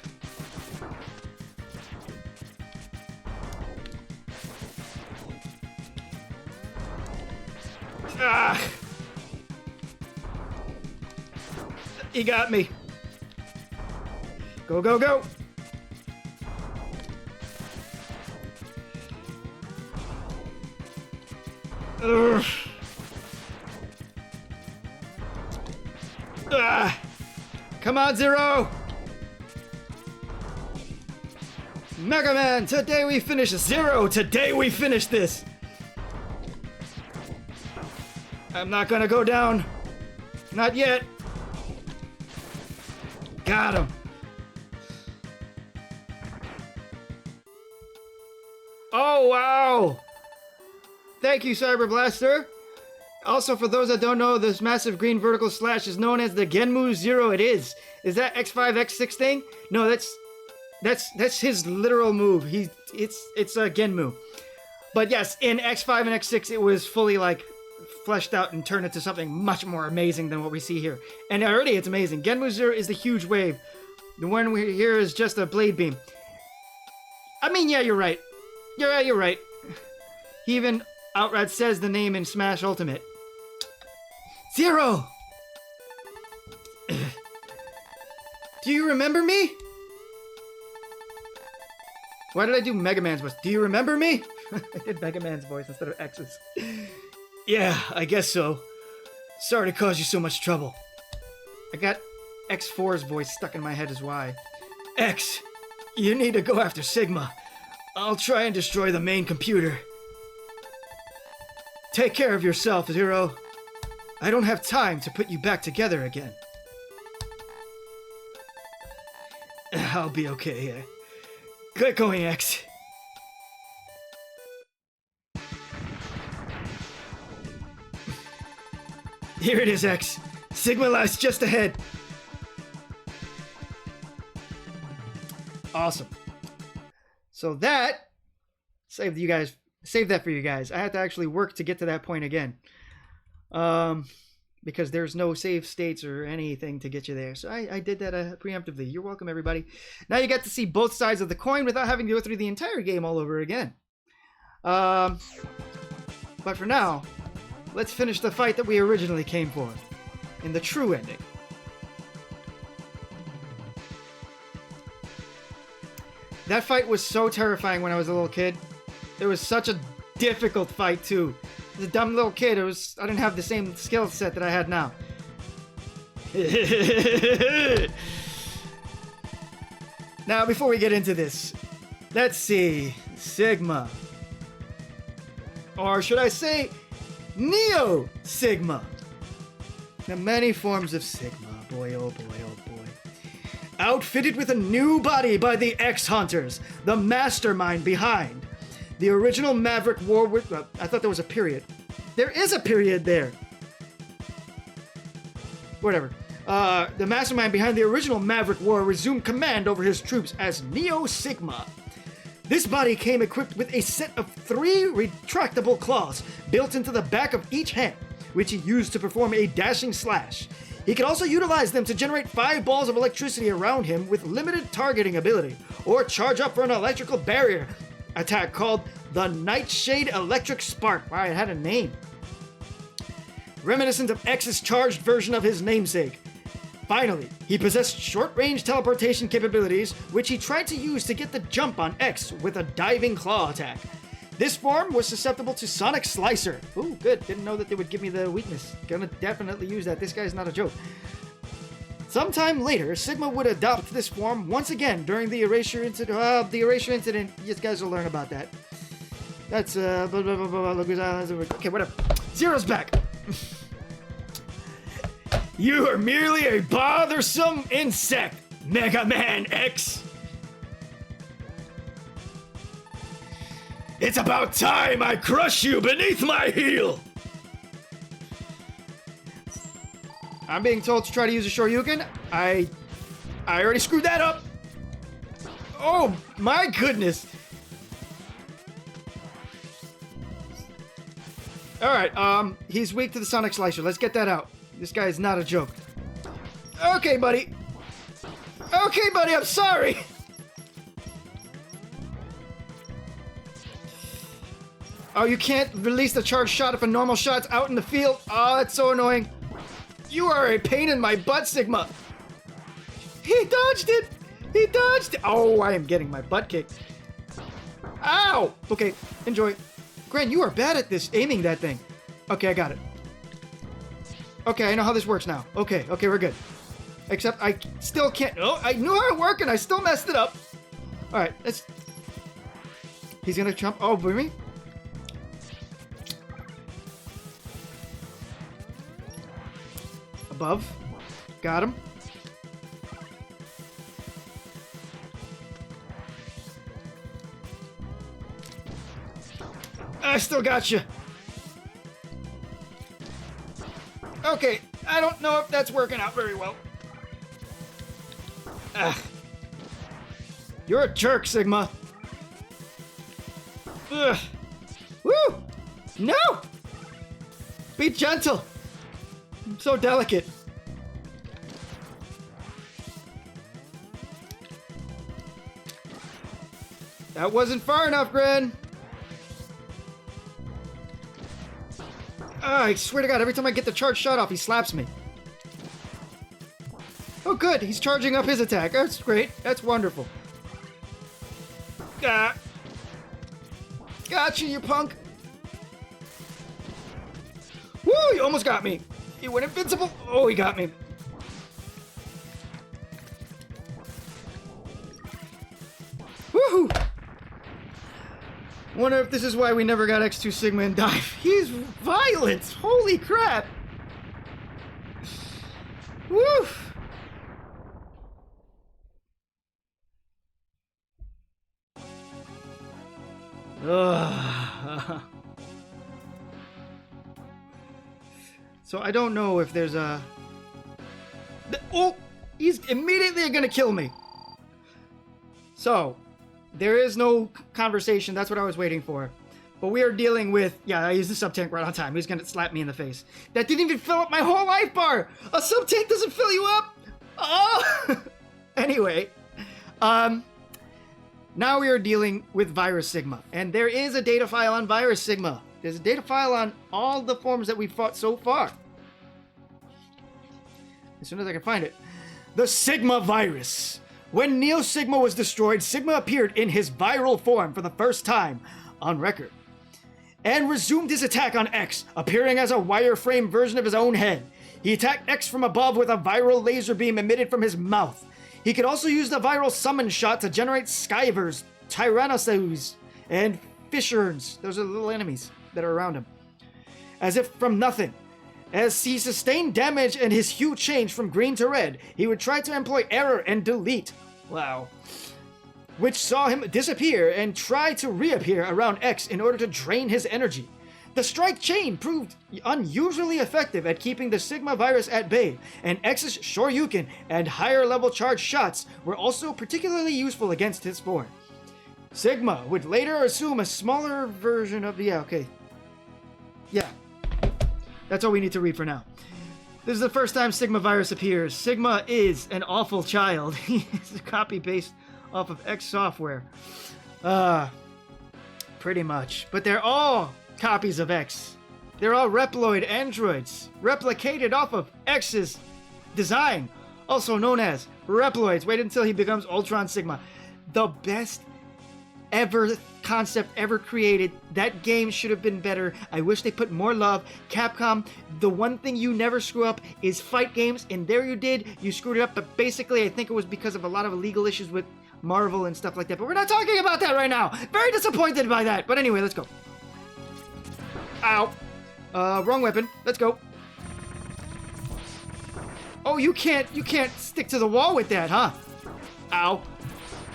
Ah. He got me. Go, go, go. Ugh. Ah. Come on, Zero. Mega Man, today we finish Zero. Today we finish this. I'm not gonna go down. Not yet. Got him. Oh, wow. Thank you, Cyber Blaster. Also, for those that don't know, this massive green vertical slash is known as the Genmu Zero. It is. Is that X5, X6 thing? No, that's his literal move. It's a Genmu. But yes, in X5 and X6, it was fully like fleshed out and turned into something much more amazing than what we see here. And already it's amazing. Genmu Zero is the huge wave. The one we here is just a blade beam. I mean, yeah, you're right. You're right. He even outright says the name in Smash Ultimate. Zero! Do you remember me? Why did I do Mega Man's voice? Do you remember me? I did Mega Man's voice instead of X's. Yeah, I guess so. Sorry to cause you so much trouble. I got X4's voice stuck in my head as Y. X, you need to go after Sigma. I'll try and destroy the main computer. Take care of yourself, Zero. I don't have time to put you back together again. I'll be okay. Get going, X. Here it is, X. Sigma lies just ahead. Awesome. So that saved that for you guys. I had to actually work to get to that point again. Because there's no save states or anything to get you there. So I did that preemptively. You're welcome, everybody. Now you get to see both sides of the coin without having to go through the entire game all over again. But for now, let's finish the fight that we originally came for. In the true ending. That fight was so terrifying when I was a little kid. It was such a difficult fight too. As a dumb little kid, I didn't have the same skill set that I had now. Now, before we get into this, let's see. Sigma. Or should I say, Neo Sigma. The many forms of Sigma. Boy, oh boy, oh boy. Outfitted with a new body by the X-Hunters, the mastermind behind the original Maverick War with... I thought there was a period. There is a period there. Whatever. The mastermind behind the original Maverick War resumed command over his troops as Neo Sigma. This body came equipped with a set of 3 retractable claws built into the back of each hand, which he used to perform a dashing slash. He could also utilize them to generate 5 balls of electricity around him with limited targeting ability, or charge up for an electrical barrier attack called the Nightshade Electric Spark. Wow, it had a name. Reminiscent of X's charged version of his namesake. Finally, he possessed short-range teleportation capabilities, which he tried to use to get the jump on X with a diving claw attack. This form was susceptible to Sonic Slicer. Ooh, good. Didn't know that they would give me the weakness. Gonna definitely use that. This guy's not a joke. Sometime later, Sigma would adopt this form once again during the Erasure Incident. You guys will learn about that. That's, okay, whatever. Zero's back. You are merely a bothersome insect, Mega Man X. It's about time I crush you beneath my heel! I'm being told to try to use a Shoryuken. I already screwed that up. Oh, my goodness. Alright, he's weak to the Sonic Slicer. Let's get that out. This guy is not a joke. Okay, buddy. Okay, buddy, I'm sorry. Oh, you can't release the charged shot if a normal shot's out in the field. Oh, that's so annoying. You are a pain in my butt, Sigma. He dodged it. He dodged it. Oh, I am getting my butt kicked. Ow. Okay, enjoy. Gren, you are bad at this, aiming that thing. Okay, I got it. Okay, I know how this works now. Okay, we're good. Except I still can't. Oh, I knew how it worked and I still messed it up. All right, let's. He's gonna jump over me. Above. Got him. I still got you. Okay, I don't know if that's working out very well. Ugh. You're a jerk, Sigma. Ugh. Woo! No! Be gentle. I'm so delicate. That wasn't far enough, Gren. I swear to God, every time I get the charged shot off, he slaps me. Oh, good. He's charging up his attack. That's great. That's wonderful. Gotcha, you punk. Woo, you almost got me. He went invincible. Oh, he got me. Woohoo! Wonder if this is why we never got X2 Sigma in Dive. He's violent! Holy crap! Woo! Ugh. So I don't know if there's a... Oh! He's immediately gonna kill me! So, there is no conversation. That's what I was waiting for. But we are dealing with... Yeah, I used the sub-tank right on time. He's gonna slap me in the face. That didn't even fill up my whole life bar! A sub-tank doesn't fill you up! Oh! Anyway. Now we are dealing with Virus Sigma. And there is a data file on Virus Sigma. There's a data file on all the forms that we've fought so far. As soon as I can find it. The Sigma Virus. When Neo Sigma was destroyed, Sigma appeared in his viral form for the first time on record. And resumed his attack on X, appearing as a wireframe version of his own head. He attacked X from above with a viral laser beam emitted from his mouth. He could also use the viral summon shot to generate Skyvers, Tyrannosaurs, and Fisherns. Those are the little enemies that are around him. As if from nothing. As he sustained damage and his hue changed from green to red, he would try to employ error and delete. Wow. Which saw him disappear and try to reappear around X in order to drain his energy. The strike chain proved unusually effective at keeping the Sigma virus at bay, and X's Shoryuken and higher level charge shots were also particularly useful against his form. Sigma would later assume a smaller version of the... Yeah, okay. Yeah. That's all we need to read for now. This is the first time Sigma virus appears. Sigma is an awful child. He is a copy based off of X software. Pretty much. But they're all copies of X. They're all Reploid androids, replicated off of X's design, also known as Reploids. Wait until he becomes Ultron Sigma. The best ever concept ever created. That game should have been better. I wish they put more love. Capcom, the one thing you never screw up is fight games, and there you did. You screwed it up, but basically I think it was because of a lot of legal issues with Marvel and stuff like that, but we're not talking about that right now. Very disappointed by that, but anyway, let's go. Ow. Wrong weapon. Let's go. Oh, you can't stick to the wall with that, huh? Ow.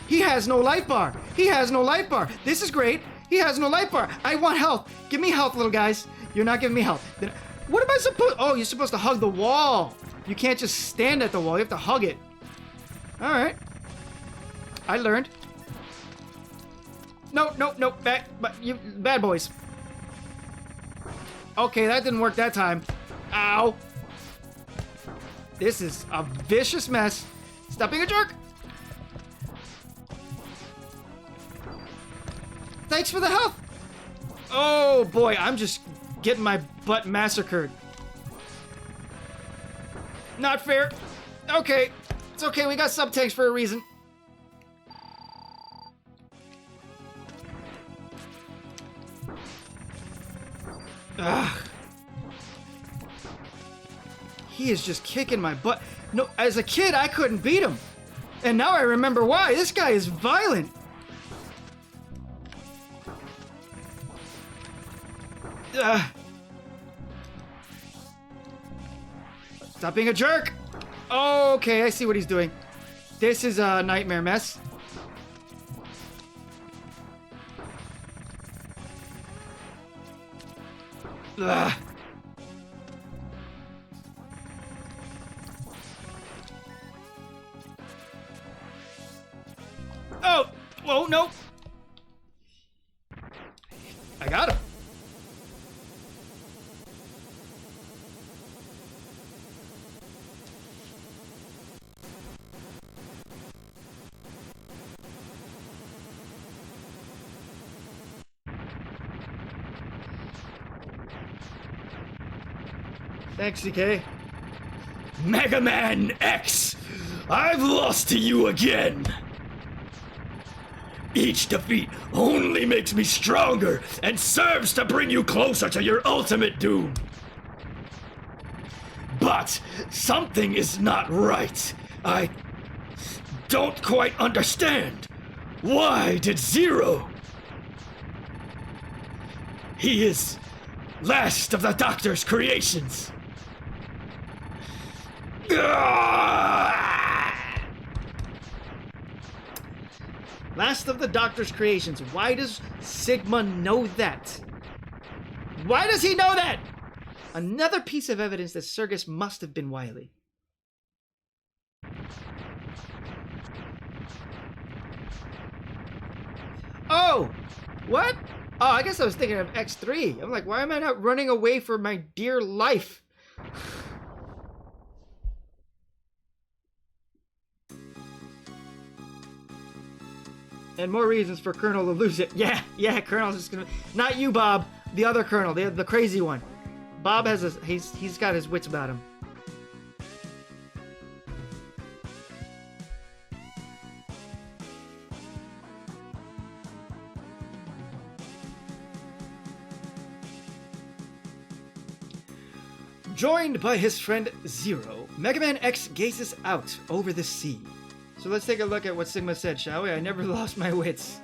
He has no life bar. He has no life bar. This is great. He has no life bar. I want health. Give me health, little guys. You're not giving me health. Then what am I supposed... Oh, you're supposed to hug the wall. You can't just stand at the wall. You have to hug it. All right. I learned. No. Bad boys. Okay, that didn't work that time. Ow. This is a vicious mess. Stop being a jerk. Thanks for the help. Oh boy, I'm just getting my butt massacred. Not fair. Okay, it's okay. We got sub-tanks for a reason. Ugh. He is just kicking my butt. No, as a kid, I couldn't beat him. And now I remember why. This guy is violent. Stop being a jerk. Okay, I see what he's doing. This is a nightmare mess. Ugh. Oh! Whoa, no! I got him. Thanks, CK. Mega Man X! I've lost to you again! Each defeat only makes me stronger and serves to bring you closer to your ultimate doom. But something is not right. I don't quite understand. Why did Zero? He is last of the Doctor's creations. Let Last of the Doctor's creations. Why does Sigma know that? Why does he know that? Another piece of evidence that Sergus must have been wily. Oh! What? Oh, I guess I was thinking of X3. I'm like, why am I not running away for my dear life? And more reasons for Colonel to lose it. Yeah, Colonel's just gonna... Not you, Bob. The other Colonel, the crazy one. Bob has a... He's got his wits about him. Joined by his friend Zero, Mega Man X gazes out over the sea. So let's take a look at what Sigma said, shall we? I never lost my wits.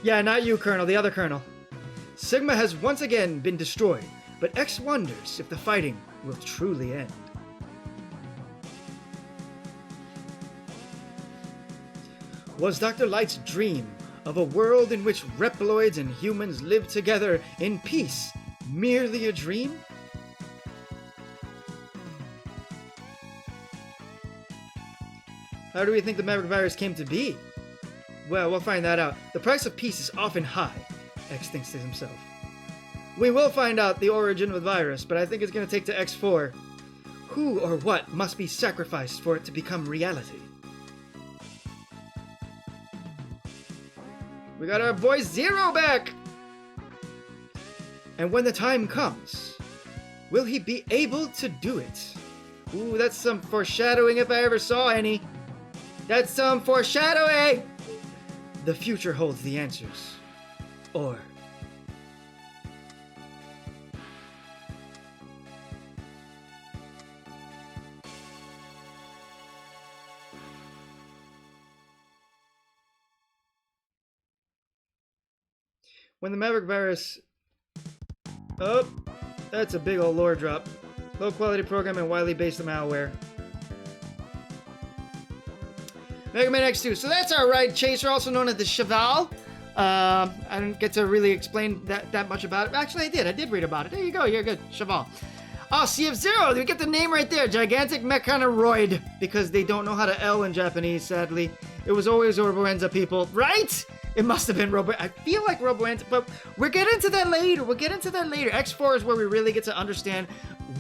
Yeah, not you, Colonel, the other Colonel. Sigma has once again been destroyed, but X wonders if the fighting will truly end. Was Dr. Light's dream of a world in which Reploids and humans live together in peace merely a dream? How do we think the Maverick virus came to be? Well, we'll find that out. The price of peace is often high, X thinks to himself. We will find out the origin of the virus, but I think it's going to take to X4. Who or what must be sacrificed for it to become reality? We got our boy Zero back! And when the time comes, will he be able to do it? Ooh, that's some foreshadowing if I ever saw any. That's some foreshadowing! The future holds the answers. Or... when the Maverick virus... Oh, that's a big old lore drop. Low quality program and widely based malware. Mega Man X2. So that's our ride chaser, also known as the Cheval. I didn't get to really explain that much about it. Actually, I did read about it. There you go. You're good. Cheval. Oh, CF0. We get the name right there. Gigantic Mechanoid. Because they don't know how to L in Japanese, sadly. It was always Roboenza, people. Right? It must have been I feel like Roboenza, but we'll get into that later. X4 is where we really get to understand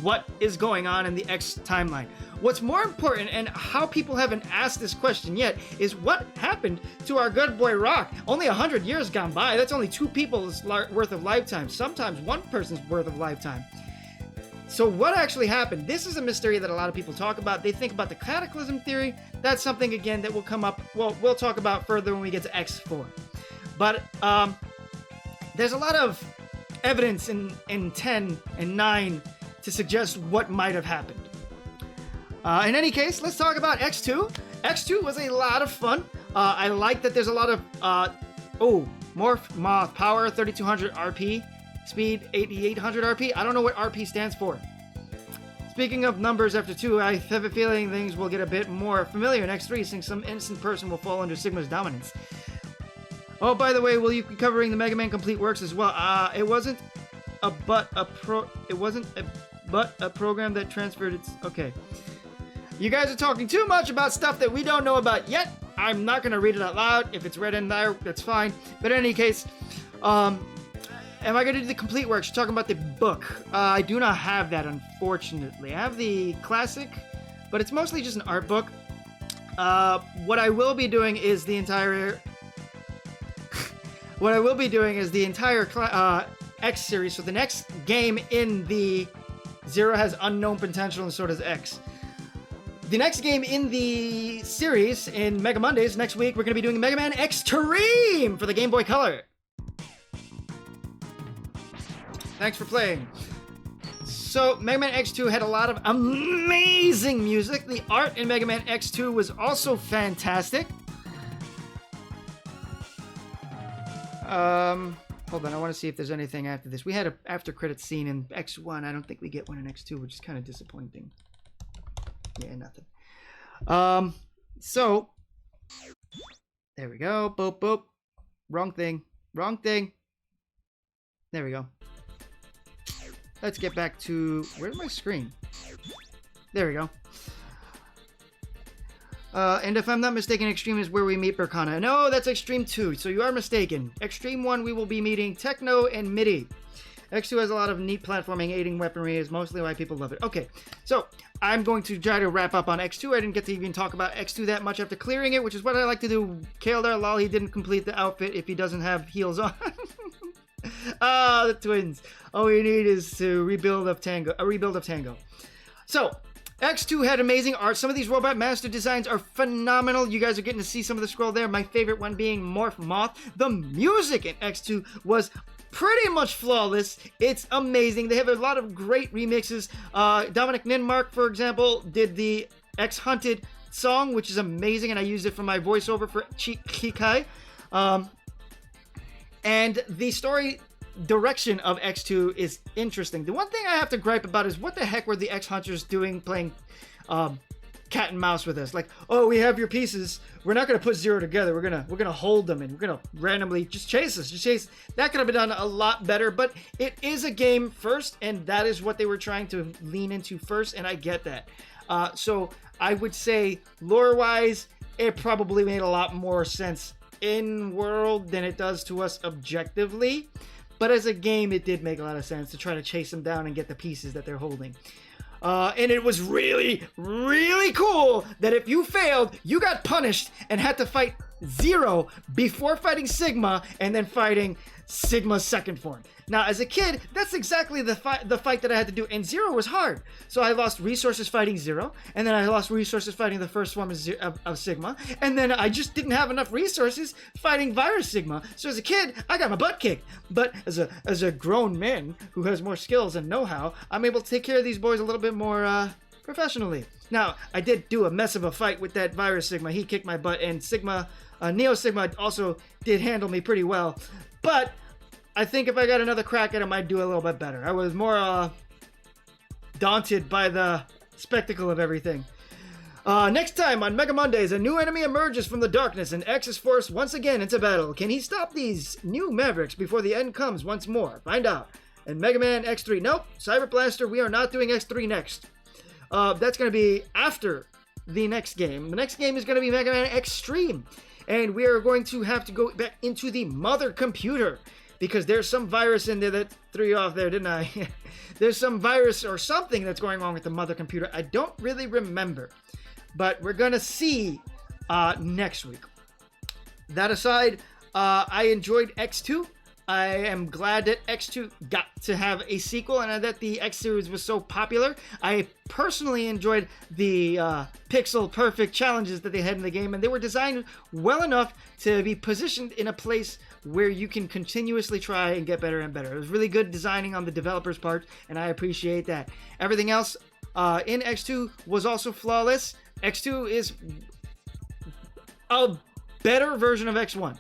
what is going on in the X timeline. What's more important, and how people haven't asked this question yet, is what happened to our good boy Rock? Only 100 years gone by. That's only 2 people's worth of lifetime. Sometimes 1 person's worth of lifetime. So what actually happened? This is a mystery that a lot of people talk about. They think about the cataclysm theory. That's something, again, that will come up. Well, we'll talk about further when we get to X4. But there's a lot of evidence in 10 and 9 to suggest what might have happened. In any case, let's talk about X2. X2 was a lot of fun. I like that there's a lot of... Morph Moth Power 3200 RP. Speed 8800 RP. I don't know what RP stands for. Speaking of numbers after 2, I have a feeling things will get a bit more familiar in X3 since some innocent person will fall under Sigma's dominance. Oh, by the way, will you be covering the Mega Man Complete Works as well? It wasn't a program that transferred its... Okay. You guys are talking too much about stuff that we don't know about yet. I'm not going to read it out loud. If it's read in there, that's fine. But in any case, am I going to do the Complete Works? You're talking about the book. I do not have that, unfortunately. I have the classic, but it's mostly just an art book. What I will be doing is the entire... X series. So the next game in the Zero has unknown potential, and so does X. The next game in the series, in Mega Mondays, next week, we're going to be doing Mega Man Extreme for the Game Boy Color. Thanks for playing. So, Mega Man X2 had a lot of amazing music. The art in Mega Man X2 was also fantastic. Hold on, I want to see if there's anything after this. We had an after credits scene in X1. I don't think we get one in X2, which is kind of disappointing. Yeah, nothing. So, There we go. Boop, boop. Wrong thing. Wrong thing. There we go. Let's get back to... Where's my screen? There we go. And if I'm not mistaken, Extreme is where we meet Berkana. No, that's Extreme 2, so you are mistaken. Extreme 1, we will be meeting Techno and MIDI. X2 has a lot of neat platforming, aiding weaponry, is mostly why people love it. Okay, so I'm going to try to wrap up on X2. I didn't get to even talk about X2 that much after clearing it, which is what I like to do. Kaeldar, lol, he didn't complete the outfit if he doesn't have heels on. Ah, the twins. All we need is to rebuild of Tango. So, X2 had amazing art. Some of these Robot Master designs are phenomenal. You guys are getting to see some of the scroll there. My favorite one being Morph Moth. The music in X2 was pretty much flawless. It's amazing. They have a lot of great remixes. Dominic Ninmark, for example, did the X Hunted song, which is amazing, and I used it for my voiceover for Chikai. And the story direction of X2 is interesting. The one thing I have to gripe about is what the heck were the X Hunters doing playing cat and mouse with us? Like, oh, we have your pieces. We're not gonna put zero together. We're gonna hold them and we're gonna randomly just chase us. That could have been done a lot better, but it is a game first, and that is what they were trying to lean into first, and I get that. So I would say lore-wise, it probably made a lot more sense in world than it does to us objectively. But as a game, it did make a lot of sense to try to chase them down and get the pieces that they're holding. And it was really, really cool that if you failed, you got punished and had to fight Zero before fighting Sigma and then fighting Sigma's second form. Now, as a kid, that's exactly the fight that I had to do, and Zero was hard. So I lost resources fighting Zero, and then I lost resources fighting the first form of Sigma, and then I just didn't have enough resources fighting Virus Sigma. So as a kid, I got my butt kicked. But as a grown man who has more skills and know-how, I'm able to take care of these boys a little bit more professionally. Now, I did do a mess of a fight with that Virus Sigma. He kicked my butt, and Neo Sigma also did handle me pretty well. But I think if I got another crack at him, I'd do a little bit better. I was more daunted by the spectacle of everything. Next time on Mega Mondays, a new enemy emerges from the darkness and X is forced once again into battle. Can he stop these new Mavericks before the end comes once more? Find out. And Mega Man X3. Nope. Cyber Blaster, we are not doing X3 next. That's going to be after the next game. The next game is going to be Mega Man Extreme. And we are going to have to go back into the mother computer, because there's some virus in there that threw you off there, didn't I? There's some virus or something that's going on with the mother computer. I don't really remember, but we're going to see next week. That aside, I enjoyed X2. I am glad that X2 got to have a sequel and that the X series was so popular. I personally enjoyed the pixel perfect challenges that they had in the game, and they were designed well enough to be positioned in a place where you can continuously try and get better and better. It was really good designing on the developer's part, and I appreciate that. Everything else in X2 was also flawless. X2 is a better version of X1.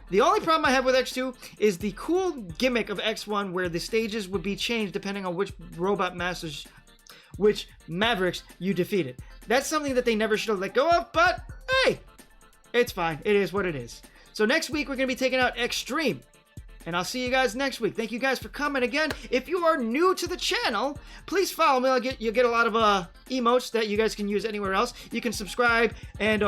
The only problem I have with X2 is the cool gimmick of X1 where the stages would be changed depending on which which Mavericks you defeated. That's something that they never should have let go of, but hey, it's fine. It is what it is. So next week we're going to be taking out Extreme, and I'll see you guys next week. Thank you guys for coming again. If you are new to the channel, please follow me. You'll get a lot of emotes that you guys can use anywhere else. You can subscribe, and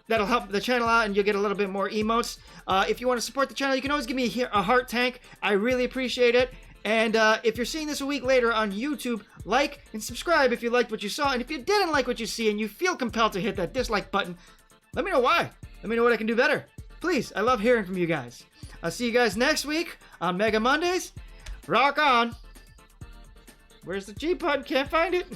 that'll help the channel out, and you'll get a little bit more emotes. If you want to support the channel, you can always give me a heart tank. I really appreciate it. And if you're seeing this a week later on YouTube, like and subscribe if you liked what you saw. And if you didn't like what you see and you feel compelled to hit that dislike button, let me know why. Let me know what I can do better. Please, I love hearing from you guys. I'll see you guys next week on Mega Mondays. Rock on. Where's the G-Pod? Can't find it.